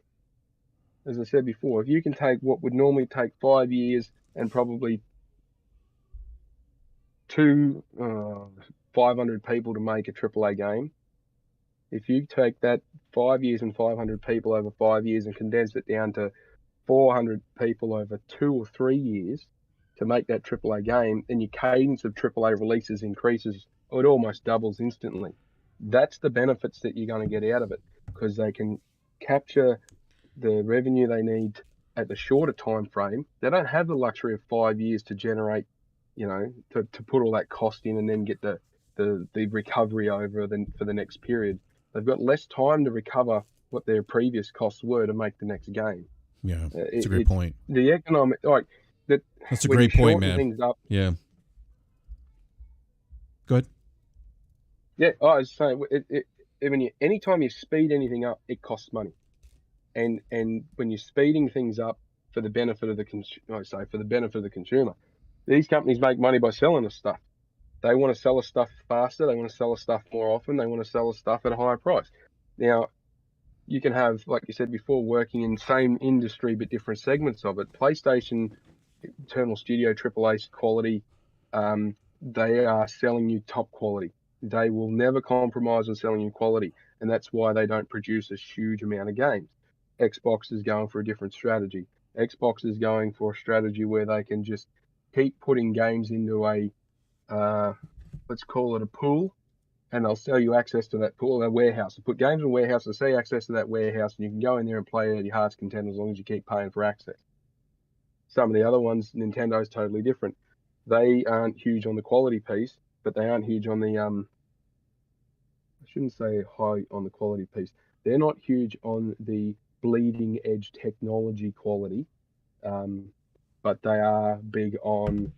as I said before, if you can take what would normally take 5 years and probably 500 people to make a AAA game, if you take that 5 years and 500 people over 5 years and condense it down to 400 people over 2 or 3 years to make that AAA game, then your cadence of AAA releases increases, or it almost doubles instantly. That's the benefits that you're going to get out of it, because they can capture the revenue they need at the shorter time frame. They don't have the luxury of 5 years to generate, to put all that cost in and then get the recovery over for the next period. They've got less time to recover what their previous costs were to make the next game. Yeah, it's a great point. The economic, that's a great point, man. Things up, yeah. Go ahead. Yeah, I was saying, anytime you speed anything up, it costs money, and when you're speeding things up for the benefit of the consumer, these companies make money by selling us stuff. They want to sell us stuff faster. They want to sell us stuff more often. They want to sell us stuff at a higher price. Now, you can have, like you said before, working in same industry but different segments of it. PlayStation, internal studio, AAA quality, they are selling you top quality. They will never compromise on selling you quality, and that's why they don't produce a huge amount of games. Xbox is going for a different strategy. Xbox is going for a strategy where they can just keep putting games into a, let's call it a pool, and they'll sell you access to that pool, a warehouse. They put games in a warehouse, they sell you access to that warehouse, and you can go in there and play at your heart's content as long as you keep paying for access. Some of the other ones, Nintendo's totally different. They aren't huge on the quality piece, but they aren't huge on the, I shouldn't say high on the quality piece. They're not huge on the bleeding edge technology quality, but they are big on,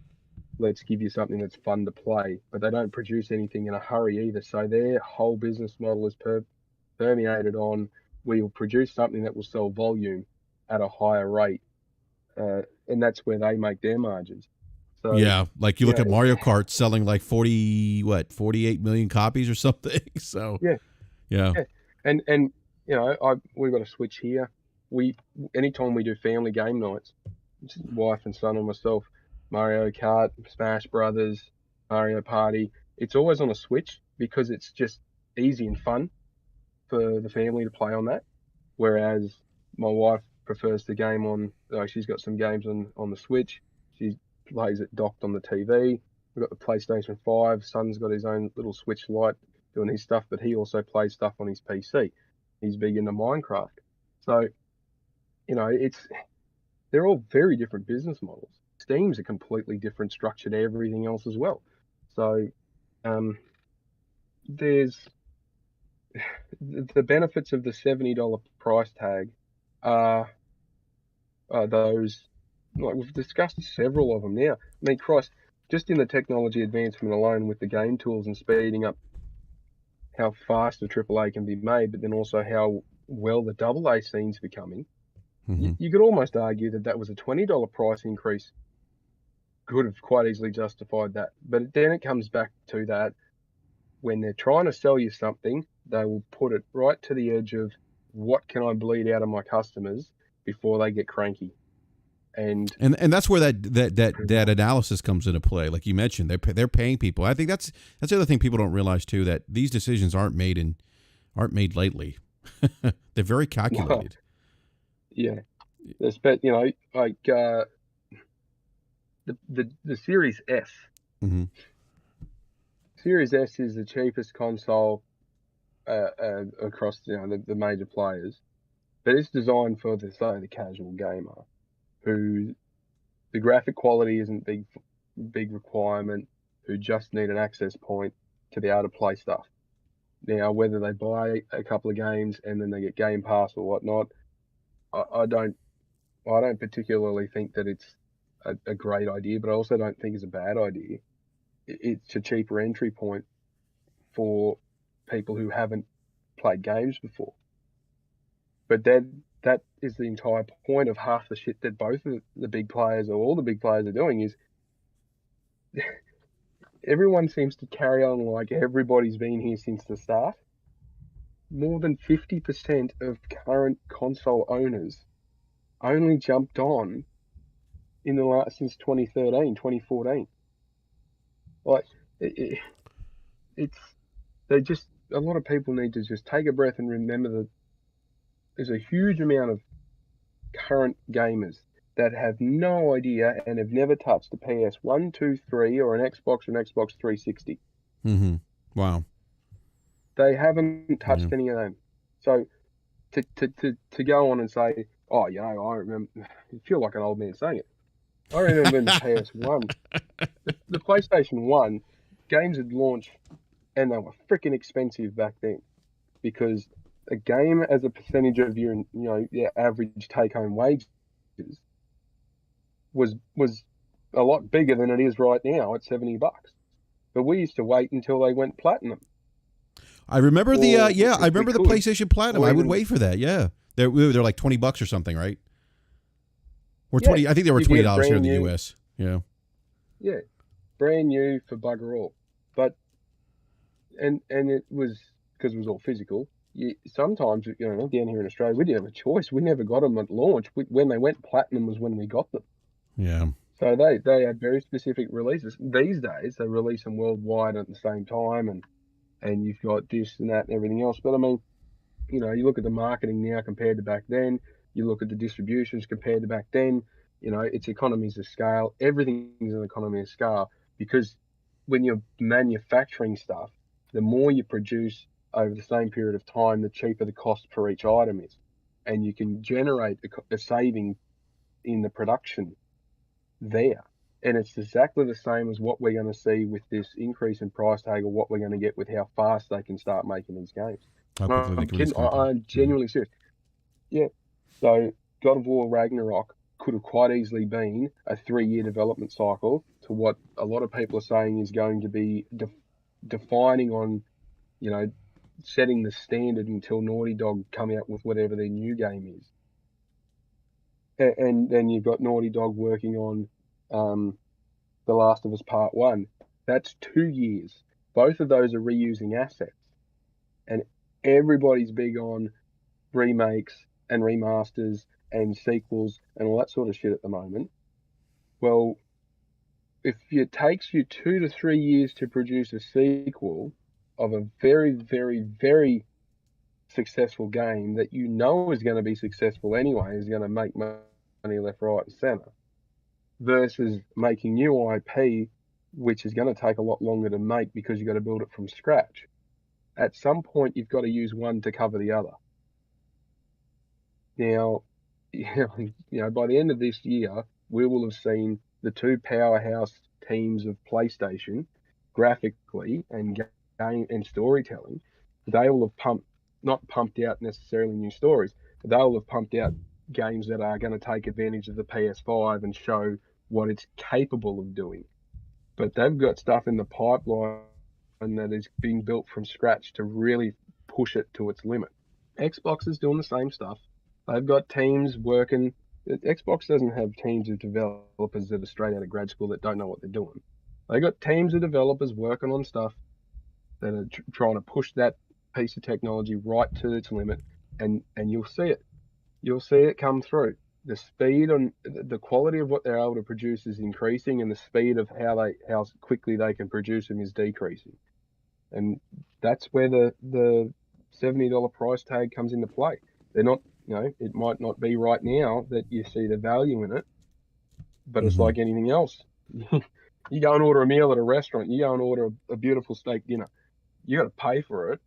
let's give you something that's fun to play, but they don't produce anything in a hurry either. So their whole business model is permeated on, we will produce something that will sell volume at a higher rate. And that's where they make their margins. So, yeah, like you look at Mario Kart selling like 48 million copies or something. So yeah. And we've got a Switch here. Anytime we do family game nights, wife and son and myself, Mario Kart, Smash Brothers, Mario Party, it's always on a Switch because it's just easy and fun for the family to play on that. Whereas my wife prefers the game on, she's got some games on the Switch. She plays it docked on the TV. We've got the PlayStation 5. Son's got his own little Switch Lite doing his stuff, but he also plays stuff on his PC. He's big into Minecraft. So, they're all very different business models. Steam's a completely different structure to everything else as well. So, there's the benefits of the $70 price tag are those, like we've discussed several of them now. I mean, Christ, just in the technology advancement alone with the game tools and speeding up how fast a AAA can be made, but then also how well the AA scene's becoming, you could almost argue that was a $20 price increase. Could have quite easily justified that. But then it comes back to that, when they're trying to sell you something, they will put it right to the edge of what can I bleed out of my customers before they get cranky. And that's where that analysis comes into play. Like you mentioned, they're paying people. I think that's the other thing people don't realize too, that these decisions aren't made lately. They're very calculated. Yeah, like the Series S. Mm-hmm. Series S is the cheapest console across the major players, but it's designed for the casual gamer, who the graphic quality isn't big requirement, who just need an access point to be able to play stuff. Now, whether they buy a couple of games and then they get Game Pass or whatnot, I don't particularly think that it's a great idea, but I also don't think it's a bad idea. It's a cheaper entry point for people who haven't played games before. But that is the entire point of half the shit that both of the big players or all the big players are doing, is everyone seems to carry on like everybody's been here since the start. More than 50% of current console owners only jumped on since 2013, 2014. Like, a lot of people need to just take a breath and remember that there's a huge amount of current gamers that have no idea and have never touched a PS1, 2, 3 or an Xbox 360. Mm-hmm. Wow. They haven't touched any of them. So to go on and say, oh, you know, I remember. You feel like an old man saying it. I remember in the PS1, the PlayStation 1 games had launched, and they were freaking expensive back then, because a game as a percentage of your average take home wages was a lot bigger than it is right now at $70. But we used to wait until they went platinum. I remember the could, PlayStation Platinum. I would wait for that. Yeah, they're like $20 or something, right? Or 20. I think they were $20 here in the US. Yeah. Yeah, brand new for bugger all. But and it was because it was all physical. Sometimes, you know, down here in Australia, we didn't have a choice. We never got them at launch. When they went platinum was when we got them. Yeah. So they had very specific releases. These days, they release them worldwide at the same time, and you've got this and that and everything else. But I mean, you know, you look at the marketing now compared to back then. You look at the distributions compared to back then. You know, it's economies of scale. Everything is an economy of scale, because when you're manufacturing stuff, the more you produce over the same period of time, the cheaper the cost per each item is. And you can generate a saving in the production there. And it's exactly the same as what we're going to see with this increase in price tag, or what we're going to get with how fast they can start making these games. I'm genuinely serious. Yeah. So God of War Ragnarok could have quite easily been a 3-year development cycle to what a lot of people are saying is going to be defining on, you know, setting the standard until Naughty Dog come out with whatever their new game is. And then you've got Naughty Dog working on The Last of Us Part 1. That's 2 years. Both of those are reusing assets. And everybody's big on remakes and remasters and sequels and all that sort of shit at the moment. Well, if it takes you 2 to 3 years to produce a sequel of a very, very, very successful game that you know is going to be successful anyway, is going to make money left, right, and center, versus making new IP, which is going to take a lot longer to make because you've got to build it from scratch. At some point, you've got to use one to cover the other. Now, you know, by the end of this year, we will have seen the two powerhouse teams of PlayStation, graphically and game and storytelling. They will have not pumped out necessarily new stories, but they will have pumped out games that are going to take advantage of the PS5 and show what it's capable of doing. But they've got stuff in the pipeline that is being built from scratch to really push it to its limit. Xbox is doing the same stuff. They've got teams working. Xbox doesn't have teams of developers that are straight out of grad school that don't know what they're doing. They've got teams of developers working on stuff that are trying to push that piece of technology right to its limit, and you'll see it. You'll see it come through. The speed and the quality of what they're able to produce is increasing, and the speed of how quickly they can produce them is decreasing. And that's where the $70 price tag comes into play. They're not, you know, it might not be right now that you see the value in it, but it's like anything else. You go and order a meal at a restaurant, you go and order a beautiful steak dinner, you got to pay for it.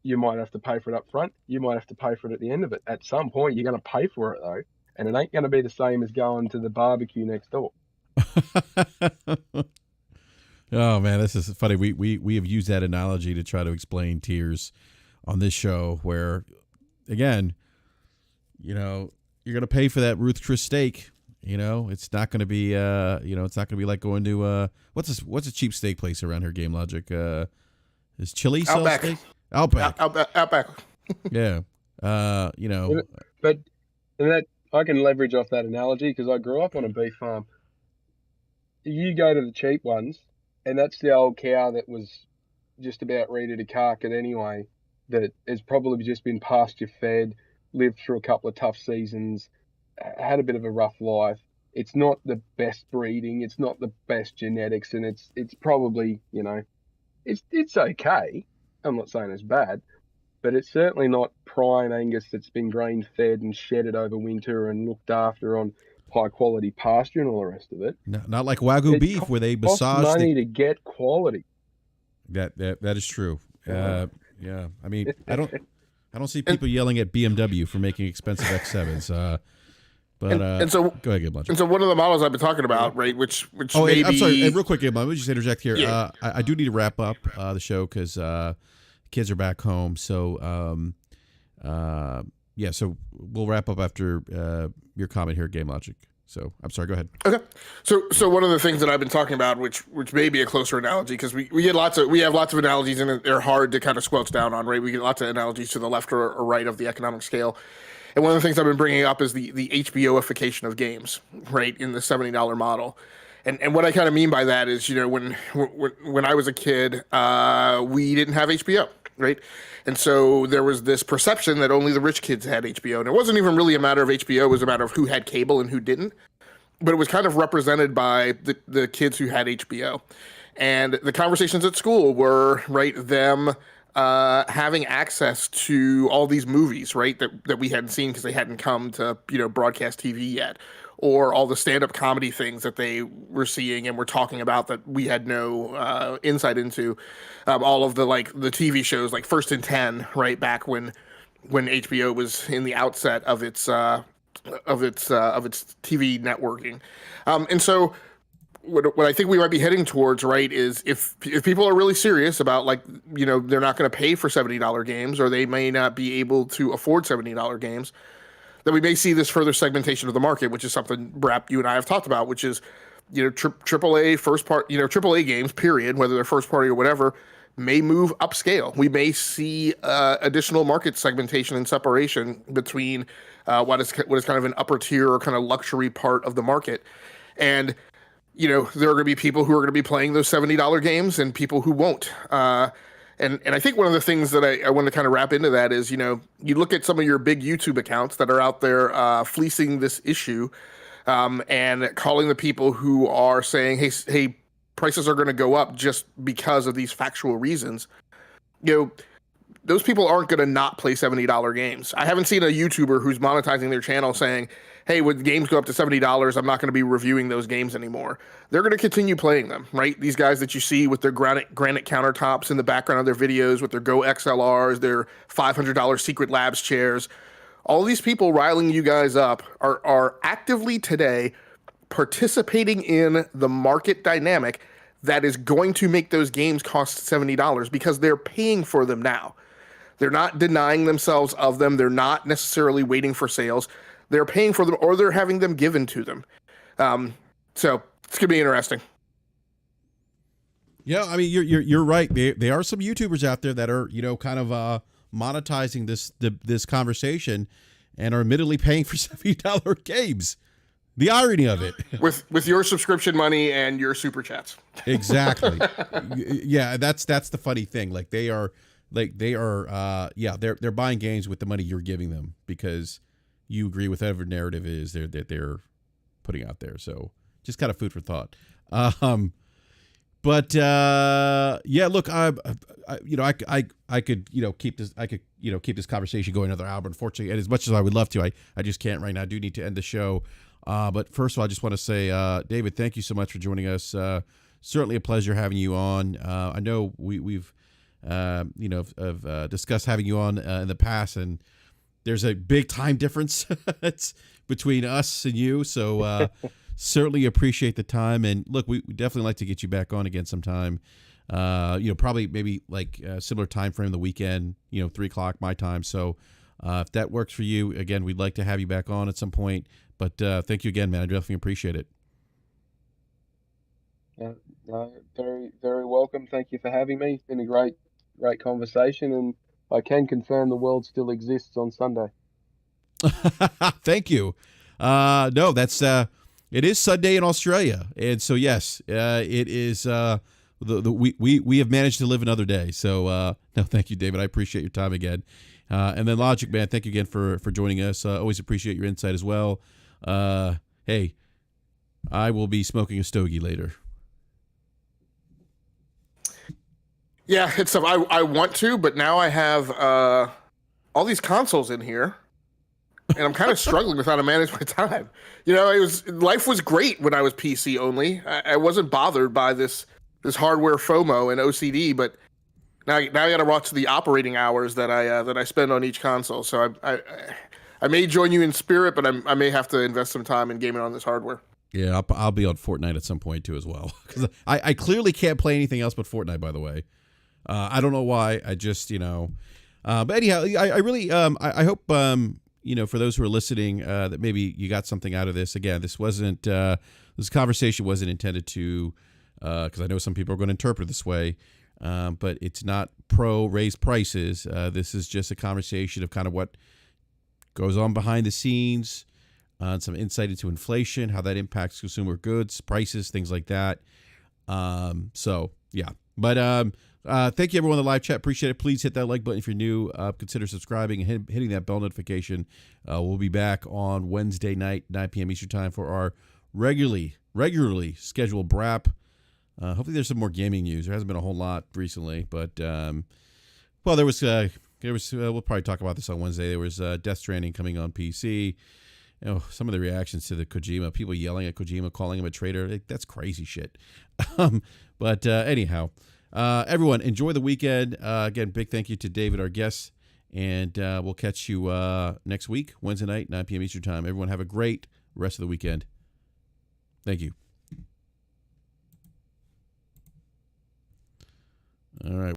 You might have to pay for it up front. You might have to pay for it at the end of it. At some point, you're going to pay for it, though, and it ain't going to be the same as going to the barbecue next door. Oh man, this is funny. We have used that analogy to try to explain tiers on this show, where, again, you know, you're going to pay for that Ruth Chris steak. You know, it's not going to be it's not going to be like going to what's a cheap steak place around here? Game Logic. Is Chili sell steak? Outback. Outback. Yeah. You know. But that I can leverage off that analogy because I grew up on a beef farm. You go to the cheap ones, and that's the old cow that was just about ready to cark it anyway, that has probably just been pasture fed, lived through a couple of tough seasons, had a bit of a rough life. It's not the best breeding, it's not the best genetics, and it's probably, you know, it's okay. I'm not saying it's bad, but it's certainly not prime Angus that's been grain fed and shedded over winter and looked after on high quality pasture and all the rest of it. No, not like Wagyu beef where they massage money to get quality. That is true. Yeah. I mean, I I don't see people yelling at BMW for making expensive X7s. But so go ahead, Gabe. And so one of the models I've been talking about, right, which oh, may I'm be... sorry, real quick, Gabe, let me just interject here. Yeah. I do need to wrap up the show because kids are back home. So, yeah, so we'll wrap up after your comment here, Game Logic. So I'm sorry, go ahead. Okay. So one of the things that I've been talking about, which may be a closer analogy, because we have lots of analogies and they're hard to kind of squelch down on, right? We get lots of analogies to the left or right of the economic scale. And one of the things I've been bringing up is the HBOification of games, right, in the $70 model. And what I kind of mean by that is, when I was a kid, we didn't have HBO, right? And so there was this perception that only the rich kids had HBO. And it wasn't even really a matter of HBO. It was a matter of who had cable and who didn't. But it was kind of represented by the kids who had HBO. And the conversations at school were, right, them having access to all these movies, right, that we hadn't seen because they hadn't come to, broadcast TV yet, or all the stand-up comedy things that they were seeing and were talking about that we had no insight into, all of the TV shows like First and 10, right, back when HBO was in the outset of its TV networking, and so. What I think we might be heading towards, right, is if people are really serious about, they're not going to pay for $70 games, or they may not be able to afford $70 games, then we may see this further segmentation of the market, which is something, BRAP, you and I have talked about, which is, AAA AAA games, period, whether they're first party or whatever, may move upscale. We may see additional market segmentation and separation between what is kind of an upper tier or kind of luxury part of the market. And there are going to be people who are going to be playing those $70 games and people who won't. And I think one of the things that I want to kind of wrap into that is, you look at some of your big YouTube accounts that are out there fleecing this issue and calling the people who are saying, hey, prices are going to go up just because of these factual reasons. Those people aren't going to not play $70 games. I haven't seen a YouTuber who's monetizing their channel saying, hey, when games go up to $70, I'm not going to be reviewing those games anymore. They're going to continue playing them, right? These guys that you see with their granite countertops in the background of their videos, with their Go XLRs, their $500 Secret Labs chairs, all these people riling you guys up are actively today participating in the market dynamic that is going to make those games cost $70 because they're paying for them now. They're not denying themselves of them. They're not necessarily waiting for sales. They're paying for them, or they're having them given to them. So it's gonna be interesting. Yeah, I mean you're right. There are some YouTubers out there that are kind of monetizing this conversation and are admittedly paying for $70 games. The irony of it, with your subscription money and your super chats. Exactly. Yeah, that's the funny thing. They're buying games with the money you're giving them because you agree with whatever narrative is that they're putting out there. So just kind of food for thought. But look, I could keep this conversation going another hour. But unfortunately, and as much as I would love to, I just can't right now. I do need to end the show. But first of all, I just want to say, David, thank you so much for joining us. Certainly a pleasure having you on. I know we've discussed having you on in the past, and there's a big time difference between us and you. So certainly appreciate the time. And look, we definitely like to get you back on again sometime. Probably maybe similar time frame the weekend, 3:00 my time. So if that works for you, again, we'd like to have you back on at some point. But thank you again, man. I definitely appreciate it. Very, very welcome. Thank you for having me. It's been a great conversation, and I can confirm the world still exists on Sunday. Thank you. No, that's it is Sunday in Australia, and so yes, it is. We have managed to live another day. So no, thank you, David. I appreciate your time again. And then Logic Man, thank you again for joining us. Always appreciate your insight as well. Hey, I will be smoking a stogie later. Yeah, it's stuff I want to, but now I have all these consoles in here, and I'm kind of struggling with how to manage my time. Life was great when I was PC only. I wasn't bothered by this hardware FOMO and OCD, but Now I got to watch the operating hours that I spend on each console. So I may join you in spirit, but I may have to invest some time in gaming on this hardware. Yeah, I'll be on Fortnite at some point too as well, because I clearly can't play anything else but Fortnite. By the way, I don't know why. I just but anyhow, I really I hope for those who are listening that maybe you got something out of this. Again, this wasn't this conversation wasn't intended to because I know some people are going to interpret it this way. But it's not pro raise prices. This is just a conversation of kind of what goes on behind the scenes, some insight into inflation, how that impacts consumer goods, prices, things like that. So yeah, but thank you everyone in the live chat. Appreciate it. Please hit that like button if you're new. Consider subscribing and hitting that bell notification. We'll be back on Wednesday night, 9 p.m. Eastern time for our regularly scheduled BRAP. Hopefully there's some more gaming news. There hasn't been a whole lot recently, but well, there was we'll probably talk about this on Wednesday. There was Death Stranding coming on PC. Some of the reactions to the Kojima, people yelling at Kojima, calling him a traitor. That's crazy shit. But anyhow, everyone enjoy the weekend. Again, big thank you to David, our guest, and we'll catch you next week, Wednesday night, 9 p.m. Eastern time. Everyone have a great rest of the weekend. Thank you. All right.